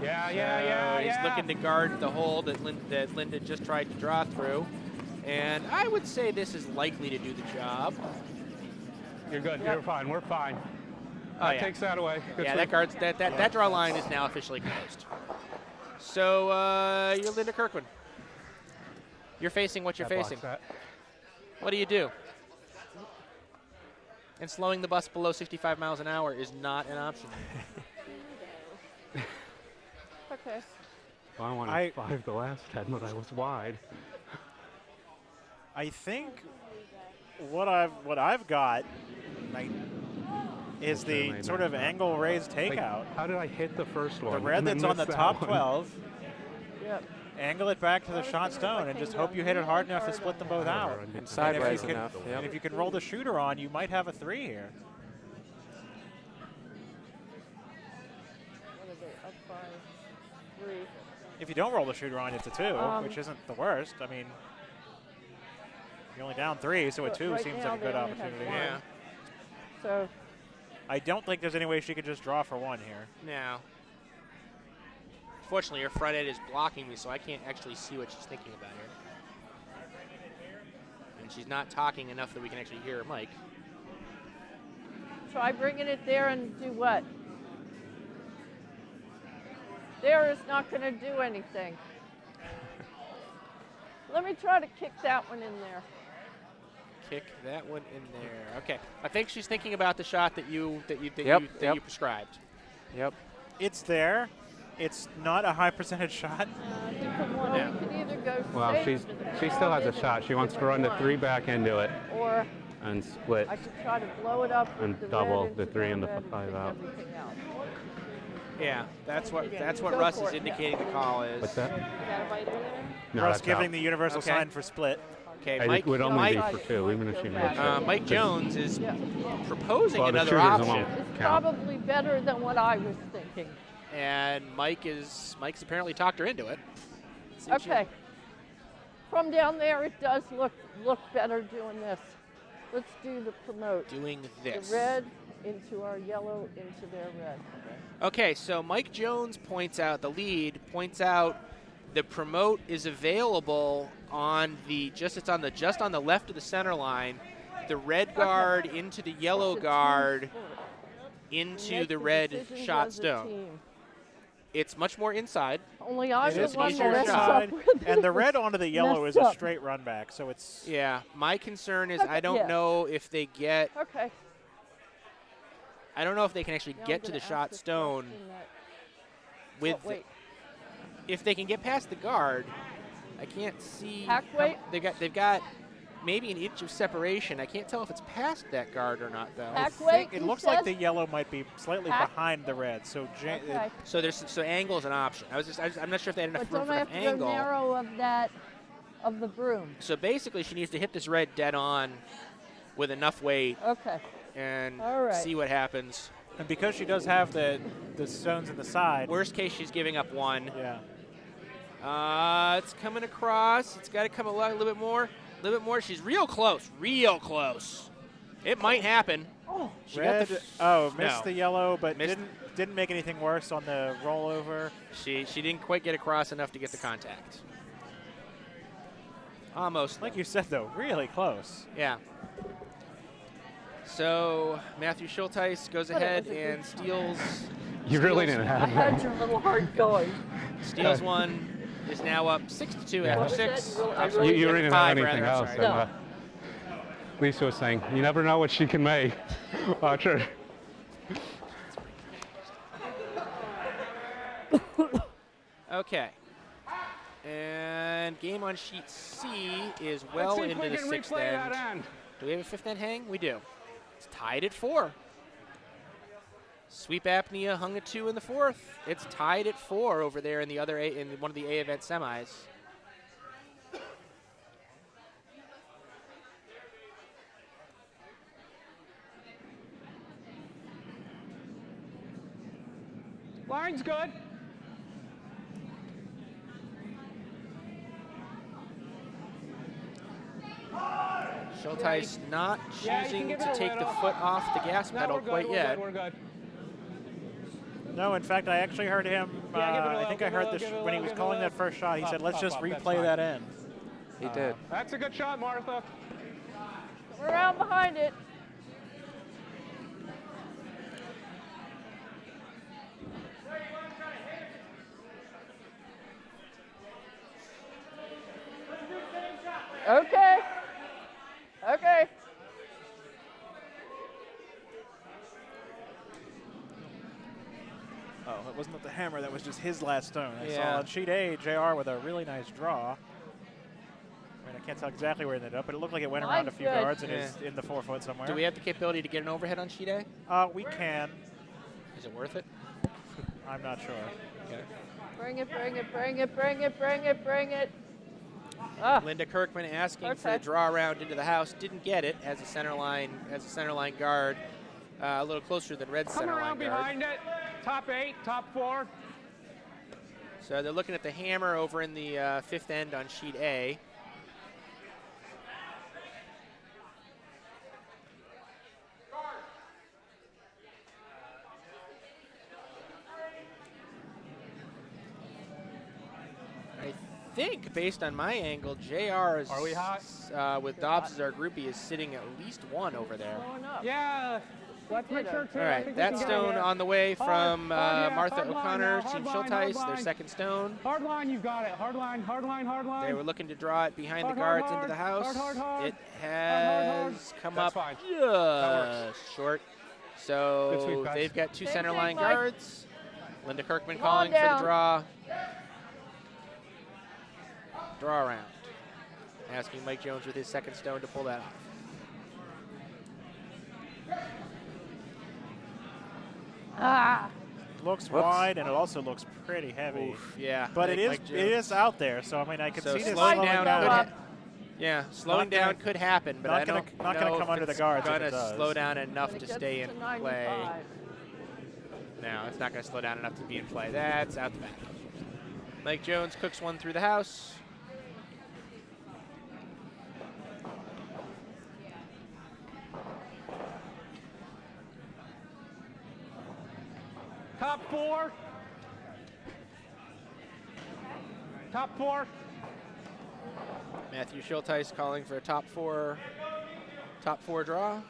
A: So he's looking to guard the hole that Linda just tried to draw through. And I would say this is likely to do the job.
B: You're good.
F: Yep.
B: You're fine. We're fine.
A: Oh,
B: That
A: yeah.
B: takes that away. Good
A: Yeah,
B: sweep.
A: that guards that draw line is now officially closed. So you're Linda Kirkman. You're facing what you're
B: That blocks
A: facing.
B: that.
A: What do you do? And slowing the bus below 65 miles an hour is not an option.
F: Okay.
B: Well, I wanted
C: I-
B: 5 the last 10, but I was wide.
C: I think what I've got is the
B: Certainly
C: sort
B: not
C: of
B: that.
C: angle raised
B: Like,
C: takeout.
B: how did I hit the first one?
C: The red
B: and then
C: that's on the
B: miss that
C: top
B: one?
C: 12,
F: Yep.
C: angle it back to the
F: I was
C: shot
F: thinking if I
C: stone and
F: came
C: just hope
F: down
C: you hit it hard
F: really
C: enough to
F: hard
C: split
F: on
C: them
F: that.
C: both out.
B: And
C: And if
E: sideways
C: you can-
E: enough, yep.
C: And if you can roll the shooter on, you might have a 3 here.
F: What are they, up by 3?
C: If you don't roll the shooter on, it's a 2, which isn't the worst. I mean, you're only down 3, so a
F: But
C: 2
F: right
C: seems
F: now
C: like a
F: they
C: good
F: only have
C: opportunity.
F: one.
A: Yeah.
F: So
C: I don't think there's any way she could just draw for 1 here.
A: Now, fortunately, her front end is blocking me, so I can't actually see what she's thinking about here. And she's not talking enough that we can actually hear her mic.
F: try bringing it there and do what? There is not going to do anything. Let me try to kick that one in there.
A: Kick that one in there. Okay, I think she's thinking about the shot that you
E: Yep.
A: prescribed.
E: Yep.
C: It's there. It's not a high percentage shot.
F: I think from one,
A: Yeah.
F: you can either go
B: Well,
F: straight
B: she
F: to the
B: still has a
F: crowd
B: shot. She wants to run the 3 back into it
F: or
B: and split.
F: I could try to blow it up with
B: And
F: the
B: double
F: red
B: the
F: into
B: 3 and the
F: red
B: 5
F: take
B: out.
F: everything out.
A: Yeah, that's what
F: Go
A: Russ
F: for
A: is
F: it.
A: indicating the call is.
B: What's that?
F: You got a biter there?
B: No,
C: Russ
B: that's
C: giving
B: out.
C: the universal
A: Okay.
C: sign for split.
A: Okay,
B: It would only be
A: Mike,
B: for 2, even if she made it.
A: Mike Jones is
F: Yeah.
A: proposing
B: Well, the
A: another
B: shooters
A: option,
B: won't
F: It's
B: count.
F: probably better than what I was thinking.
A: and Mike's apparently talked her into it. See what she-
F: Okay. From down there, it does look better doing this. Let's do the promote.
A: doing
F: The
A: this.
F: red into our yellow into their red.
A: Okay, so Mike Jones points out the promote is available on the just on the left of the center line. The red guard into the yellow
F: It's a team
A: guard
F: sport.
A: into
F: Make
A: the
F: the
A: red
F: decisions
A: shot
F: as a
A: stone.
F: team.
A: It's much more inside.
F: Only I'm
A: It
F: the
A: is
F: one
A: easier
F: that
A: to
F: messed
A: shot.
F: up with
C: And the
F: it.
C: red onto the yellow is
F: Messed
C: a
F: up.
C: straight run back, so it's
A: Yeah, my concern is
F: Okay,
A: I don't
F: yeah.
A: know if they get
F: Okay.
A: I don't know if they can actually
F: Now I'm
A: get to
F: gonna
A: the
F: ask
A: shot
F: a
A: stone
F: question that-
A: with
F: oh, wait.
A: if they can get past the guard. I can't see
F: Hack
A: how-
F: weight?
A: they've got maybe an inch of separation. I can't tell if it's past that guard or not though.
F: Hack
C: I think
F: weight,
C: it
F: you
C: looks like
F: said?
C: the yellow might be slightly
F: Hack?
C: behind the red. So
F: Okay.
A: So angle is an option. I'm not sure if they had enough
F: But
A: room
F: don't
A: for
F: I
A: enough
F: have to go
A: angle.
F: narrow of the broom?
A: So basically, she needs to hit this red dead on with enough weight
F: Okay.
A: and
F: All right.
A: see what happens.
C: and because she does have the stones in the side.
A: Worst case, she's giving up one.
C: Yeah.
A: It's coming across. It's got to come a little bit more. A little bit more. She's real close. Real close. It might happen.
F: Oh,
A: She got
C: Red.
A: the
C: Missed
A: no.
C: the yellow, but
A: Missed-
C: didn't make anything worse on the rollover.
A: She didn't quite get across enough to get the contact. Almost.
C: Like you said, though, really close.
A: Yeah. So Matthew Schultheis goes
F: But it
A: ahead
F: was a good
A: and steals
B: You really didn't
F: I
B: have
F: had
B: that.
F: your little heart going.
A: steals one. Is now up 6-2
B: Yeah.
A: after
F: What was that?
A: 6.
F: You really-
A: I'm
F: I
A: sorry,
F: really
B: You
A: after
B: didn't have
A: 5,
B: anything
A: rather, I'm
B: else.
A: sorry.
B: And,
F: No.
B: Lisa was saying, you never know what she can make. Watch her.
A: Okay. And game on sheet C is well
B: Let's see if
A: into
B: we
A: the
B: can
A: 6th
B: replay
A: end.
B: that end.
A: Do we have a 5th end hang? We do. It's tied at 4. Sweep apnea hung at 2 in the 4th. It's tied at 4 over there in the other in one of the A event semis.
B: Line's good.
A: Schultheis not
B: Yeah, you can
A: choosing
B: give
A: to
B: it a
A: take the
B: little.
A: foot off the gas
B: No,
A: pedal
B: we're good,
A: quite
B: we're
A: yet.
B: Good, we're good.
C: No, in fact, I actually heard him.
B: Yeah, give it a
C: I
B: little,
C: think
B: give
C: I
B: it a
C: heard
B: little,
C: this
B: give it a
C: when he
B: little,
C: was
B: give it a
C: calling
B: little.
C: that first shot. He said, "Let's just
B: Up, that's
C: replay
B: fine.
C: that end."
E: He did.
B: That's a good shot, Martha.
F: Come around behind it. Okay. Okay.
C: Oh, it wasn't the hammer. That was just his last stone. I
A: Yeah.
C: saw on sheet A, JR with a really nice draw. I mean, I can't tell exactly where it ended up, but it looked like it went around a
F: Mine's
C: few
F: good.
C: yards and
A: Yeah.
C: is in the 4 foot somewhere.
A: Do we have the capability to get an overhead on sheet A?
C: We can.
A: Is it worth it?
C: I'm not sure.
A: Okay.
F: Bring it, bring it, bring it, bring it, bring it, bring it. Ah,
A: Linda Kirkman asking for
F: Okay.
A: the draw around into the house. Didn't get it as a center line guard. A little closer than red
B: Come
A: center line
B: around
A: guard.
B: behind it. Top 8, top 4.
A: So they're looking at the hammer over in the 5th end on sheet A. I think, based on my angle, JR is,
B: Are we hot?
A: with Dobbs as our groupie, is sitting at least 1 over there.
F: blowing up.
B: Yeah. Let's make sure, too.
A: All
B: I
A: right,
B: think we
A: that
B: can get
A: stone
B: it.
A: on the way
B: Hard,
A: from
B: hard, yeah,
A: Martha
B: hard line
A: O'Connor,
B: now,
A: Team
B: hard line,
A: Schultheis,
B: hard
A: their
B: line.
A: second stone.
B: Hard line, you've got it. Hard line, hard line, hard line.
A: They were looking to draw it behind
B: Hard,
A: the
B: hard,
A: guards into the
B: hard.
A: house.
B: Hard, hard, hard.
A: It
B: Hard, hard.
A: has come
B: That's
A: up
B: fine. That
A: just short.
B: Good
A: So
B: sweep, guys.
A: they've got 2
F: Same
A: center
F: thing,
A: line
F: Mike.
A: guards. Linda Kirkman
F: Come on
A: calling for the
F: down.
A: draw. Draw around. Asking Mike Jones with his second stone to pull that off.
F: Ah,
C: looks
E: Whoops.
C: wide and it also looks pretty heavy.
A: Oof, yeah.
C: But it
A: Like
C: is out there, so I mean I can
A: So
C: see this
A: slowing
C: slowing
A: down
C: down.
A: could
F: up.
A: Yeah, slowing
C: Not gonna-
A: down could happen, but
C: not
A: I
C: gonna-
A: don't
C: not
A: know
C: gonna come
A: if
C: under the
A: it's
C: guards if
A: gonna
C: it does.
A: slow down enough
F: When it
A: to
F: gets
A: stay in
F: to
A: play.
F: 95.
A: No, it's not going to slow down enough to be in play. That's out the back. Mike Jones cooks one through the house.
D: Top 4. Top 4.
A: Matthew Schultheis calling for a top four draw.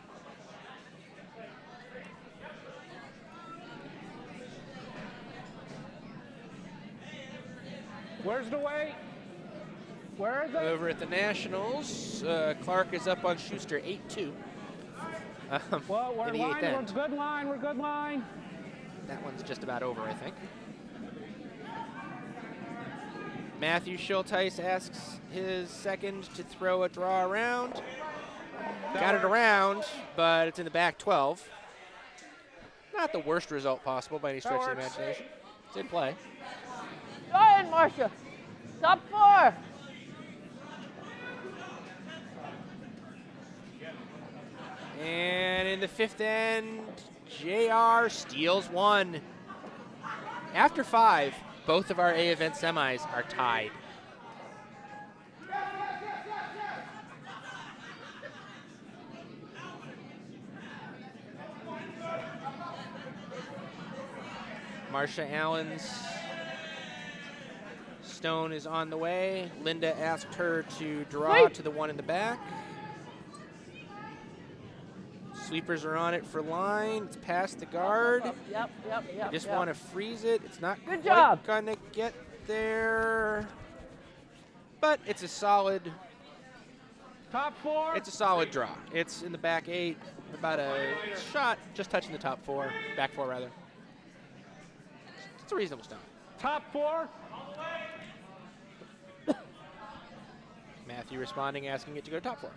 D: Where's the weight? Where is it?
A: Over at the Nationals, Clark is up on Schuster 8-2.
D: Well, we're
A: in the
D: line.
A: eighth
D: We're
A: end.
D: good line. We're good line.
A: That one's just about over, I think. Matthew Schultheis asks his second to throw a draw around. Got it around, but it's in the back 12. Not the worst result possible by any stretch of the
D: works.
A: imagination. It's in play.
F: Go ahead, Marcia. Top 4.
A: And in the fifth end, JR steals one. After 5, both of our A event semis are tied. Marcia Allen's stone is on the way. Linda asked her to draw
F: Wait.
A: to the one in the back. Sweepers are on it for line. It's past the guard.
F: Yep.
A: Just want to freeze it. It's not
F: Good
A: quite
F: job.
A: gonna get there, but it's a solid.
D: Top 4.
A: It's a solid draw. It's in the back 8, about a shot, just touching the top 4, back 4 rather. It's a reasonable stone.
D: Top 4.
A: Matthew responding, asking it to go to top 4.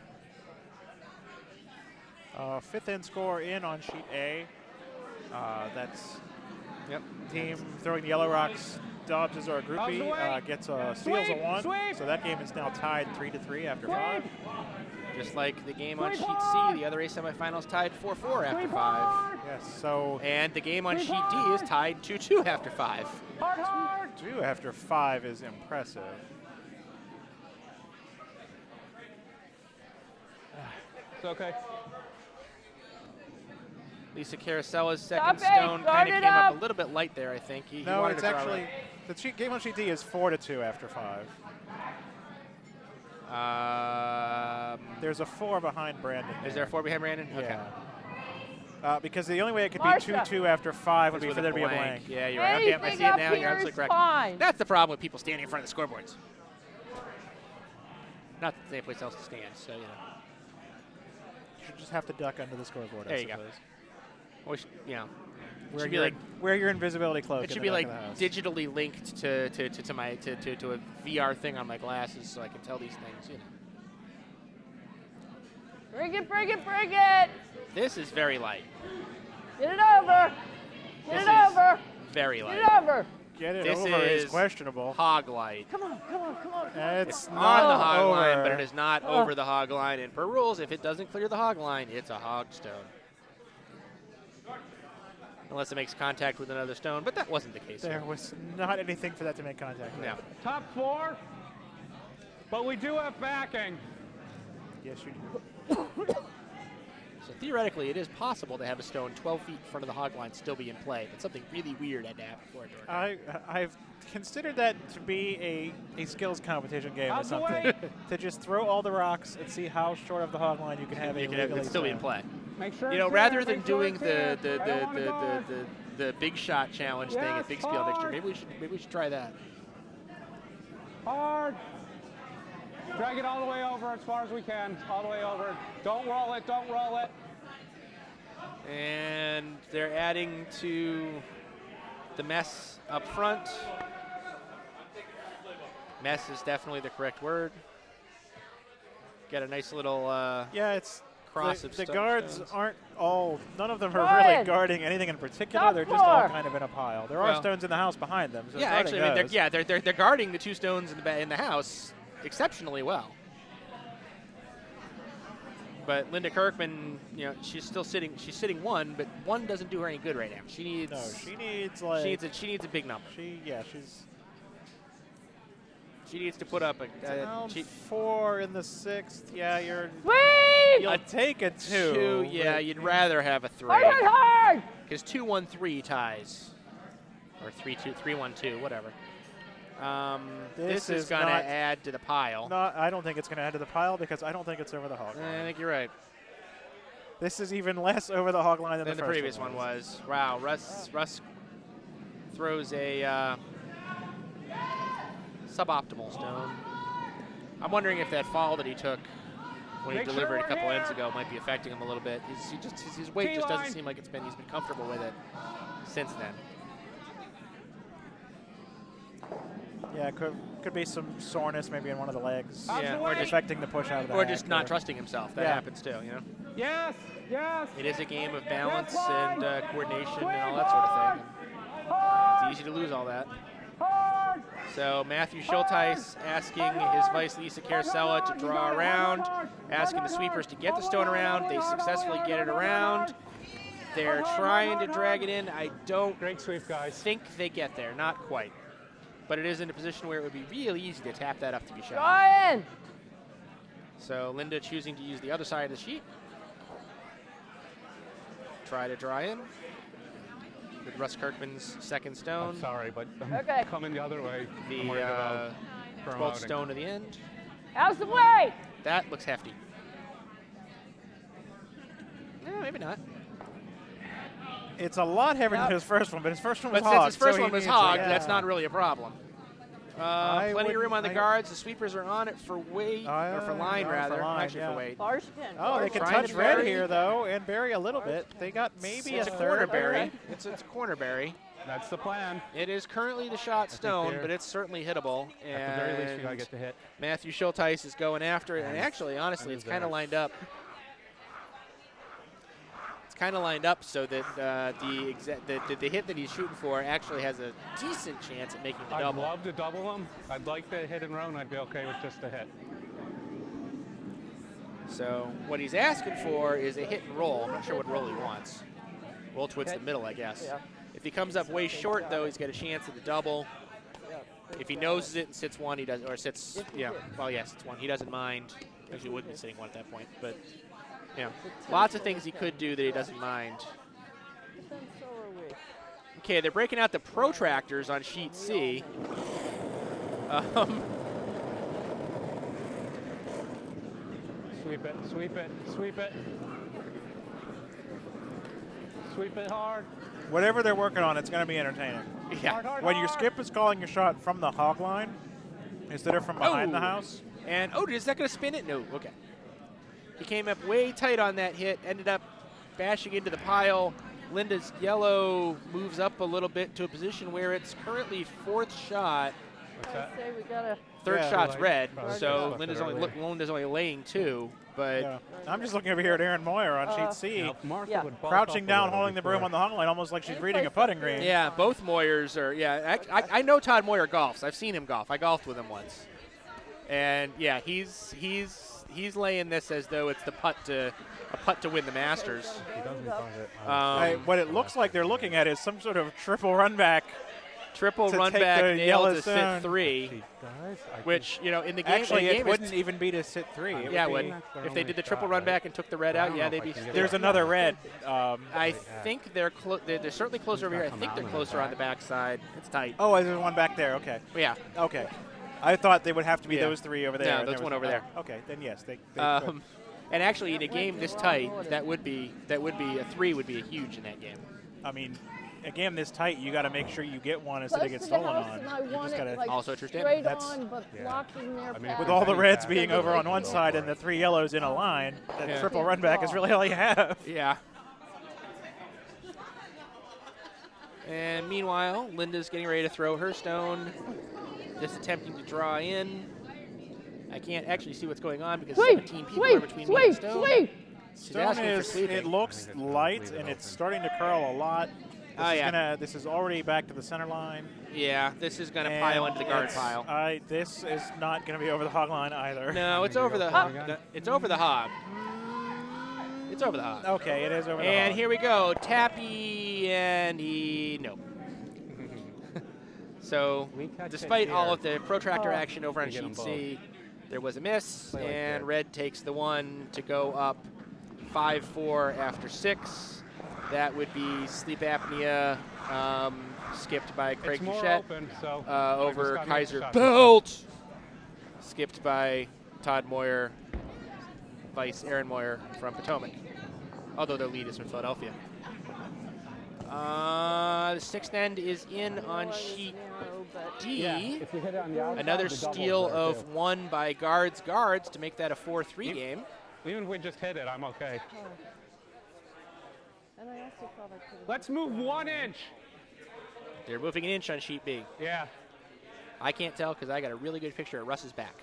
C: Fifth end score in on sheet A. That's
A: Yep.
C: team throwing the Yellow Rocks. Dobbs or a groupie gets a steals a
D: Sweep,
C: 1.
D: sweep.
C: So that game is now tied 3-3 after 5.
A: Just like the game on
D: Sweep
A: sheet
D: hard.
A: C, the other A semifinals tied 4-4 after
D: Sweep
A: 5.
D: hard.
C: Yes. So
A: And the game on
D: Sweep
A: sheet D is
D: hard.
A: tied 2-2 after 5.
D: Hard, hard.
C: 2 after 5 is impressive.
B: It's okay.
A: Lisa Caracella's
F: Stop
A: second
F: it,
A: stone
F: guard
A: kind of
F: it
A: came up
F: up.
A: a little bit light there, I think. He
C: No,
A: wanted
C: it's
A: to draw
C: actually the game on sheet D is 4-2 after 5. There's a 4 behind Brandon.
A: Is there a 4 behind Brandon? Okay.
C: Yeah. Because the only way it could be
F: Marcia.
C: 2-2 after 5 would
A: It's
C: be
A: with
C: for there to be a blank.
A: Yeah, you're right. Okay, I
F: Anything
A: see it
F: up
A: now. You're
F: here
A: absolutely
F: is
A: correct.
F: fine.
A: That's the problem with people standing in front of the scoreboards. Not that they have place else to stand, so, you know.
C: You should just have to duck under the scoreboard,
A: There
C: I
A: you go.
C: suppose.
A: Or, you know,
C: Wear
A: should be
C: your,
A: like
C: wear your invisibility cloak.
A: it
C: in
A: should
C: the
A: be
C: back
A: like
C: of the house.
A: digitally linked to a VR thing on my glasses so I can tell these things, you know.
F: Bring it.
A: This is very light.
F: Get it over. Get
A: This
F: it
A: is
F: over.
A: Very
F: Get
A: light.
F: it over.
C: Get it
A: This
C: over is
A: is
C: questionable.
A: Hog light.
F: Come on.
C: It's
A: On
C: not
A: the hog
C: over.
A: line, but it is not over the hog line. And per rules, if it doesn't clear the hog line, it's a hog stone. Unless it makes contact with another stone, but that wasn't the case.
C: There
A: here.
C: was not anything for that to make contact with.
A: No.
D: Top 4. But we do have backing.
C: Yes, you do.
A: So theoretically, it is possible to have a stone 12 feet in front of the hog line still be in play, but something really weird had to happen for it to work.
C: I've considered that to be a skills competition game or
D: Out the
C: something.
D: way.
C: To just throw all the rocks and see how short of the hog line you can have
A: You
C: a
A: can have
C: legally
A: it still be in
C: stand.
A: play.
D: Make sure
A: You know,
D: it's
A: rather
D: here,
A: than
D: make sure
A: doing
D: it's here.
A: the
D: I don't wanna go.
A: the big shot challenge thing
D: Yes,
A: at Big Spiel next year,
D: hard.
A: maybe we should try that.
D: Hard. Drag it all the way over as far as we can. All the way over. Don't roll it. Don't roll it.
A: And they're adding to the mess up front. Mess is definitely the correct word. Got a nice little
C: Yeah, it's
A: cross of
C: the
A: stones.
C: guards aren't all. None of them are
F: Ryan!
C: really guarding anything in particular.
F: Stop
C: They're just all
F: for!
C: kind of in a pile. There are
A: Well,
C: stones in the house behind them. So
A: Yeah,
C: guarding
A: actually, I mean,
C: those.
A: they're guarding the 2 stones in the house exceptionally well. But Linda Kirkman, she's still sitting. She's sitting 1, but 1 doesn't do her any good right now. She needs.
C: No, she needs like.
A: She needs a big number.
C: She's.
A: She needs to put up
C: Down 4 in the 6th. Yeah,
F: Sweep!
C: you'll take a 2.
A: 2. Yeah,
C: but
A: you'd rather have a 3.
F: Hard, hard, hard!
A: Because 2-1-3 ties, or 3-2, 3-1-2, whatever. This is going to add to the pile.
C: I don't think it's going to add to the pile because I don't think it's over the hog line.
A: I think you're right.
C: This is even less over the hog line than
A: Than the
C: first
A: previous one was. Wow, Russ throws a suboptimal stone. I'm wondering if that fall that he took when he delivered a couple ends ago might be affecting him a little bit. His weight just doesn't seem like he's been comfortable with it since then.
C: Yeah, could be some soreness maybe in one of the legs.
A: Yeah, or just
C: affecting the push out of the
A: or
C: hack
A: just not
C: there.
A: trusting himself. That
C: Yeah.
A: happens too,
D: Yes, yes.
A: It is a game of balance and coordination and all that sort of thing. It's easy to lose all that. So Matthew Schultheis asking his vice Lisa Carcella to draw around, asking the sweepers to get the stone around. They successfully get it around. They're trying to drag it in. I don't
D: Great sweep, guys.
A: think they get there, not quite. But it is in a position where it would be really easy to tap that up to be shot.
F: Ryan!
A: So Linda choosing to use the other side of the sheet. Try to draw in with Russ Kirkman's second stone.
D: I'm sorry, but I'm
F: Okay.
D: coming the other way. I'm
A: The
D: worried about
A: 12th
D: promoting.
A: stone to the end.
F: How's the way?
A: That looks hefty. Maybe not.
C: It's a lot heavier than his first one, but his first one was
A: But
C: hog.
A: since his first
C: so
A: one
C: he
A: was
C: needs
A: hog,
C: it, yeah.
A: that's not really a problem. Plenty of room on the
C: wouldn't-
A: guards. The sweepers are on it for weight, or for line
C: for
A: rather.
C: line,
A: Actually
C: yeah.
A: for weight.
F: Barshkin.
C: Oh, they can
A: Trying
C: touch
A: to
C: red
A: bury.
C: here, though, and bury a little bit. They got maybe
A: It's
C: a
A: a
C: third.
A: corner berry.
F: Okay.
A: It's a corner berry.
D: That's the plan.
A: It is currently the shot stone,
D: they're-
A: but it's certainly hittable.
D: At the very least, you gotta
A: And
D: get the hit.
A: Matthew Schultheis is going after it, and actually, honestly, it's kind of lined up. It's kind of lined up so that the hit that he's shooting for actually has a decent chance at making the
D: I'd
A: double.
D: love to double him. I'd like to hit and row, and I'd be okay with just a hit.
A: So what he's asking for is a hit and roll. I'm not sure what roll he wants. Roll towards the middle, I guess.
F: Yeah.
A: If he comes up way short, though, he's got a chance at the double. If he noses it and sits 1, he does, or sits, yeah, well, yes, it's 1. He doesn't mind. Actually, wouldn't be sitting 1 at that point, but lots of things he could do that he doesn't mind.
F: Then so are we.
A: Okay, they're breaking out the protractors on sheet C.
D: Sweep it, sweep it, sweep it. Sweep it hard.
C: Whatever they're working on, it's going to be entertaining.
A: Yeah.
D: Hard, hard,
C: When your
D: hard.
C: skip is calling your shot from the hog line instead of from behind the
A: Oh.
C: house,
A: And, is that going to spin it? No, okay. He came up way tight on that hit, ended up bashing into the pile. Linda's yellow moves up a little bit to a position where it's currently 4th shot.
D: What's
F: I
D: that?
F: say we gotta.
A: Third
C: Yeah,
A: shot's
D: like,
A: red,
D: probably
A: so
D: left
A: Linda's
D: it
A: only,
D: earlier.
A: Linda's only laying 2. But
C: yeah. I'm just looking over here at Aaron Moyer on sheet C,
D: Now, if Martha
F: Yeah.
D: would bulk
C: crouching
D: up a
C: down,
D: little
C: holding the broom
D: before-
C: on the hog line, almost like she's
F: Any
C: reading a
F: place
C: putting green.
A: yeah, both Moyers are. Yeah, I know Todd Moyer golfs. I've seen him golf. I golfed with him once, and yeah, he's laying this as though it's a putt to win the Masters.
D: He doesn't find it.
C: What it looks like they're looking at is some sort of triple run back.
A: Triple
C: To
A: run
C: take
A: back
C: the
A: nailed
C: yellow
A: to
C: stone.
A: sit 3,
D: Guys, I
A: which in the game.
C: Actually,
A: the
C: it
A: game
C: wouldn't even be to sit 3. It
A: Yeah,
C: would be-
A: would. If they did the triple run back and took the red out, yeah, they'd be.
C: There's another red.
A: I think they're certainly closer over here. I think they're closer on the backside. It's tight.
C: Oh, there's one back there. Okay.
A: Yeah.
C: Okay. I thought they would have to be
A: Yeah.
C: those 3 over there.
A: No,
C: and
A: that's
C: there
A: one
C: was-
A: over there.
C: Okay, then yes, they could.
A: And actually, in a game this tight, that would be a 3 would be a huge in that game.
C: I mean, a game this tight, you got to make sure you get one instead
F: Close
C: of get
F: to the
C: stolen
F: house,
C: on.
F: and I
C: You
F: want
C: just gotta,
F: it like
A: Also true
F: straight
C: That's-
F: on, but
D: yeah.
F: blocking their
D: I mean,
F: path.
C: with all the reds
D: Yeah.
C: being over on one
D: Go
C: side
D: for
C: and the
D: it.
C: 3 yellows in a line, that
A: Yeah.
C: triple run back is really all you have.
A: Yeah. And meanwhile, Linda's getting ready to throw her stone, just attempting to draw in. I can't actually see what's going on because
F: Sweep,
A: 17 people are between me and
F: sweep,
A: stone.
F: sweep.
C: Stone
A: asking for
C: is,
A: sweeping.
C: it looks light, and it's starting to curl a lot. This is already back to the center line.
A: Yeah, this is going to pile into the guard pile.
C: This is not going to be over the hog line either.
A: No, it's over the hog. It's over the hog. It's over the hog.
C: Okay, it is over the hog.
A: And here we go. Tappy and nope. So, despite all of the protractor action over on sheet C, there was a miss, and red takes the one to go up 5-4 after 6. That would be sleep apnea, skipped by Craig Duchette over Kayser Belt, skipped by Todd Moyer, vice Aaron Moyer from Potomac, although their lead is from Philadelphia. The sixth end is in on sheet D. Another steal of 1 by guards to make that a 4-3 game.
B: Even if we just hit it, I'm okay.
F: And I also thought I could.
B: Let's move 1 inch.
A: They're moving an inch on sheet B.
B: Yeah.
A: I can't tell because I got a really good picture of Russ's back.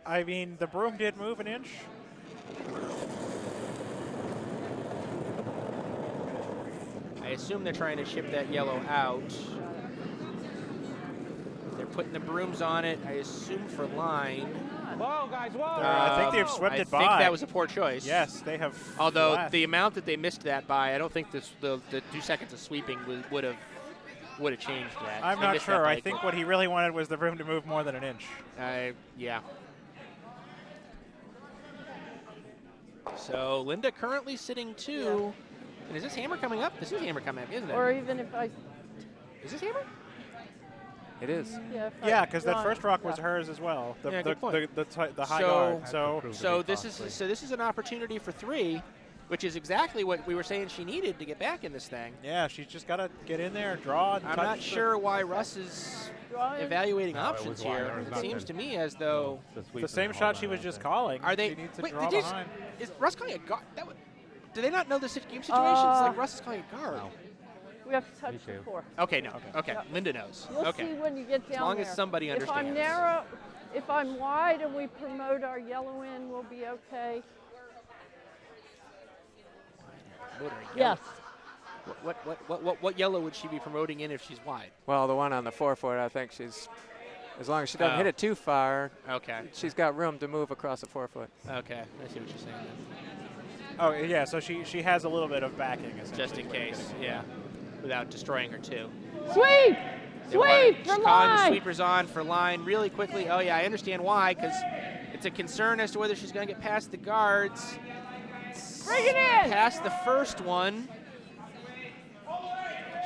C: I mean, the broom did move an inch.
A: I assume they're trying to ship that yellow out. They're putting the brooms on it, I assume for line.
B: Whoa, guys, whoa!
C: I think they've swept it by.
A: I think that was a poor choice.
C: Yes, they have.
A: Although the amount that they missed that by, I don't think the 2 seconds of sweeping would have changed that.
C: I'm not sure. I think what he really wanted was the broom to move more than an inch.
A: Yeah. So Linda currently sitting 2. Yeah. And is this hammer coming up? This is hammer coming up, isn't it?
F: Or even if I.
A: Is this hammer?
E: It is.
C: Yeah, because that first rock was hers as well. The high guard.
A: So this is an opportunity for 3, which is exactly what we were saying she needed to get back in this thing.
C: Yeah, she's just got to get in there, draw. And
A: I'm not sure why Russ is evaluating options here. It seems to me as though
C: the same shot she was just calling.
A: Are they?
C: She needs to draw behind.
A: Is Russ calling a guard? Do they not know the game situation? It's like Russ is calling a guard.
F: We have to touch the 4.
A: Okay, no. Okay, yeah. Linda knows.
F: You'll see when you get down there.
A: As long as somebody understands.
F: If I'm narrow, if I'm wide and we promote our yellow in, we'll be okay. Yes.
A: What yellow would she be promoting in if she's wide?
E: Well, the one on the 4-foot, I think she's, as long as she doesn't hit it too far, she's got room to move across the 4-foot.
A: Okay, I see what you're saying then.
C: Oh, yeah, so she has a little bit of backing, essentially.
A: Just in case, yeah, without destroying her 2.
F: Sweep! Sweep for
A: line! Calling the sweepers on for line really quickly. Oh, yeah, I understand why, because it's a concern as to whether she's going to get past the guards.
F: Bring it in!
A: Past the first one.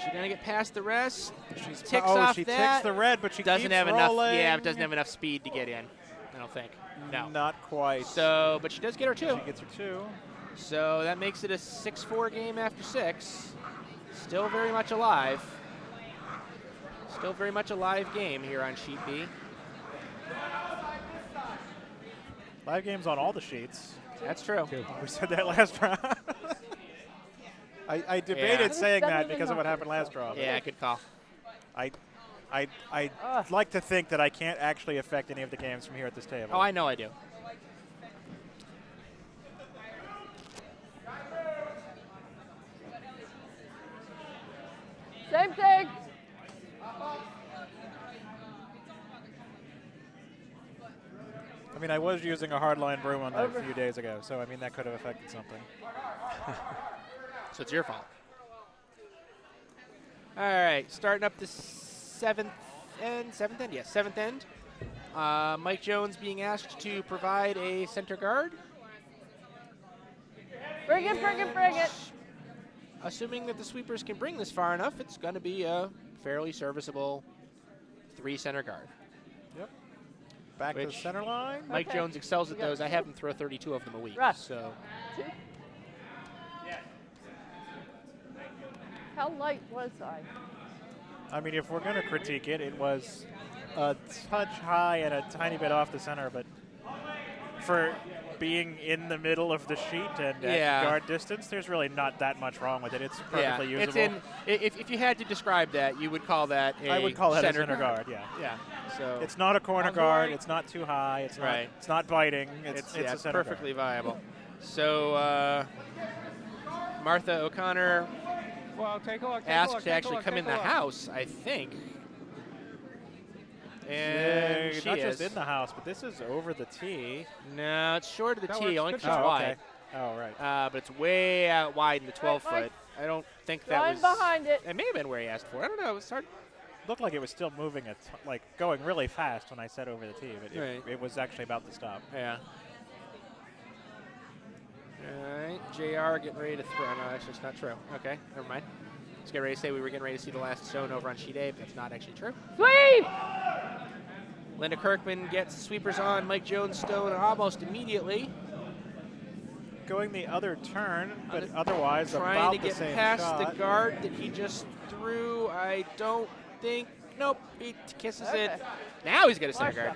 A: She's going to get past the rest.
C: She
A: ticks
C: the red, but she
A: doesn't
C: keeps
A: have
C: rolling.
A: enough. Yeah, it doesn't have enough speed to get in, I don't think. No.
C: Not quite.
A: So, but she does get her 2.
C: She gets her 2.
A: So that makes it a 6-4 game after 6. Still very much alive. Still very much a live game here on sheet B.
C: Live games on all the sheets.
A: That's true.
C: We said that last round. I debated saying that because of what happened last round.
A: Yeah, good call.
C: I'd like to think that I can't actually affect any of the games from here at this table.
A: Oh, I know I do.
F: Same thing.
C: I mean, I was using a hardline broom on that a few days ago, so I mean that could have affected something.
A: So it's your fault. All right, starting up the seventh end. Yes, seventh end. Mike Jones being asked to provide a center guard.
F: Bring it, bring it, bring it.
A: Assuming that the sweepers can bring this far enough, it's going to be a fairly serviceable 3 center guard.
C: Yep. Back to the center line.
A: Mike Jones excels at those. I have him throw 32 of them a week.
F: Russ.
A: So.
F: How light was I?
C: I mean, if we're going to critique it, it was a touch high and a tiny bit off the center, but for being in the middle of the sheet and at guard distance, there's really not that much wrong with it. It's perfectly usable.
A: If you had to describe that, you would call that
C: I would call that a center guard, yeah.
A: Yeah. So
C: it's not a corner guard. It's not too high. It's not biting. It's a center
A: perfectly
C: guard.
A: viable. So Martha O'Connor
D: Well, take a look.
A: asked to actually come in the house, I think. And she
C: not
A: is.
C: just in the house, but this is over the tee.
A: No, it's short of the
D: That
A: tee,
D: works.
A: only
D: Good
A: 'cause it's
D: shot.
A: wide.
C: Oh, right.
A: But it's way out wide in the 12-foot. I don't think that
F: Line
A: was.
F: behind it.
A: It may have been where he asked for. I don't know. It was hard.
C: Looked like it was still moving, like going really fast when I said over the tee, but
A: Right.
C: it was actually about to stop.
A: Yeah. All right, JR getting ready to throw. No, that's just not true. Okay, never mind. Let's get ready to say we were getting ready to see the last stone over on sheet A, but that's not actually true.
F: Sweep!
A: Linda Kirkman gets sweepers on Mike Jones stone almost immediately.
C: Going the other turn, but otherwise
A: Trying
C: about
A: to
C: the
A: get
C: same
A: past
C: shot.
A: the guard that he just threw. I don't think. Nope, he kisses it. Now he's got a center guard.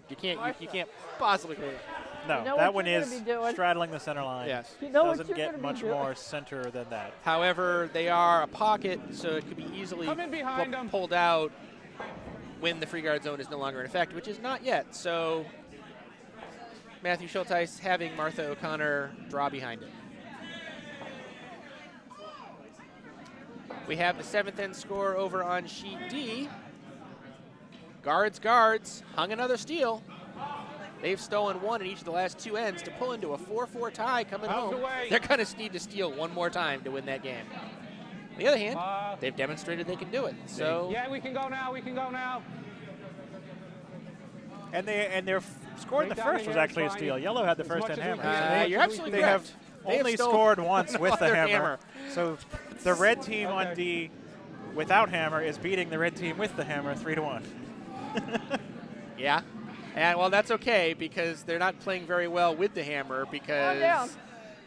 A: You can't possibly clear it.
C: No,
F: You know
C: that
F: what
C: one
F: you're
C: is
F: gonna be doing.
C: straddling the center line.
A: Yes.
F: You know what
C: Doesn't
F: you're
C: get
F: gonna be
C: much
F: doing.
C: more center than that.
A: However, they are a pocket, so it could be easily
D: Come in behind them.
A: pulled out when the free guard zone is no longer in effect, which is not yet. So Matthew Schultheis having Martha O'Connor draw behind it. We have the 7th end score over on sheet D. Guards, hung another steal. They've stolen one in each of the last 2 ends to pull into a 4-4 tie coming home. They're going to need to steal one more time to win that game. On the other hand, they've demonstrated they can do it. So
D: Yeah, we can go now. We can go now.
C: And their score in the
D: Right down
C: first was
D: here,
C: actually a
D: fine.
C: steal. Yellow had the
D: As
C: first
D: much
C: end
D: as we
C: hammer.
D: can.
C: So
A: you're absolutely
C: they
A: correct.
C: have
A: They have
C: only
A: stolen
C: scored once with the
A: another
C: hammer. So the red team on
D: Okay.
C: D without hammer is beating the red team with the hammer 3-1.
A: Yeah. And well, that's okay because they're not playing very well with the hammer
F: down.
A: because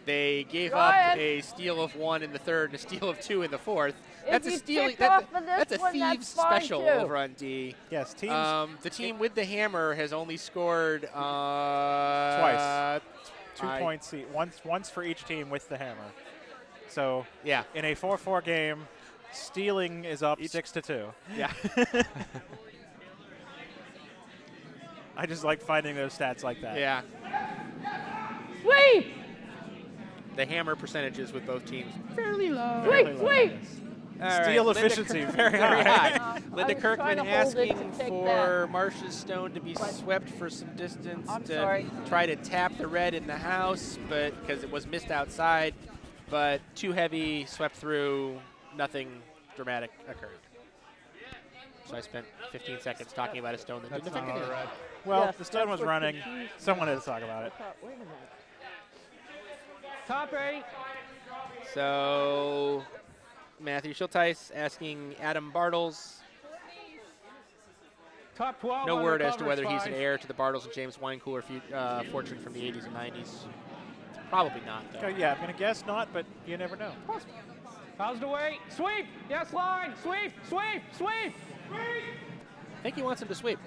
A: they gave up
F: Ryan.
A: a steal of 1 in the 3rd and a steal of 2 in the 4th.
F: If
A: That's a
F: you
A: steal.
F: tick off of this
A: That's a
F: one,
A: thieves
F: that's fine,
A: special
F: too.
A: over on D.
C: Yes, teams
A: The team with the hammer has only scored
C: twice. 2
A: I-
C: points each. Once for each team with the hammer. So
A: Yeah.
C: in a 4-4 game, stealing is up 6-2.
A: Yeah.
C: I just like finding those stats like that.
A: Yeah.
F: Sweep!
A: The hammer percentages with both teams fairly low.
F: Sweep, sweep!
A: All right,
C: Steal
A: Linda
C: efficiency,
A: Kirk-
C: very high.
A: Linda
F: I was
A: Kirkman
F: trying to hold it
A: asking
F: to take
A: for Marcia's stone to be swept for some distance
F: I'm
A: to
F: sorry.
A: try to tap the red in the house, but because it was missed outside, but too heavy, swept through, nothing dramatic occurred. So I spent 15 seconds talking about a stone that didn't affect anything.
C: Well,
F: Yes,
C: the stone
F: that's
C: was
F: what
C: running.
F: confused
C: Someone had to talk about it.
F: Wait a minute.
D: Top 8.
A: So Matthew Schultheis asking Adam Bartles.
D: Top 12.
A: No word as to
D: undercover
A: whether
D: is
A: he's an
D: fine.
A: heir to the Bartles and James Winecooler fortune from the 80s and 90s. Probably not, though.
C: Yeah, I'm going to guess not, but you never know.
D: How's the weight? Sweep. Yes, line. Sweep. Sweep. Sweep.
A: I think he wants him to sweep.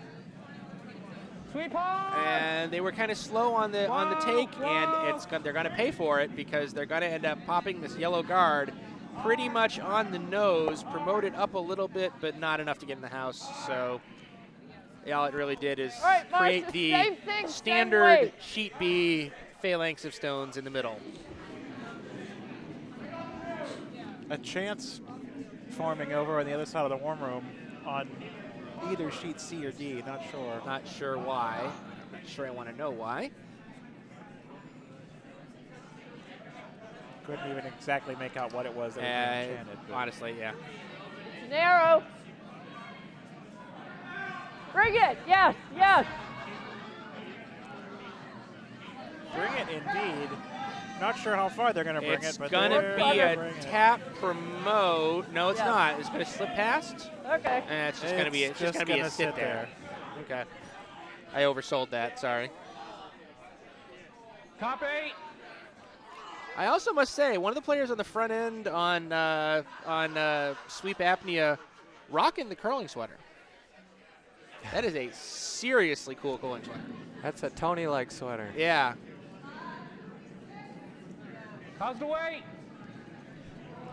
D: Sweep hard.
A: And they were kind of slow on the take, and they're going to pay for it because they're going to end up popping this yellow guard pretty much on the nose, promote it up a little bit, but not enough to get in the house. So all it really did is
F: All right,
A: create
F: Marcia,
A: the
F: same thing, same
A: standard
F: way.
A: sheet B phalanx of stones in the middle.
C: A chance forming over on the other side of the warm room on either sheet C or D, not sure.
A: Not sure why. Not sure I want to know why.
C: Couldn't even exactly make out what it was that was being enchanted. but-
A: Honestly, yeah.
F: Narrow. Bring it. Yes, yes.
C: Bring it indeed. Not sure how far they're going to bring
A: It's
C: it, but
A: going to
C: they're
A: be
C: gonna
A: a
C: bring it.
A: tap promote. No, it's
F: Yeah.
A: not. It's going to slip past.
F: Okay.
A: And it's just going to be
C: It's
A: it's just going to be a
C: gonna
A: sit
C: sit
A: there. Okay. I oversold that. Sorry.
D: Top 8.
A: I also must say, one of the players on the front end on Sweep Apnea rocking the curling sweater. That is a seriously cool curling sweater.
E: That's a Tony-like sweater.
A: Yeah.
D: How's the weight?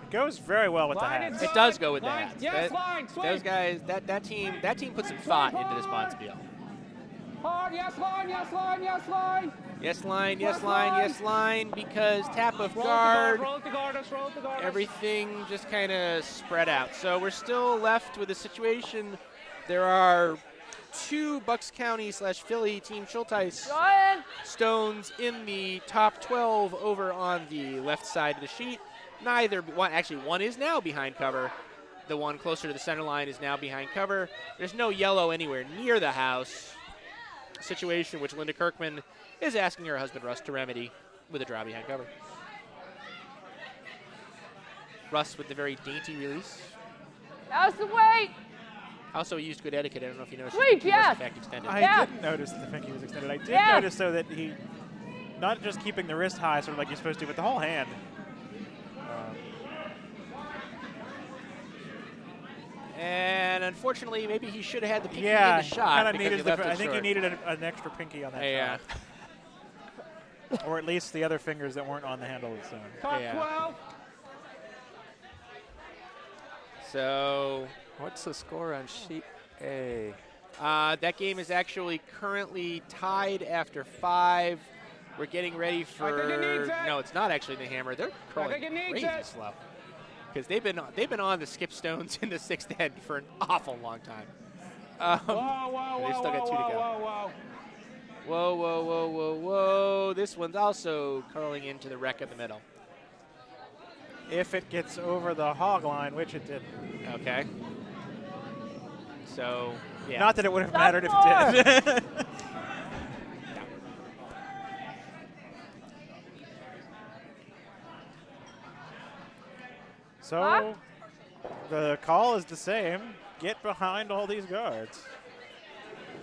C: It goes very well with
D: Line
C: the hats.
D: inside.
A: It does go with the
D: Line.
A: hats.
D: Yes, line. Sweep.
A: Those guys, that team put some thought into this Bonspiel.
D: Hard, yes line, yes line, yes line.
A: Yes line, yes line, yes line, because tap of guard.
D: Roll the guard, roll the guard.
A: Everything just kind of spread out. So we're still left with a situation. There are 2 Bucks County / Philly Team Schultheis stones in the top 12 over on the left side of the sheet. One is now behind cover. The one closer to the center line is now behind cover. There's no yellow anywhere near the house. A situation which Linda Kirkman is asking her husband Russ to remedy with a draw behind cover. Russ with the very dainty release.
F: How's the weight?
A: Also, he used good etiquette. I don't know if you noticed.
F: Sweet,
A: the
F: yes.
A: in fact extended.
C: I didn't notice that the finky was extended. I did notice, though, that he, not just keeping the wrist high, sort of like you're supposed to, but the whole hand.
A: And unfortunately, maybe he should have had the pinky in
C: Yeah,
A: the shot.
C: I think he needed an extra pinky on that
A: Yeah.
C: shot. Or at least the other fingers that weren't on the handle of the stone.
D: Top
A: Yeah.
D: 12.
A: So
E: What's the score on sheet A?
A: that game is actually currently tied after 5. We're getting ready for.
D: I think it needs it.
A: No, it's not actually the hammer. They're curling
D: think it needs
A: crazy
D: it.
A: slow because they've been on the skip stones in the 6th end for an awful long time.
D: Whoa,
A: They still got 2 to go.
D: whoa.
A: Whoa, whoa, whoa, whoa, whoa. This one's also curling into the wreck of the middle.
C: If it gets over the hog line, which it didn't.
A: Okay. So, yeah.
C: Not that it would have
F: Stop
C: mattered if it did. So, the call is the same. Get behind all these guards.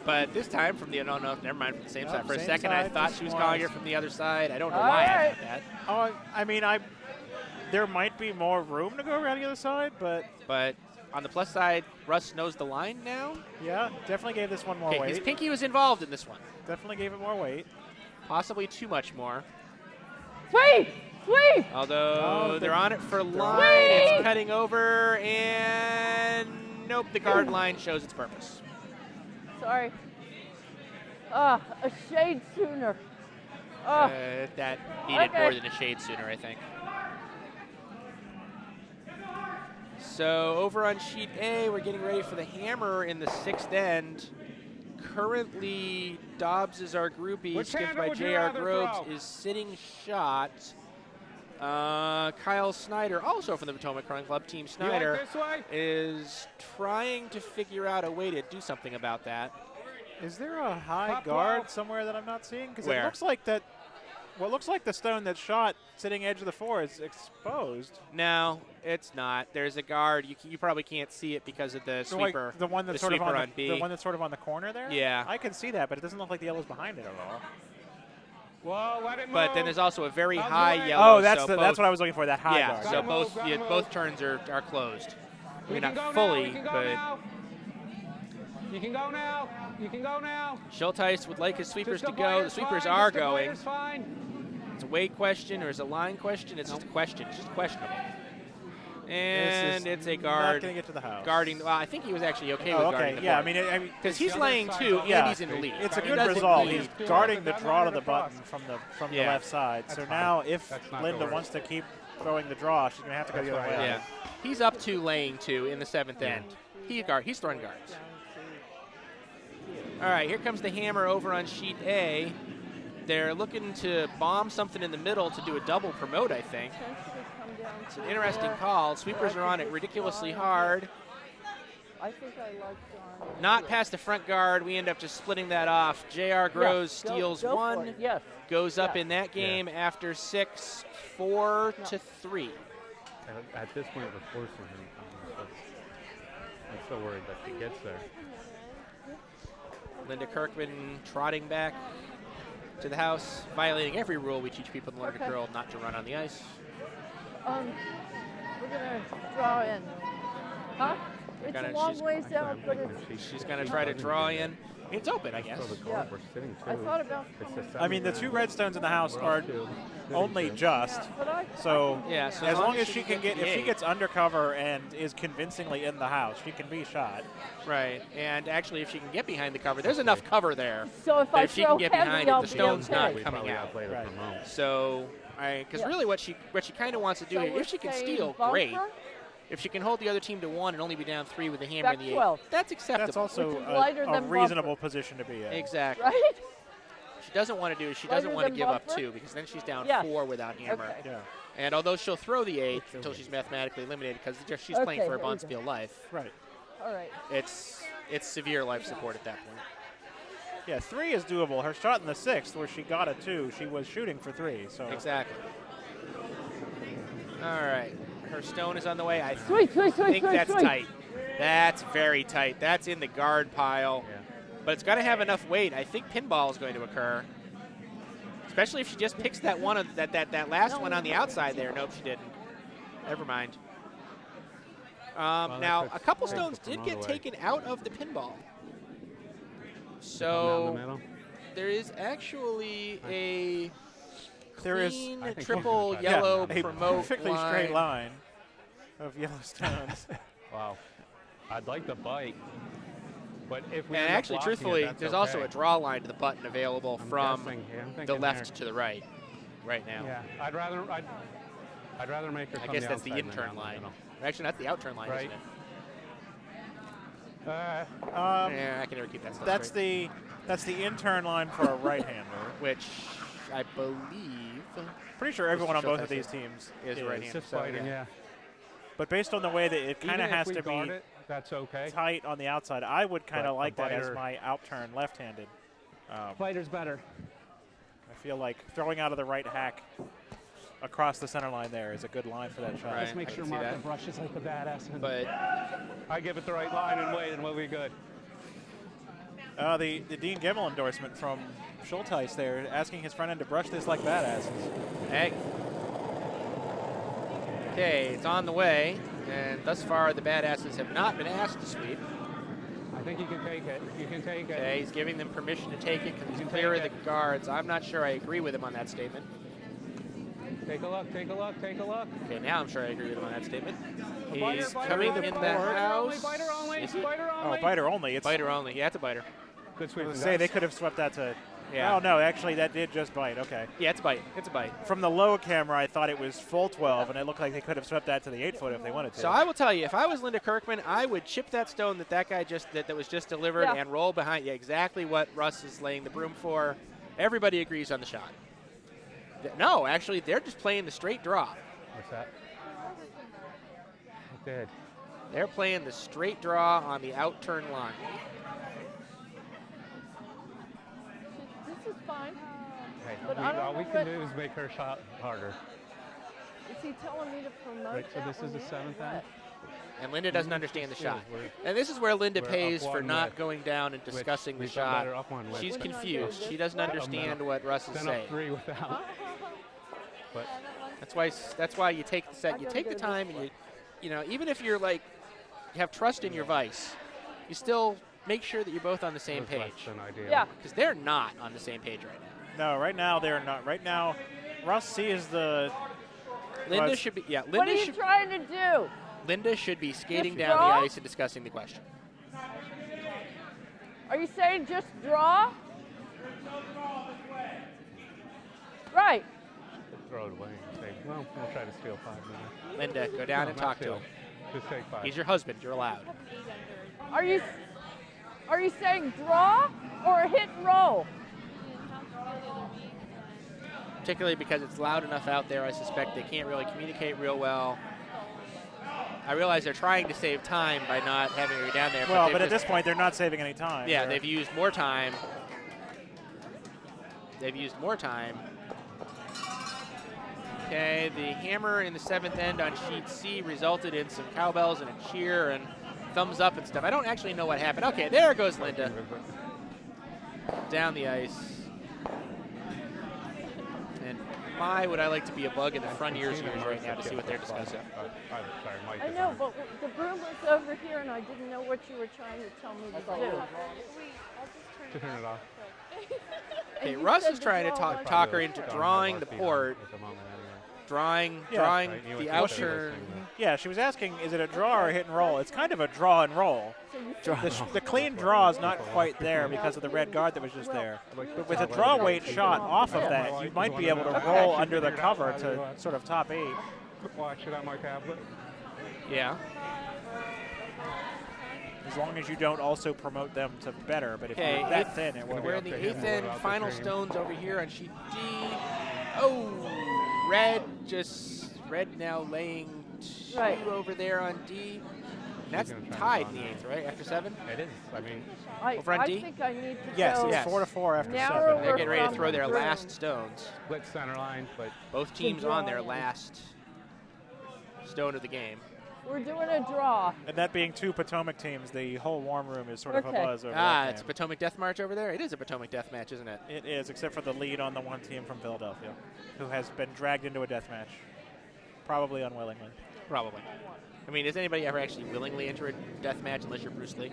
A: But this time from the, no, never mind, from the same side. For a
C: same
A: second, I
C: side,
A: thought
C: just
A: she was
C: once.
A: calling her from the other side. I don't know
F: All
A: why I
F: right.
A: thought that.
C: Oh, I mean, there might be more room to go around the other side, but
A: But on the plus side, Russ knows the line now.
C: yeah, definitely gave this one more
A: Okay, his
C: weight.
A: pinky was involved in this one.
C: Definitely gave it more weight.
A: Possibly too much more.
F: Sweep! Sweep!
A: Although
C: Oh,
A: they're on it for line.
F: Sweep!
A: It's cutting over, and nope, the guard line shows its purpose.
F: Sorry. A shade sooner.
A: That needed
F: Okay.
A: more than a shade sooner, I think. So over on sheet A, we're getting ready for the hammer in the 6th end. Currently, Dobbs is our groupie,
D: Which
A: skipped
D: handle
A: by
D: would you
A: J.R.
D: rather
A: Groves,
D: throw?
A: is sitting shot. Kyle Snyder, also from the Potomac Curling Club, Team
D: You like
A: Snyder,
D: this way?
A: is trying to figure out a way to do something about that.
C: Is there a high
D: Top
C: guard
D: 12.
C: somewhere that I'm not seeing? Because
A: Where?
C: it looks like that. What looks like the stone that's shot sitting edge of the 4 is exposed.
A: No, it's not. There's a guard. You probably can't see it because of the
C: So, like,
A: sweeper.
C: the one that's
A: the
C: sort of
A: sweeper
C: on
A: on B.
C: the one that's sort of on the corner there.
A: Yeah.
C: I can see that, but it doesn't look like the yellow's behind it at all.
D: Whoa, let it move.
A: But then there's also a very
D: How's
A: high
D: the way?
A: yellow.
C: Oh, that's
A: so
C: that's
A: both-
C: what I was looking for. That high
A: Yeah,
C: guard.
A: so
D: Gotta move,
A: both
D: gotta move.
A: both turns are closed.
D: We
A: Maybe
D: can
A: not
D: go
A: fully,
D: now. We can go
A: but
D: now. You can go now. You can go now.
A: Schultheis would like his sweepers
D: Just
A: to
D: a
A: go. The
D: blader's
A: sweepers
D: fine,
A: are
D: just a
A: going.
D: blader's fine.
A: It's a weight question or is it a line question? It's just a question. It's just questionable. And
C: This
A: it's a
C: is
A: guard
C: Not gonna get to the house.
A: guarding. Well, I think he was actually okay with
C: Oh,
A: guarding
C: okay.
A: the
C: Yeah, I
A: board.
C: mean,
A: because he's
D: the other
A: laying
D: side
A: 2
D: of-
A: and
C: yeah,
A: he's in the lead.
C: it's a
A: He
C: good
A: doesn't
C: result.
A: need-
C: He's
D: He's
C: guarding the
D: doing
C: draw to
D: it
C: the
D: across.
C: button from the
A: Yeah.
C: left side. So
B: That's
C: now,
B: fine.
C: if
B: That's not the
C: Linda
B: worst.
C: wants to keep throwing the draw, she's gonna have to go the
B: That's
C: other way.
B: right.
A: Yeah, he's up 2 laying 2 in the 7th end. He's throwing guards. All right, here comes the hammer over on sheet A. They're looking to bomb something in the middle to do a double promote, I think. It's an interesting call. Sweepers are on it ridiculously hard.
F: I think I like John.
A: Not past the front guard. We end up just splitting that off. J.R. Groves steals
F: Go for
A: 1.
F: it. Yes.
A: Goes up
F: Yeah.
A: in that game after 6, 4-3.
B: At this point, we're forcing him. I'm so worried that he gets there.
A: Linda Kirkman trotting back to the house, violating every rule we teach people in the Learn to Curl not to run on the ice.
F: We're gonna draw in. Huh? It's a long ways out, but it's
A: She's going to try to draw in. It's open, I guess.
B: So the guard we're sitting to.
F: I thought about.
C: I mean, the 2 red stones in the house are only just. So,
A: Yeah, so
C: as long as she can get, if she gets undercover and is convincingly in the house, she can be shot.
A: Right, and actually, if she can get behind the cover, there's enough cover there.
F: So if I
A: If she can
F: throw
A: get
F: heavy,
A: behind it,
F: I'll
A: the
F: be
A: stone's
F: okay.
A: not coming out.
C: Right.
A: So, because really, what she kind of wants to do
F: So
A: here,
F: we're
A: if she can
F: saying
A: steal,
F: bunker?
A: great. If she can hold the other team to 1 and only be down 3 with the hammer
F: Back
A: in the 8,
F: 12.
A: that's acceptable.
C: That's also
F: Which is lighter
C: a
F: than
C: reasonable
F: bumper.
C: position to be in.
A: Exactly.
F: Right?
A: She doesn't want to do is she
F: Lighter
A: doesn't want to
F: than
A: give up
F: bumper?
A: 2 because then she's down
F: Yeah.
A: 4 without hammer.
F: Okay.
C: Yeah.
A: And although she'll throw the 8 until she's mathematically eliminated because she's playing
F: Okay,
A: for a
F: here we go.
A: Bonspiel life,
C: Right.
F: All right.
A: it's severe life support at that point.
C: Yeah, 3 is doable. Her shot in the 6th, where she got a 2, she was shooting for 3. So
A: Exactly. All right. Her stone is on the way. I
F: Sweet, sweet, sweet,
A: think
F: sweet,
A: that's
F: sweet.
A: tight. That's very tight. That's in the guard pile.
B: Yeah.
A: But it's got to have enough weight. I think pinball is going to occur. Especially if she just picks that one of that last one on the outside there. Nope, she didn't. Never mind. Now, a couple stones did get taken out of the pinball. So there is actually a clean triple yellow
C: a
A: promote
C: perfectly
A: line.
C: straight line of yellow stones.
B: Wow. I'd like the bite. But if we
A: And
B: end up
A: actually,
B: blocking
A: truthfully,
B: it, that's
A: there's
B: okay.
A: also a draw line to the button available
B: I'm
A: from
B: guessing, yeah, I'm
A: the
B: thinking
A: left
B: there.
A: to the right now.
B: Yeah, I'd rather make her
A: I
B: come
A: guess
B: the
A: that's the
B: outside than
A: in-turn
B: down the
A: line.
B: middle.
A: Actually, that's the out-turn line,
B: Right.
A: isn't it? Yeah, I can never keep that stuff
C: That's
A: straight.
C: that's the in-turn line for a right-hander.
A: Which I believe
C: Pretty sure everyone on both of
A: Schultheis
C: these teams
A: is right-handed.
B: It's fighting, yeah.
C: But based on the way that it kind
B: Even
C: of
B: if
C: has
B: we
C: to
B: guard
C: be
B: it, that's okay.
C: tight on the outside, I would kind
B: But
C: of like
B: a
C: that as
B: biter-
C: my out-turn left-handed.
B: Fighter's better.
C: I feel like throwing out of the right hack across the center line there is a good line for that shot.
A: Right.
B: Let's make
A: I
B: sure
A: can see
B: Martha
A: that.
B: brushes like the badass. And
A: But
B: I give it the right line and weight, and we'll be good.
C: The Dean Gemmel endorsement from Schultheis there, asking his front end to brush this like badasses.
A: hey. Okay, it's on the way. And thus far, the badasses have not been asked to sweep.
B: I think you can take it. You can take it.
A: Okay, he's giving them permission to take it because he's
B: You can
A: clear of
B: take
A: the guards. I'm not sure I agree with him on that statement.
B: Take a look, take a look, take a look.
A: Okay, now I'm sure I agree with him on that statement.
B: Biter,
A: He's
B: biter,
A: coming
B: biter,
A: in the
B: biter
A: house.
B: only, biter only,
A: Is it?
B: biter
C: Oh,
B: only.
C: biter only. It's
A: Biter only. Yeah, it's a biter.
B: Good sweep. from
C: say they
B: Gus.
C: could have swept that to.
A: Yeah.
C: Oh no, actually that did just bite. Okay.
A: Yeah, it's a bite. It's a bite.
C: From the low camera, I thought it was full 12, and it looked like they could have swept that to the 8-foot if they wanted to.
A: So I will tell you, if I was Linda Kirkman, I would chip that stone that guy that was just delivered
F: Yeah.
A: and roll behind. Yeah, exactly what Russ is laying the broom for. Everybody agrees on the shot. No, actually, they're just playing the straight draw.
B: What's that? It did.
A: They're playing the straight draw on the out-turn line.
F: This is fine.
B: Hey,
F: But I don't
B: all we
F: know
B: can
F: what-
B: do is make her shot harder.
F: Is he telling me to promote
B: Right, so
F: that
B: this is
F: one
B: the
F: yet,
B: 7th
F: or
B: end?
F: what?
A: And Linda doesn't understand the shot.
B: We're-
A: And this is where Linda
B: we're
A: pays
B: up
A: for
B: one
A: not
B: with-
A: going down and discussing the
B: we've got
A: shot.
B: better up one with.
A: She's
F: What am I
A: confused.
F: doing,
A: She
F: this
A: doesn't
F: way?
A: understand what Russ is
B: Then
A: saying.
B: up 3 without. But
A: That's why you take the set. You take the time, and you know, even if you're like, you have trust in your vice, you still make sure that you're both on the same
B: it was less
A: page.
B: than ideal.
F: Yeah.
A: Because they're not on the same page right now.
C: No, right now they're not. Right now, Russ sees the.
A: Linda
C: Russ-
A: should be. Yeah,
F: What are you trying to do?
A: Linda should be skating
F: Just
A: down
F: draw?
A: the ice and discussing the question.
F: Are you saying just draw? Right.
B: Throw it away and say, well, we'll try to steal 5 minutes.
A: Linda, go down and
B: No,
A: talk
B: not
A: to him.
B: steal. Just take 5.
A: He's your husband. You're allowed.
F: Are you saying draw or hit and roll?
A: Particularly because it's loud enough out there, I suspect they can't really communicate real well. I realize they're trying to save time by not having her down there.
C: Well,
A: they've
C: but at
A: just-
C: this point, they're not saving any time.
A: Yeah,
C: They're-
A: they've used more time. They've used more time. Okay, the hammer in the 7th end on sheet C resulted in some cowbells and a cheer and thumbs up and stuff. I don't actually know what happened. Okay, there goes Linda. Down the ice. And my, would I like to be a bug in the front ears ears right now to see what they're discussing.
B: Sorry, Mike
F: I
B: is
F: know,
B: on.
F: but the broom was over here, and I didn't know what you were trying to tell me to do.
G: Wait, I'll just turn
B: Turn it off.
A: Okay, Russ is trying to talk her into drawing the port, drawing the outer.
C: Yeah, she was asking, is it a draw or a hit and roll? It's kind of a draw and roll. The clean draw is not quite there because of the red guard that was just there. But with a draw weight shot off of that, you might be able to roll under the cover to sort of top 8.
B: Watch it on my tablet.
A: Yeah.
C: As long as you don't also promote them to better, but if
A: Okay,
C: you're that thin, it won't.
A: We're in the 8th end, final stones over here on sheet D. Oh, red now laying 2 over there on D. And that's tied in the 8th, right? After 7?
B: It is. I mean,
A: over on D?
F: I think I need to
C: yes,
F: go.
C: it's 4-4 after 7.
A: They're getting ready to throw their last stones.
B: split center line, but
A: both teams on their last stone of the game.
F: We're doing a draw.
C: And that being 2 Potomac teams, the whole warm room is sort of a buzz over that
A: it's a Potomac Death March over there? It is a Potomac Death Match, isn't it?
C: It is, except for the lead on the one team from Philadelphia, who has been dragged into a death match, probably unwillingly.
A: Probably. I mean, does anybody ever actually willingly enter a death match unless you're Bruce Lee?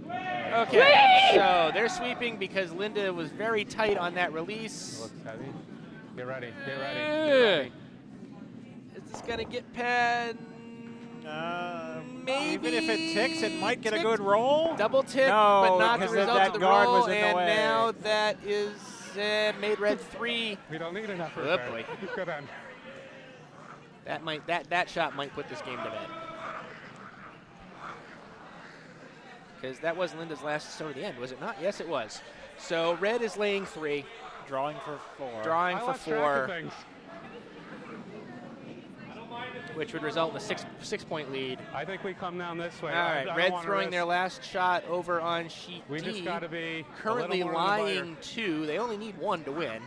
A: Okay, so they're sweeping because Linda was very tight on that release.
B: looks heavy. Get ready, get ready, get ready.
A: Is this going to get pad? Maybe.
C: Even if it ticks, it might get a good roll.
A: Double tick,
C: no,
A: but not the result
C: that
A: of the
C: guard
A: roll.
C: was in the way.
A: Now that is made red 3.
B: We don't need enough.
A: Oh boy.
B: Good end.
A: That shot might put this game to bed. Because that was Linda's last stone at the end, was it not? Yes, it was. So red is laying 3.
C: Drawing for 4.
A: Drawing
B: I
A: for
B: lost
A: 4.
B: track of things.
A: Which would result in a six-point lead.
B: I think we come down this way.
A: All right, red throwing their last shot over on sheet
B: we
A: D.
B: just got to be
A: currently
B: a little more
A: lying 2. They only need 1 to win.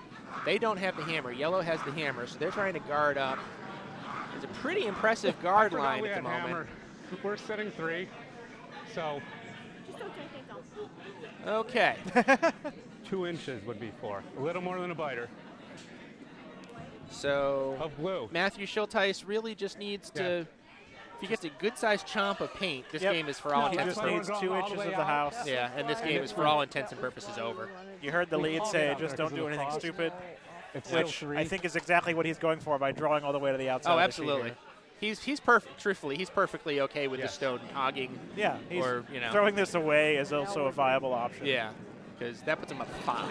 A: They don't have the hammer. Yellow has the hammer, so they're trying to guard up. It's a pretty impressive guard line at the moment.
B: Hammer. We're sitting 3, so.
A: Okay.
B: 2 inches would be 4. A little more than a biter.
A: So
B: of blue.
A: Matthew Schultheis really just needs to, if he gets a good-sized chomp of paint, this game is for all intents and purposes.
C: He just needs 2 inches of the house.
A: Yeah, and this game is for all intents and purposes over.
C: You heard the lead say, just don't do anything stupid, which I think is exactly what he's going for by drawing all the way to the outside.
A: Oh, absolutely. He's perfect. Truthfully, he's perfectly okay with the stone hogging.
C: Yeah,
A: or
C: throwing this away is also a viable option.
A: Yeah, because that puts him up 5.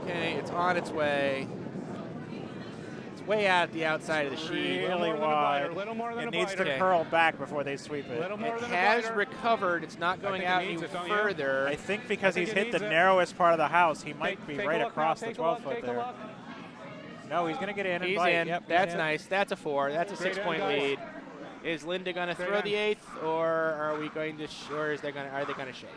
A: Okay, it's on its way. It's way out at the outside of the sheet.
C: Really wide. It needs to curl back before they sweep it.
A: It has recovered. It's not going out any further.
C: I think because he's hit the narrowest part of the house, he might be right across the 12-foot there. No, he's going to get in and
A: he's
C: bite.
A: in.
C: Yep,
A: that's nice. That's a 4. That's a 6-point lead. Is Linda going to throw the 8th, or are we going to? Or is they going? Are they going to shake?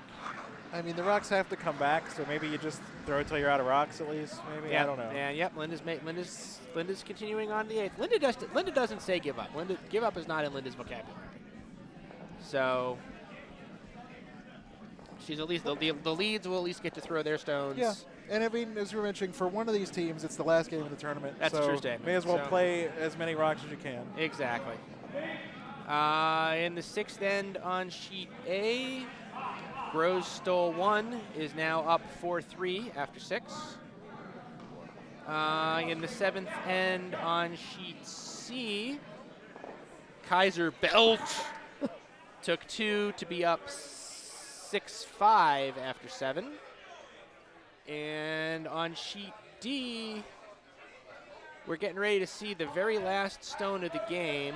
G: I mean, the rocks have to come back, so maybe you just throw it till you're out of rocks at least. Maybe I don't know.
A: And yep, Linda's continuing on the 8th. Linda doesn't say give up. Give up is not in Linda's vocabulary. So she's at least the leads will at least get to throw their stones.
G: Yeah, and I mean, as you were mentioning, for one of these teams, it's the last game of the tournament.
A: That's
G: so
A: a true statement.
G: May as well play as many rocks as you can.
A: Exactly. In the 6th end on sheet A, Groves stole 1, is now up 4-3 after 6. In the 7th end on sheet C, Kayser belt took 2 to be up 6-5 after 7. And on sheet D, we're getting ready to see the very last stone of the game.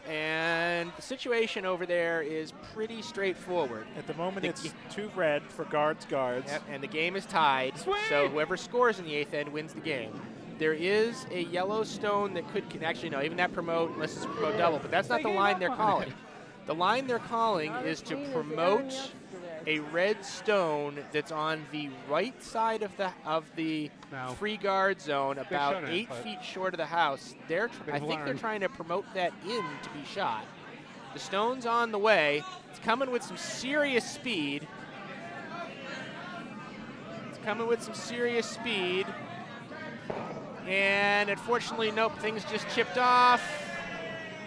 A: And the situation over there is pretty straightforward.
C: At the moment, it's 2 red for guards.
A: Yep, and the game is tied. So whoever scores in the 8th end wins the game. There is a yellow stone that could actually, no, even that promote, unless it's a promote double, but that's not the line they're calling. The line they're calling is to promote a red stone that's on the right side of the free guard zone, about 8 feet short of the house. I think they're trying to promote that in to be shot. The stone's on the way. It's coming with some serious speed. And unfortunately, nope, things just chipped off.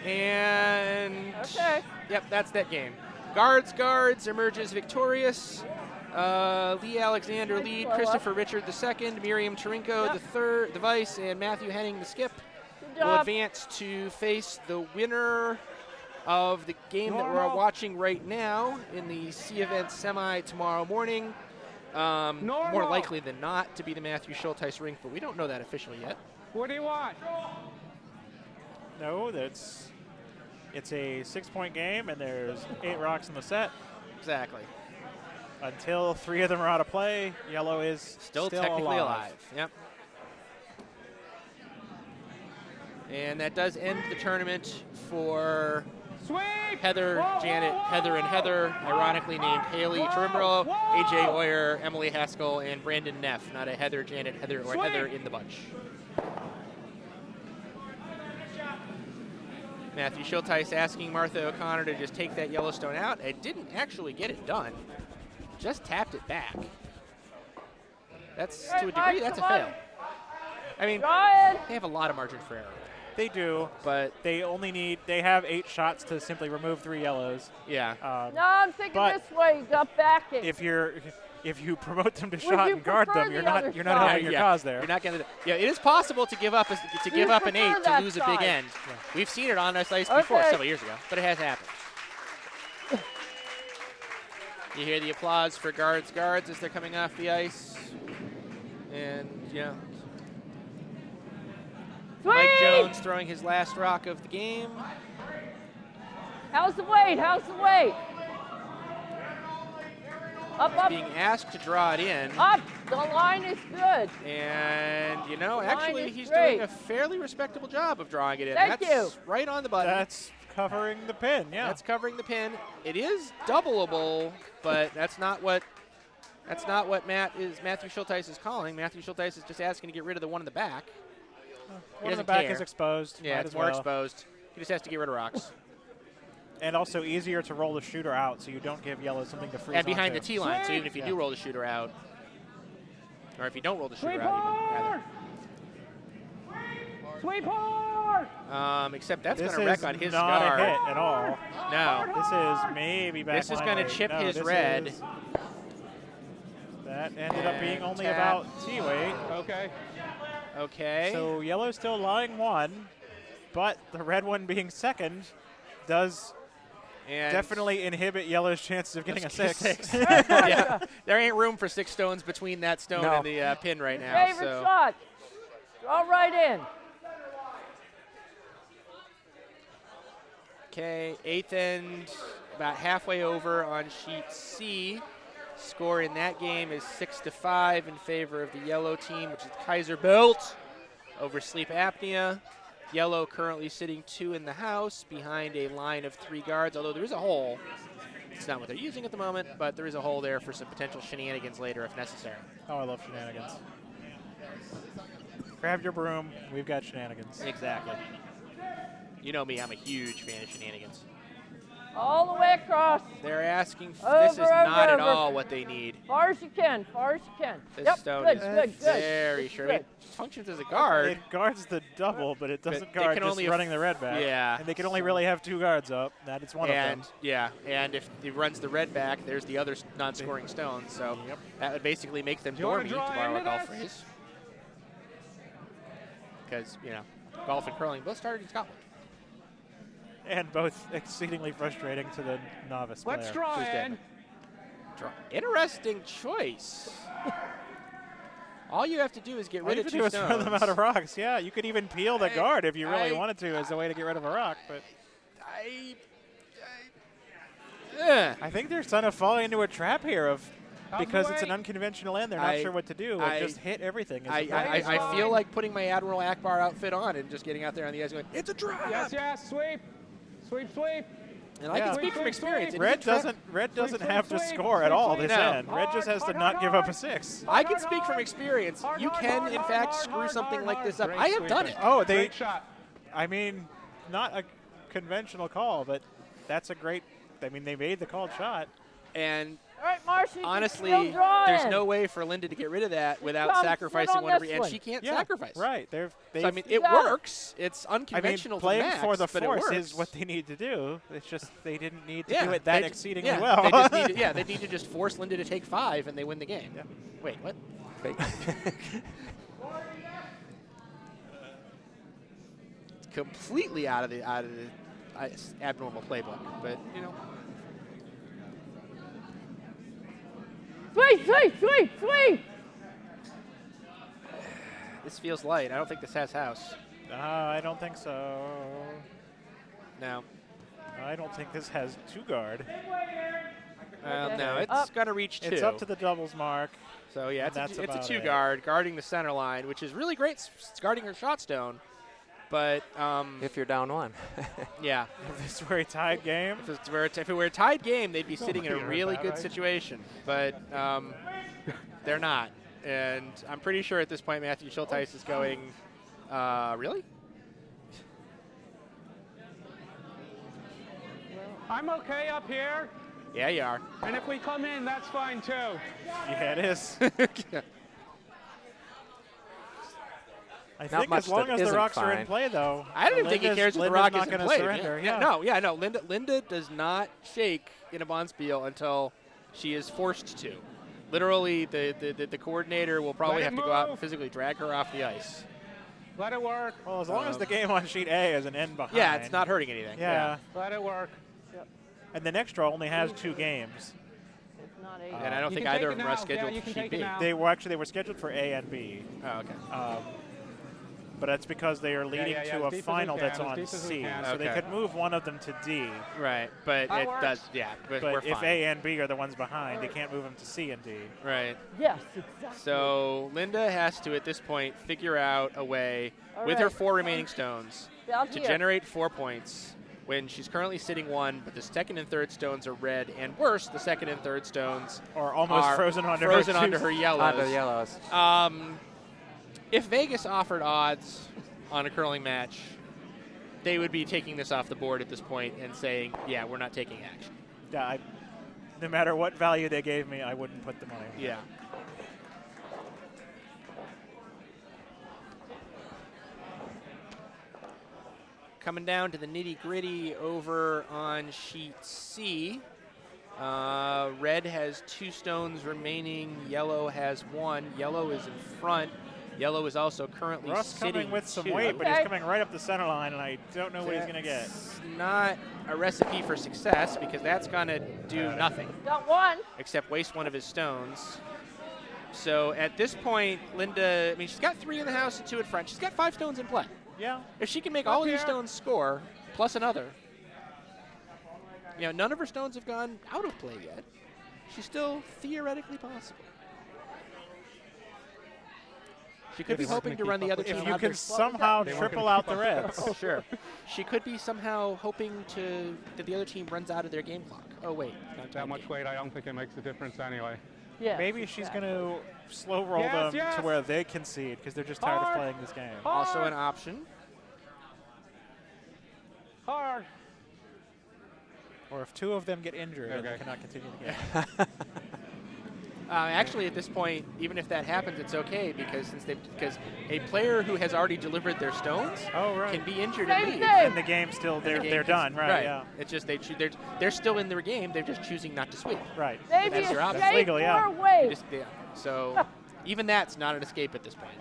A: And
F: Okay.
A: yep, that's that game. Guards emerges victorious. Lee Alexander lead,
F: Blow up.
A: Christopher Richard the second, Miriam Tarinko
F: Yep.
A: the third, the vice, and Matthew Henning the skip
F: Good
A: will
F: job.
A: advance to face the winner of the game that we're watching right now in the C event semi tomorrow morning. More likely than not to be the Matthew Schultheis rink, but we don't know that officially yet.
D: What do you want?
C: No, it's a 6-point game, and there's 8 rocks in the set.
A: Exactly.
C: Until 3 of them are out of play, yellow is
A: Still technically alive. Yep. And that does end the tournament for Heather, Janet, Heather, and Heather, ironically named Haley Trimberlo, AJ Oyer, Emily Haskell, and Brandon Neff, not a Heather, Janet, Heather, or Heather in the bunch. Matthew Schultheis asking Martha O'Connor to just take that Yellowstone out. It didn't actually get it done. Just tapped it back. That's, to a degree, that's a fail. I mean, they have a lot of margin for error.
C: They do,
A: but
C: they have 8 shots to simply remove 3 yellows.
A: Yeah.
F: No, I'm thinking this way. You got backing.
C: If you promote them to shot and guard them, you're not helping your cause there.
A: You're not going to. Yeah, it is possible to give up an 8 to lose a big end.
F: Yeah.
A: We've seen it on this ice before several years ago, but it has happened. You hear the applause for guards as they're coming off the ice, and yeah.
F: Sweet!
A: Mike Jones throwing his last rock of the game.
F: How's the weight? Up.
A: Being asked to draw it in.
F: Up. The line is good.
A: And, you know, actually he's
F: great.
A: doing a fairly respectable job of drawing it in.
F: Thank
A: That's
F: you.
A: right on the button.
C: That's covering the pin, yeah.
A: That's covering the pin. It is doubleable, but that's not what Matthew Schultheis is calling. Matthew Schultheis is just asking to get rid of the one in the back.
C: One in the back is exposed.
A: Yeah, it's more exposed. He just has to get rid of rocks.
C: And also easier to roll the shooter out so you don't give yellow something to freeze
A: And behind
C: onto.
A: the T line, so even if you do roll the shooter out, or if you don't roll the shooter out,
D: Sweetheart!
A: except that's
C: This
A: going to wreck on his
C: is not
A: guard.
C: a hit at all.
A: No.
C: This is maybe back.
A: This is going to chip his red.
C: That ended up being only
A: tap.
C: about T weight.
A: Okay.
C: So yellow's still lying 1, but the red one being second does definitely inhibit yellow's chances of getting a 6.
A: Yeah. There ain't room for 6 stones between that stone and the pin right now.
F: Favorite shot. Draw right in.
A: Okay, 8th end, about halfway over on sheet C. Score in that game is 6-5 in favor of the yellow team, which is Kayser built over sleep apnea. Yellow currently sitting 2 in the house behind a line of 3 guards, although there is a hole. It's not what they're using at the moment, but there is a hole there for some potential shenanigans later if necessary.
C: Oh, I love shenanigans. Grab your broom. We've got shenanigans.
A: Exactly. You know me, I'm a huge fan of shenanigans.
F: All the way across.
A: They're asking,
F: Over,
A: this is not at
F: over.
A: all what they need.
F: Far as you can.
A: This stone
F: good,
A: is
F: good.
A: very sure. It functions as a guard.
C: It guards the double, but it doesn't
A: But
C: guard
A: can
C: just
A: only
C: running the red back.
A: Yeah.
C: And they can only really have 2 guards up. That is one of them.
A: Yeah, and if he runs the red back, there's the other non-scoring stone. So that would basically make them dormy, to borrow a golf phrase. Because, you know, golf and curling both started in Scotland.
C: And both exceedingly frustrating to the novice player.
D: Let's draw in.
A: Interesting choice. All you have to do is get rid of 2
C: stones.
A: stones.
C: Throw them out of rocks. Yeah, you could even peel the guard if you really wanted to as a way to get rid of a rock. But I think they're kind of falling into a trap here of because it's an unconventional end. They're not sure what to do. Just hit everything.
A: I feel like putting my Admiral Akbar outfit on and just getting out there on the ice going, it's a drop.
D: Yes, sweep. Sweep.
A: And I can speak from experience.
C: Red doesn't have to score at all this end. Red just has to not give up a 6.
A: I can speak from experience. You can, in fact, screw something like this up. I have done it.
C: Oh, I mean, not a conventional call, but that's a great. I mean, they made the called shot.
A: And
F: All right, Marcy.
A: honestly,
F: still drawing.
A: there's no way for Linda to get rid of that without
F: Come,
A: sacrificing
F: sit on
A: one of her,
F: this
A: and
F: one.
A: she can't
G: Yeah,
A: sacrifice.
G: Right.
A: So, I mean, it
F: got it.
A: works. It's unconventional
G: playing
A: to the max,
G: for the
A: but it
G: force
A: works.
G: is what they need to do. It's just they didn't need to
A: Yeah,
G: do it that
A: they-
G: exceedingly
A: yeah,
G: well.
A: They just need to, they need to just force Linda to take 5, and they win the game.
G: Yeah.
A: Wait, what? It's completely out of the abnormal playbook, but you know.
F: Sweet.
A: This feels light. I don't think this has house.
G: I don't think so.
A: No.
G: I don't think this has 2-guard.
A: No, it's
F: Up.
A: going to reach 2.
G: It's up to the doubles mark.
A: So, yeah,
G: and that's
A: it's a
G: about
A: 2-guard, guarding the center line, which is really great. It's guarding her shot stone. But,
E: if you're down 1.
A: yeah.
G: If this were a tied game,
A: If it were a tied game, they'd be sitting in a really good
B: right?
A: situation. But they're not. And I'm pretty sure at this point Matthew Schultheis is going, really?
D: I'm okay up here,
A: Yeah, you are.
D: and if we come in, that's fine too.
G: yeah, it is. I
E: Not
G: think
E: much
G: as long
E: that
G: as the
E: isn't
G: Rocks are in
E: fine.
G: play, though.
A: I don't even think he cares if the
G: Linda's
A: Rock
G: not
A: isn't
G: gonna
A: played.
G: surrender.
A: Yeah. No. Linda does not shake in a Bonspiel until she is forced to. Literally, the coordinator will probably
D: Let
A: have
D: it
A: to go out and
D: move.
A: physically drag her off the ice.
D: Let it work.
G: Well, as long as the game on sheet A is an end behind.
A: Yeah, it's not hurting anything.
G: Yeah.
D: Let it work.
G: And the next draw only has 2 games.
F: It's not 8.
A: And I don't
D: You
A: think
D: can
A: either
D: take
A: of
D: it
A: them are
D: now.
A: scheduled
D: Yeah, you
A: for
D: can
A: sheet
D: take it
A: B.
D: now.
G: They were scheduled for A and B.
A: Oh, okay.
G: But that's because they are leading
D: yeah,
G: to
D: as
G: a
D: deep as we
G: final
D: can,
G: that's
D: as
G: on
D: deep as we
G: C.
D: can.
G: So they
A: Okay.
G: could move one of them to D.
A: Right, but
D: That
A: it
D: works.
A: does, yeah, but we're
G: But if
A: fine.
G: A and B are the ones behind, they can't move them to C and D.
A: Right.
F: Yes, exactly.
A: So Linda has to, at this point, figure out a way
F: All
A: with her
F: right.
A: 4 remaining stones
F: Down
A: to
F: here.
A: generate 4 points when she's currently sitting 1, but the second and third stones are red, and worse, the second and third stones
G: Or almost
A: are
G: frozen onto
A: her yellows.
E: On the yellows.
A: If Vegas offered odds on a curling match, they would be taking this off the board at this point and saying, yeah, we're not taking action.
G: Yeah, no matter what value they gave me, I wouldn't put the money.
A: Yeah. Coming down to the nitty-gritty over on sheet C. Red has 2 stones remaining. Yellow has 1. Yellow is in front. Yellow is also currently
G: Russ
A: sitting
G: coming with some
A: 2.
G: weight, but
F: Okay.
G: he's coming right up the center line, and I don't know what he's going to get.
A: That's not a recipe for success because that's going to do nothing
F: Got 1.
A: except waste one of his stones. So at this point, Linda, I mean, she's got 3 in the house and 2 in front. She's got 5 stones in play.
G: Yeah.
A: If she can make all of these stones score, plus another, none of her stones have gone out of play yet. She's still theoretically possible. She could be hoping to run the other team
G: If
A: out
G: you
A: of
G: can
A: their
G: somehow
B: They weren't
G: triple
B: gonna
G: out the Reds.
A: Oh, sure. She could be somehow hoping that the other team runs out of their game clock. Oh, wait. Not
B: That
A: time
B: much
A: game.
B: weight, I don't think it makes a difference anyway.
F: Yes,
G: Maybe she's
F: exactly.
G: going to slow roll
D: Yes,
G: them
D: yes.
G: to where they concede because they're just tired of
D: Hard.
G: playing this game.
A: Also an option.
D: Hard.
G: Or if 2 of them get injured, then they
B: Okay.
G: cannot continue the game.
A: Actually, at this point, even if that happens, it's okay because because a player who has already delivered their stones
G: Oh, right.
A: can be injured
F: Same
A: and leave.
F: thing.
G: And the game still,
A: And the game
G: they're
A: is-
G: done, right? Yeah.
A: It's just they're still in their game. They're just choosing not to sweep.
G: Right.
F: Maybe
A: That's
F: a
A: your option.
F: shake
G: Legal, yeah.
F: or wait.
A: So even that's not an escape at this point.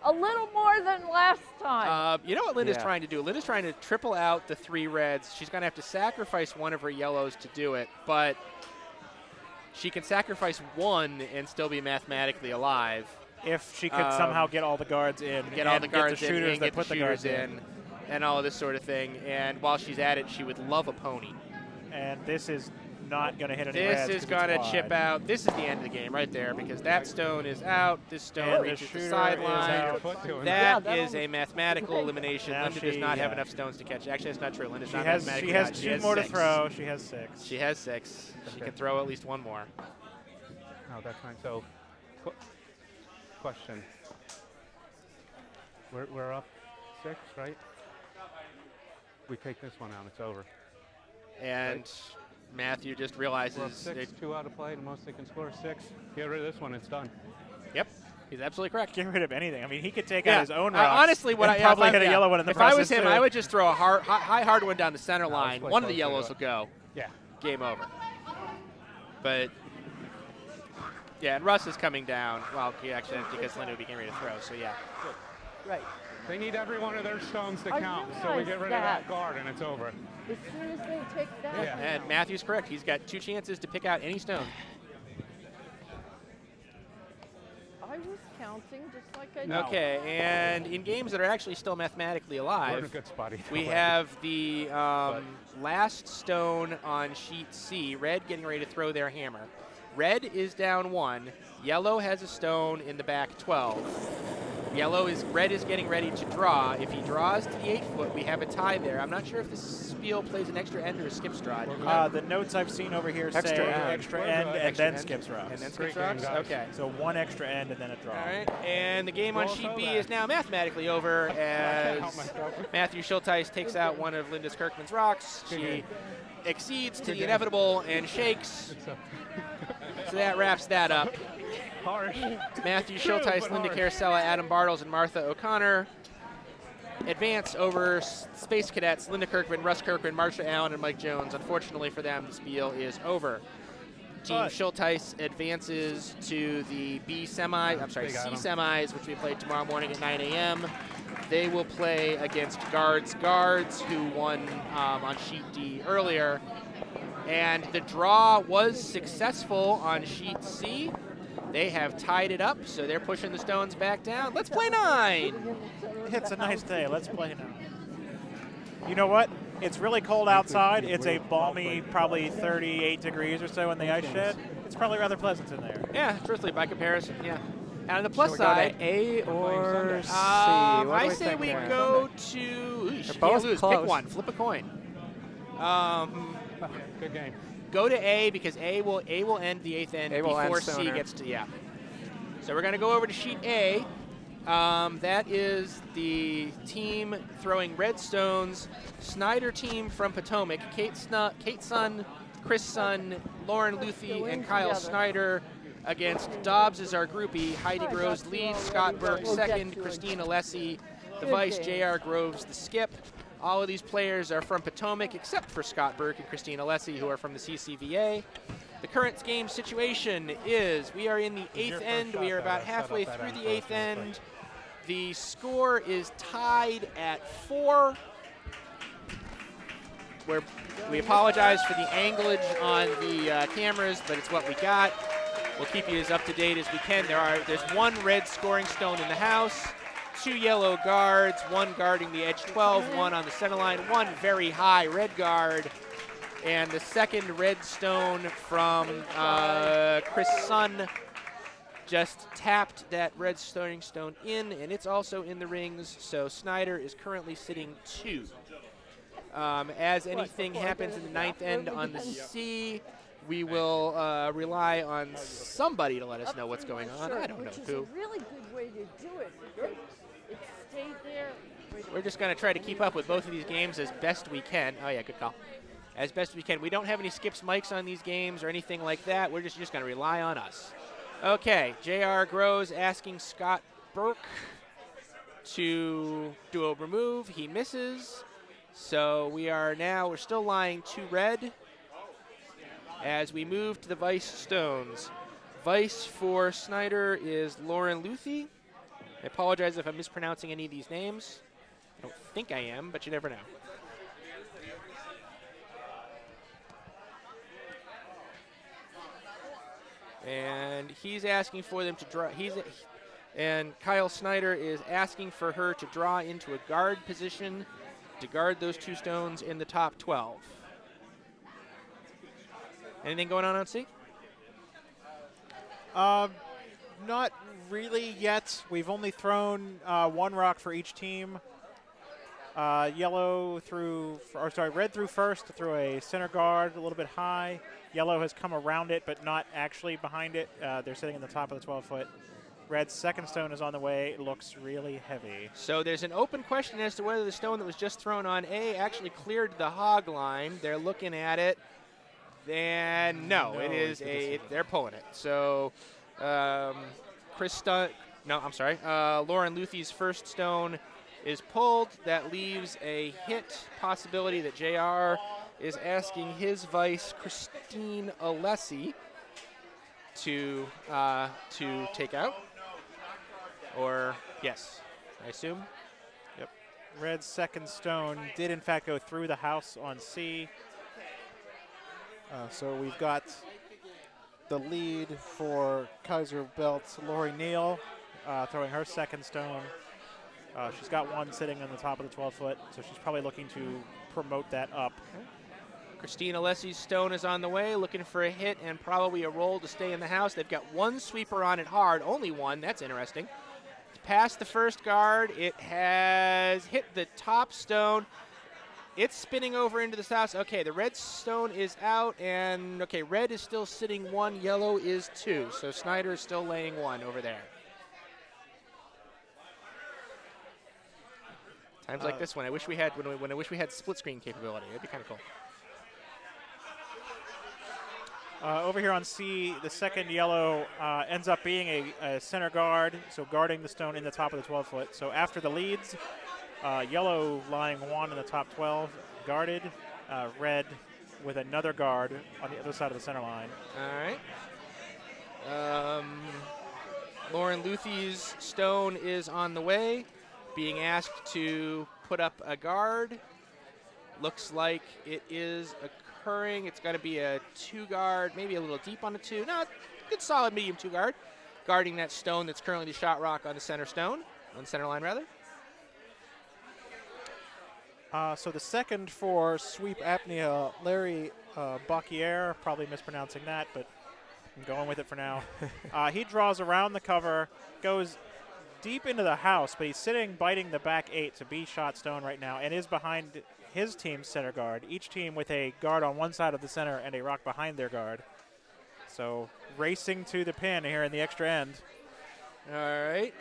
F: A little more than last time.
A: You know what Linda's
E: Yeah.
A: trying to do? Linda's trying to triple out the 3 reds. She's going to have to sacrifice one of her yellows to do it, but she can sacrifice 1 and still be mathematically alive.
G: If she could somehow get all the guards in, and
A: guards
G: get the
A: in
G: shooters
A: and
G: that
A: get
G: put
A: the
G: the guards
A: shooters
G: in.
A: and all of this sort of thing. And while she's at it, she would love a pony.
G: And this is not going to hit any
A: This
G: reds
A: is
G: 'cause it's
A: going to
G: wide.
A: chip out. This is the end of the game right there because that stone is out. This stone
G: And the
A: reaches the
G: shooter is
A: sideline.
G: out.
B: Foot doing
A: That
F: Yeah,
A: is
F: that'll-
A: a mathematical elimination.
G: Now
A: Linda does not have
G: yeah.
A: enough stones to catch. Actually, that's not true. Linda's
G: She
A: not
G: has
A: mathematically
G: she has
A: out.
G: 2
A: has
G: more to
A: 6.
G: throw. She has 6.
A: She has 6. She can throw at least 1 more.
B: Oh, that's fine. So, question. We're up 6, right? We take this one out, it's over.
A: And Matthew just
B: We're up
A: realizes.
B: 6, 2 out of play. The most they can score is 6. Get rid of this one, it's done.
A: Yep, he's absolutely correct.
C: Get rid of anything. I mean, he could take out his own rocks.
A: Honestly, what
C: and probably hit a yellow one in the process.
A: If I was him,
C: too.
A: I would just throw a high hard one down the center line. One of the yellows will go.
B: Yeah.
A: Game over. But yeah, and Russ is coming down. Well, he actually because Linda would be getting ready to throw. So yeah.
F: Right.
B: They need every one of their stones to
F: I
B: count, so we
F: realize
B: get rid
F: that.
B: of that guard and it's over.
F: As soon as they take that
B: Yeah.
F: one
A: And
F: out.
A: Matthew's correct. He's got 2 chances to pick out any stone.
F: I was counting just like I did.
A: Okay, and in games that are actually still mathematically
B: We're in a
A: alive,
B: good spot either
A: we
B: way.
A: have the last stone on sheet C, red getting ready to throw their hammer. Red is down 1. Yellow has a stone in the back 12. Red is getting ready to draw. If he draws to the 8-foot, we have a tie there. I'm not sure if the Spiel plays an extra end or a skip stride.
C: The notes I've seen over here
E: Extra
C: say
E: end.
C: extra end and
A: Extra
C: then
A: end.
C: skips rocks.
A: And then
B: Great
A: skips
B: game,
A: rocks?
B: guys.
A: Okay.
C: So 1 extra end and then a draw.
A: All right, and the game on
B: Well,
A: sheet
B: so
A: B
B: that.
A: is now mathematically over as Matthew Schultheis takes out one of Linda Kirkman's rocks. She exceeds to the inevitable and shakes. So that wraps that up.
B: Harsh.
A: Matthew
B: True,
A: Schultheis,
B: but
A: Linda
B: harsh.
A: Carcella, Adam Bartles, and Martha O'Connor advance over Space Cadets, Linda Kirkman, Russ Kirkman, Marsha Allen, and Mike Jones. Unfortunately for them, the spiel is over. Team Schultheis advances to the C semis, which we play tomorrow morning at 9 a.m. They will play against Guards, who won on sheet D earlier. And the draw was successful on sheet C. They have tied it up, so they're pushing the stones back down. Let's play 9.
C: It's a nice day. Let's play now. You know what? It's really cold outside. It's a balmy, probably 38 degrees or so in the ice shed. It's probably rather pleasant in there.
A: Yeah, truthfully, by comparison, yeah. And on the plus
E: Should we go
A: side,
E: to A or C? What
A: I
E: do we
A: say
E: think
A: we
E: there?
A: go to. Ooh, you
E: both
A: can't lose.
E: close.
A: Pick one. Flip a coin.
B: Good game.
A: Go to A because A will end the 8th end
E: A will
A: before
E: end
A: C
E: sooner.
A: gets to So we're going to go over to sheet A. That is the team throwing red stones. Snyder team from Potomac. Kate Sun, Chris Sun, Lauren Luthi, and Kyle Snyder against Dobbs is our groupie. Heidi Groves leads, Scott Burke second, Christine Alessi the vice, J.R. Groves the skip. All of these players are from Potomac except for Scott Burke and Christine Alessi, who are from the CCVA. The current game situation is we are in the 8th end. We are about halfway through the 8th end. The score is tied at 4. We apologize for the anglage on the cameras, but it's what we got. We'll keep you as up to date as we can. There's 1 red scoring stone in the house, 2 yellow guards, 1 guarding the edge 12, 1 on the center line, 1 very high red guard, and the second red stone from Chris Sun just tapped that red stone in, and it's also in the rings, so Snyder is currently sitting 2. As anything happens in the 9th end on the C, we will rely on somebody to let us know what's going on. I don't know who.
F: Which is a really good way to do it because it stayed there.
A: We're just going to try to keep up with both of these games as best we can. Oh, yeah, good call. As best we can. We don't have any skips mics on these games or anything like that. We're just going to rely on us. Okay, J.R. Groves asking Scott Burke to do a remove. He misses. So we're still lying 2 red as we move to the vice stones. Vice for Snyder is Lauren Luthi. I apologize if I'm mispronouncing any of these names. I don't think I am, but you never know. And he's asking for them to draw. And Kyle Snyder is asking for her to draw into a guard position to guard those 2 stones in the top 12. Anything going on C?
C: Not really yet. We've only thrown 1 rock for each team. Red through first to throw a center guard a little bit high. Yellow has come around it, but not actually behind it. They're sitting in the top of the 12-foot. Red's second stone is on the way. It looks really heavy.
A: So there's an open question as to whether the stone that was just thrown on A actually cleared the hog line. They're looking at it. And no, it is they're pulling it. So Lauren Luthie's first stone is pulled. That leaves a hit possibility that JR is asking his vice, Christine Alessi, to take out. Or, yes, I assume.
C: Yep. Red's second stone did, in fact, go through the house on C.
G: So we've got the lead for Kayser Belt's Lori Neal
C: throwing her second stone. She's got one sitting on the top of the 12-foot, so she's probably looking to promote that up.
A: Christine Alessi's stone is on the way, looking for a hit and probably a roll to stay in the house. They've got one sweeper on it hard, only one. That's interesting. It's past the first guard. It has hit the top stone. It's spinning over into this house. Okay, the red stone is out, and okay, red is still sitting one, yellow is two. So Snyder is still laying one over there. Times like this one, I wish we had when I wish we had split screen capability. It'd be kind of cool.
C: Over here on C, the second yellow ends up being a center guard, so guarding the stone in the top of the 12-foot. So after the leads, yellow lying one in the top 12, guarded, red with another guard on the other side of the center line.
A: All right. Lauren Luthie's stone is on the way, being asked to put up a guard. Looks like it is occurring. It's got to be a 2-guard, maybe a little deep on the 2. No, good solid medium 2-guard, guarding that stone that's currently the shot rock on the center stone, on the center line rather.
C: So the second for sweep apnea, Larry Bacquier, probably mispronouncing that, but I'm going with it for now. He draws around the cover, goes deep into the house, but he's sitting, biting the back 8 to be shot stone right now, and is behind his team's center guard, each team with a guard on one side of the center and a rock behind their guard. So racing to the pin here in the extra end.
A: All right.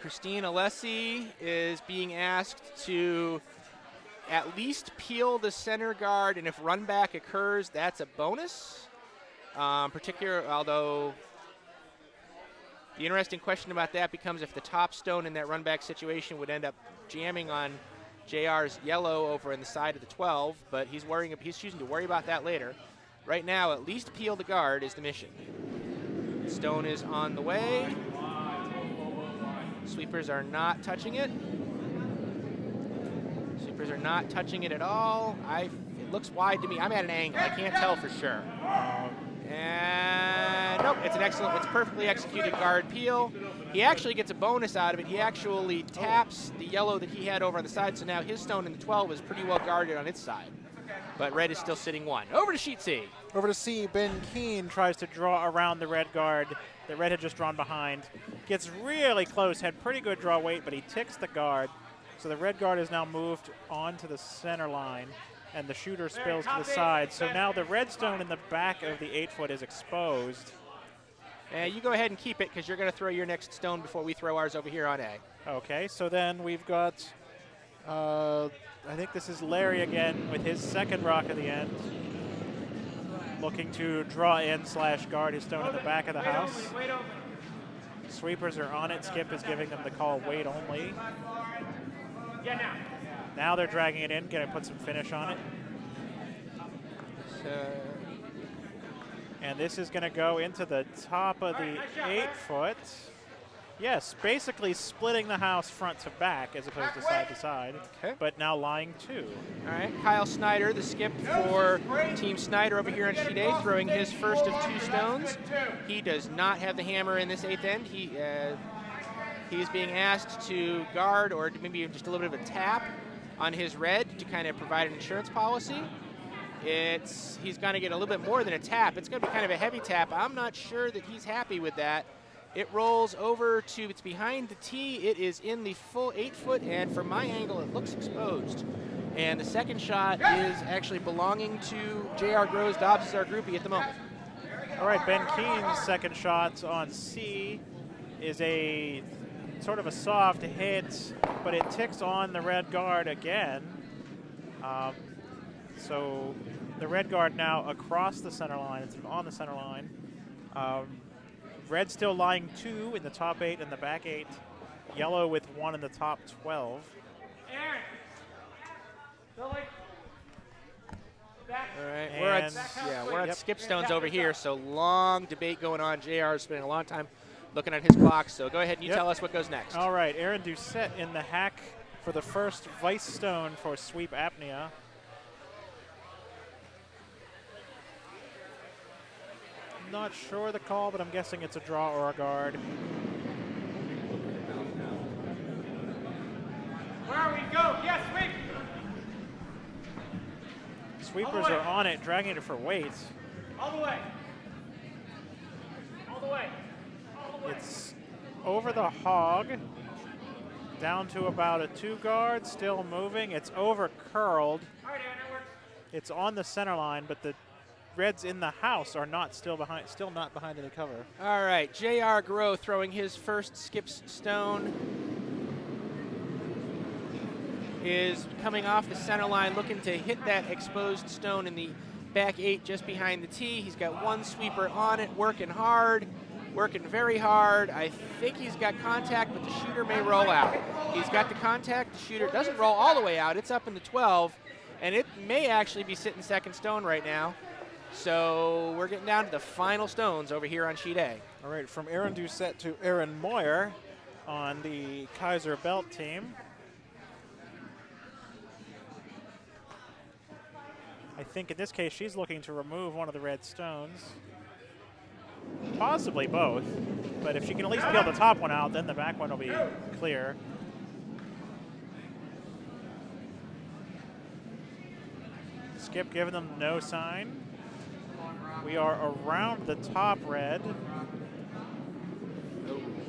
A: Christine Alessi is being asked to at least peel the center guard, and if run back occurs, that's a bonus. Although the interesting question about that becomes if the top stone in that run back situation would end up jamming on JR's yellow over in the side of the 12, but he's choosing to worry about that later. Right now, at least peel the guard is the mission. Stone is on the way. Sweepers are not touching it. Sweepers are not touching it at all. It looks wide to me. I'm at an angle. I can't tell for sure. And nope, it's perfectly executed guard peel. He actually gets a bonus out of it. He actually taps the yellow that he had over on the side, so now his stone in the 12 is pretty well guarded on its side. But red is still sitting one. Over to sheet C.
C: Over to C, Ben Keene tries to draw around the red guard that red had just drawn behind. Gets really close, had pretty good draw weight, but he ticks the guard. So the red guard is now moved onto the center line, and the shooter spills to the side. So now the red stone in the back of the 8-foot is exposed.
A: And you go ahead and keep it because you're going to throw your next stone before we throw ours over here on A.
C: Okay, so then we've got, I think this is Larry again with his second rock at the end. Looking to draw in / guard his stone in the back of the house. Sweepers are on it. Skip is giving them the call wait only. Now they're dragging it in, going to put some finish on it. And this is going to go into the top of the 8-foot. Yes, basically splitting the house front to back as opposed to side to side, but now lying 2.
A: All right, Kyle Snyder, the skip for Team Snyder over here on sheet A, throwing his first of 2 stones. He does not have the hammer in this 8th end. He's being asked to guard or maybe just a little bit of a tap on his red to kind of provide an insurance policy. He's going to get a little bit more than a tap. It's going to be kind of a heavy tap. I'm not sure that he's happy with that. It rolls over to, it's behind the tee. It is in the full 8-foot, and from my angle, it looks exposed. And the second shot is actually belonging to J.R. Groves. Dobbs is our groupie at the moment.
C: All right, Ben Keene's second shot on C is a sort of a soft hit, but it ticks on the red guard again. So the red guard now across the center line instead of on the center line. Red still lying 2 in the top 8 and the back 8. Yellow with 1 in the top 12.
A: All right, we're at skip stones over here, so long debate going on. JR is spending a long time looking at his clock, so go ahead and you tell us what goes next.
C: All right, Aaron Doucette in the hack for the first vice stone for sweep apnea. Not sure the call, but I'm guessing it's a draw or a guard.
H: Where are we? Go! Yes, sweep!
C: Sweepers are on it, dragging it for weight.
H: All the way. All the way. All the way.
C: It's over the hog, down to about a 2 guard, still moving. It's over curled.
H: All right, Aaron, that works.
C: It's on the center line, but the Reds in the house are not still not behind any cover.
A: All right, J.R. Groh throwing his first skips stone. Is coming off the center line, looking to hit that exposed stone in the back 8 just behind the tee. He's got 1 sweeper on it, working hard, working very hard. I think he's got contact, but the shooter may roll out. He's got the contact, the shooter doesn't roll all the way out. It's up in the 12, and it may actually be sitting second stone right now. So we're getting down to the final stones over here on sheet A.
C: All right, from Aaron Doucette to Aaron Moyer on the Kayser belt team. I think in this case she's looking to remove one of the red stones. Possibly both, but if she can at least peel the top one out, then the back one will be clear. Skip giving them no sign. We are around the top red.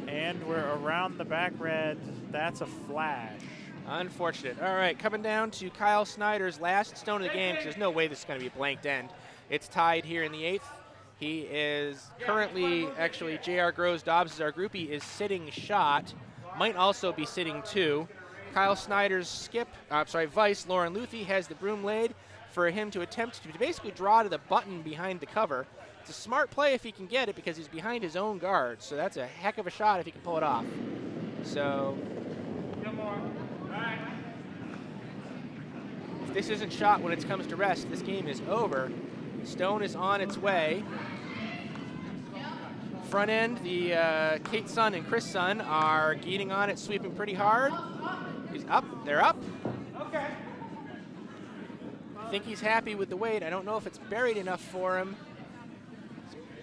C: And we're around the back red. That's a flash.
A: Unfortunate. All right, coming down to Kyle Snyder's last stone of the game, because there's no way this is going to be a blanked end. It's tied here in the 8th. He is currently, actually, J.R. Groves Dobbs is our groupie, is sitting shot. Might also be sitting 2. Kyle Snyder's vice, Lauren Luthi, has the broom laid for him to attempt to basically draw to the button behind the cover. It's a smart play if he can get it because he's behind his own guard, so that's a heck of a shot if he can pull it off. So, if this isn't shot when it comes to rest, this game is over. Stone is on its way. Front end, the Kate Sun and Chris Sun are getting on it, sweeping pretty hard. He's up, they're up.
H: Okay.
A: I think he's happy with the weight. I don't know if it's buried enough for him.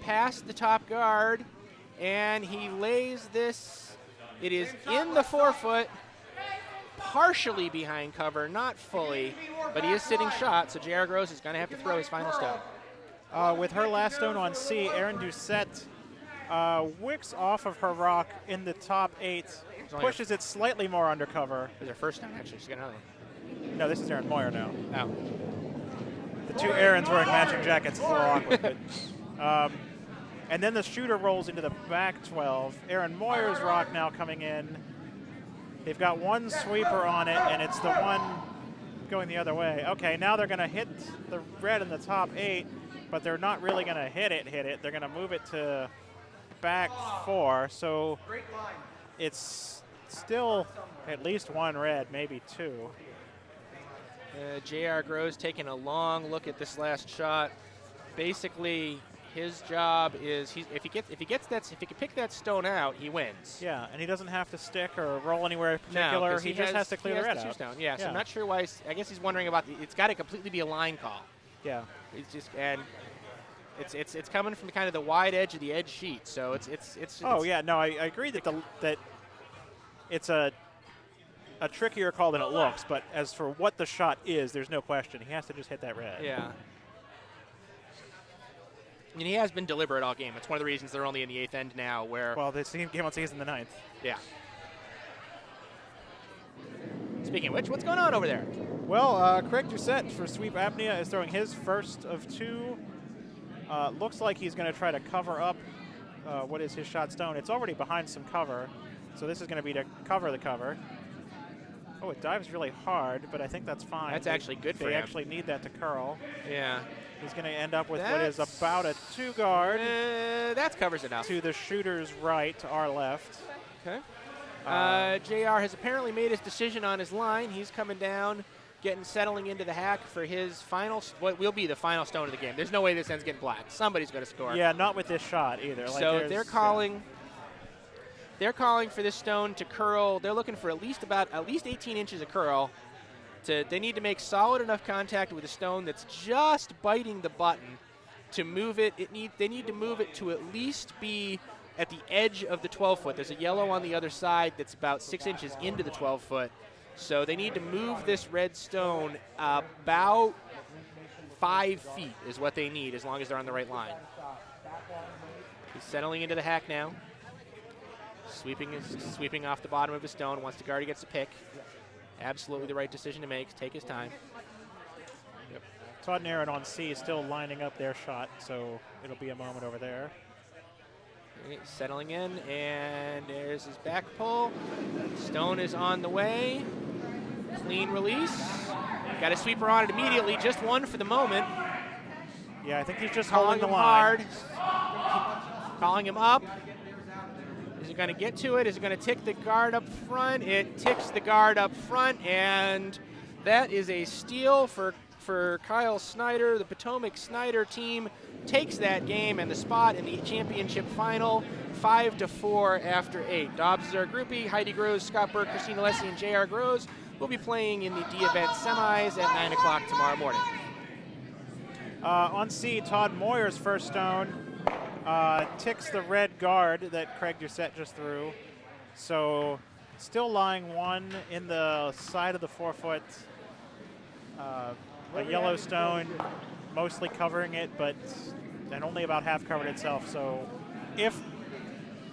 A: Past the top guard, and he lays this. It is in the 4-foot, partially behind cover, not fully, but he is sitting shot, so J.R. Groves is going to have to throw his final stone.
C: With her last stone on C, Aaron Doucette wicks off of her rock in the top 8, pushes it slightly more under cover.
A: This is her first stone, actually. She's got another one.
C: No, this is Aaron Moyer now.
A: Oh.
C: The 2 Aarons wearing matching jackets is a little awkward. But, and then the shooter rolls into the back 12. Aaron Moyer's rock now coming in. They've got 1 sweeper on it, and it's the one going the other way. Okay, now they're going to hit the red in the top 8, but they're not really going to hit it. They're going to move it to back 4, so it's still at least 1 red, maybe 2.
A: J.R. Groves taking a long look at this last shot. Basically, his job is if he can pick that stone out, he wins.
C: Yeah, and he doesn't have to stick or roll anywhere particular.
A: No,
C: he just has to clear the red out.
A: Stone. Yeah, so I'm not sure why. I guess he's wondering about. It's got to completely be a line call.
C: Yeah,
A: it's just it's coming from kind of the wide edge of the edge sheet. So it's.
C: Oh yeah, no, I agree that that it's a trickier call than it looks, but as for what the shot is, there's no question. He has to just hit that red.
A: Yeah. I mean, he has been deliberate all game. It's one of the reasons they're only in the 8th end now where...
C: Well, the game on season the 9th.
A: Yeah. Speaking of which, what's going on over there?
C: Well, Craig Doucette for sweep apnea is throwing his first of 2. Looks like he's going to try to cover up what is his shot stone. It's already behind some cover, so this is going to be to cover the cover. Oh, it dives really hard, but I think that's fine.
A: That's actually good for him.
C: They actually need that to curl.
A: Yeah.
C: He's going to end up with what is about a 2-guard.
A: That covers enough.
C: To the shooter's right, to our left.
A: Okay. JR has apparently made his decision on his line. He's coming down, settling into the hack for his final, what will be the final stone of the game. There's no way this end's getting black. Somebody's going to score.
C: Yeah, not with this shot either.
A: So they're calling. They're calling for this stone to curl. They're looking for at least 18 inches of curl. They need to make solid enough contact with a stone that's just biting the button to move it. They need to move it to at least be at the edge of the 12-foot. There's a yellow on the other side that's about 6 inches into the 12-foot. So they need to move this red stone about 5 feet is what they need, as long as they're on the right line. He's settling into the hack now. Sweeping off the bottom of his stone. Once the guard gets the pick. Absolutely the right decision to make. Take his time.
C: Yep. Todd and Aaron on C is still lining up their shot, so it'll be a moment over there.
A: Settling in, and there's his back pull. Stone is on the way. Clean release. Got a sweeper on it immediately. Just one for the moment.
C: Yeah, I think he's just
A: calling
C: holding the
A: him
C: line.
A: Hard. Calling him up. Is it going to get to it? Is it going to tick the guard up front? It ticks the guard up front, and that is a steal for Kyle Snyder. The Potomac Snyder team takes that game and the spot in the championship final, 5-4 after 8. Dobbs is our groupie. Heidi Groves, Scott Burke, Christina Lessie, and J.R. Groves will be playing in the D-event semis at 9 o'clock tomorrow morning.
C: On C, Todd Moyer's first stone ticks the red guard that Craig Doucette just threw. So still lying one in the side of the 4-foot. A yellow stone mostly covering it, and only about half covered itself. So if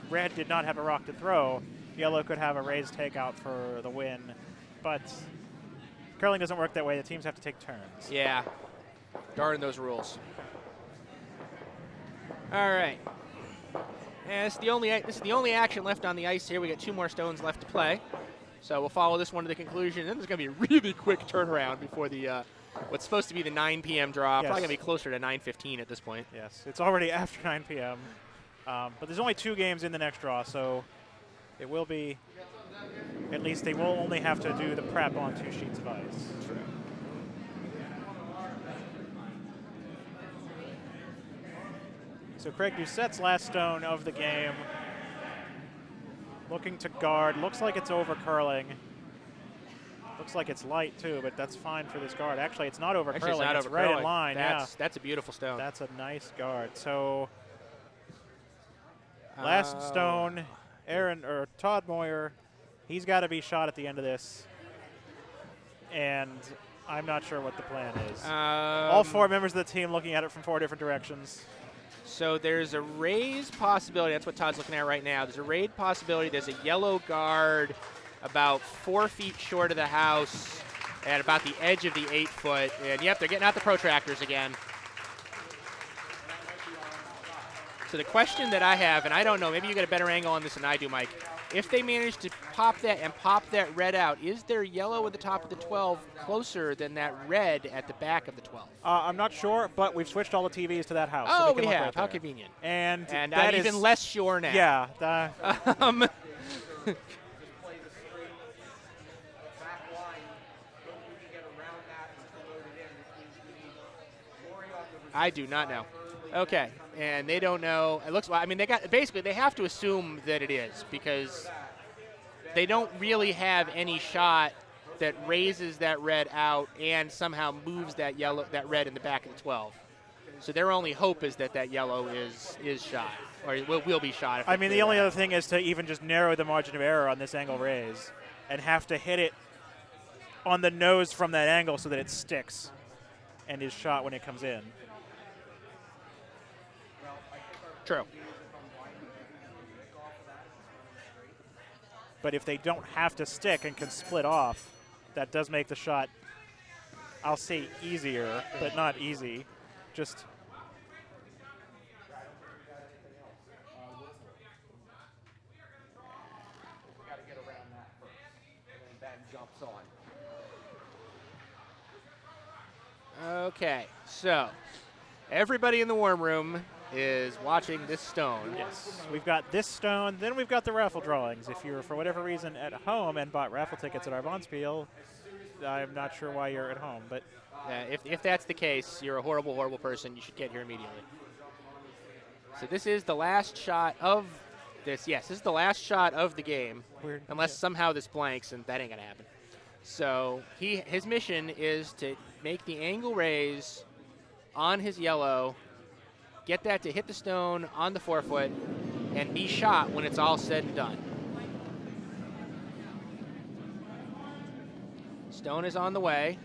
C: red did not have a rock to throw, yellow could have a raised takeout for the win. But curling doesn't work that way. The teams have to take turns.
A: Yeah. Darn those rules. All right. And this is the only action left on the ice here. We got 2 more stones left to play. So we'll follow this one to the conclusion. Then there's going to be a really quick turnaround before the what's supposed to be the 9 p.m. draw.
C: Yes.
A: Probably going to be closer to 9:15 at this point.
C: Yes, it's already after 9 p.m. But there's only 2 games in the next draw, so it will be, at least they will only have to do the prep on 2 sheets of ice.
A: True.
C: So Craig Doucette's last stone of the game. Looking to guard. Looks like it's over curling. Looks like it's light too, but that's fine for this guard. Actually, it's not over curling. It's right in line.
A: That's a beautiful stone.
C: That's a nice guard. So last stone, Todd Moyer. He's got to be shot at the end of this. And I'm not sure what the plan is. All 4 members of the team looking at it from 4 different directions.
A: So there's a raise possibility. That's what Todd's looking at right now. There's a raise possibility. There's a yellow guard about 4 feet short of the house at about the edge of the 8-foot. And, yep, they're getting out the protractors again. So the question that I have, and I don't know, maybe you get a better angle on this than I do, Mike. If they manage to pop that red out, is there yellow at the top of the 12 closer than that red at the back of the 12?
C: I'm not sure, but we've switched all the TVs to that house.
A: Oh,
C: so
A: we have.
C: Right
A: How convenient.
C: And
A: I'm even less sure now.
C: Yeah.
A: I do not know. Okay, and they don't know. It looks. I mean, they have to assume that it is, because they don't really have any shot that raises that red out and somehow moves that red in the back of the 12. So their only hope is that yellow is shot, or will be shot.
C: I mean, the only other thing is to even just narrow the margin of error on this angle raise, and have to hit it on the nose from that angle so that it sticks and is shot when it comes in.
A: True.
C: But if they don't have to stick and can split off, that does make the shot, I'll say easier, but not easy. Just
I: got to get around that first. And then Ben jumps on.
A: Okay, so everybody in the warm room is watching this stone.
C: Yes, we've got this stone, then we've got the raffle drawings. If you're, for whatever reason, at home and bought raffle tickets at our Bonspiel, I'm not sure why you're at home, but
A: if that's the case, you're a horrible, horrible person. You should get here immediately. So this is the last shot of this. Yes, this is the last shot of the game, unless somehow this blanks, and that ain't going to happen. So his mission is to make the angle raise on his yellow, get that to hit the stone on the forefoot, and be shot when it's all said and done. Stone is on the way.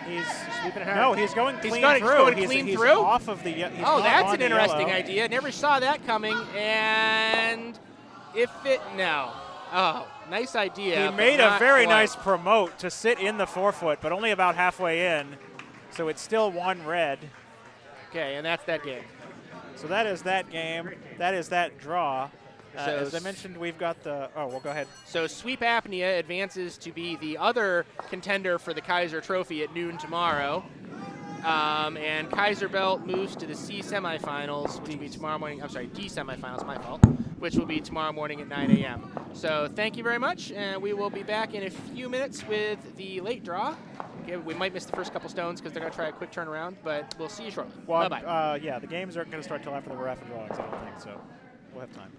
C: he's
A: sweeping it hard.
C: No, he's going clean
A: He's
C: through.
A: going clean
C: he's
A: through?
C: off of the.
A: Oh, that's an interesting idea. Never saw that coming. And no. Oh, nice idea.
C: He made a very nice promote to sit in the forefoot, but only about halfway in. So it's still 1 red.
A: Okay, and that's that game.
C: So that is that game. That is that draw.
A: So
C: as I mentioned, we've got the. Oh, well, go ahead.
A: So Sweep Apnea advances to be the other contender for the Kayser Trophy at noon tomorrow. And Kayser Belt moves to the C semifinals, which will be tomorrow morning. I'm sorry, D semifinals, my fault, which will be tomorrow morning at 9 a.m. So thank you very much, and we will be back in a few minutes with the late draw. Okay, we might miss the first couple stones because they're going to try a quick turnaround, but we'll see you shortly.
C: Well,
A: Bye-bye.
C: yeah, the games aren't going to start till after the raffle drawings, I don't think, so we'll have time.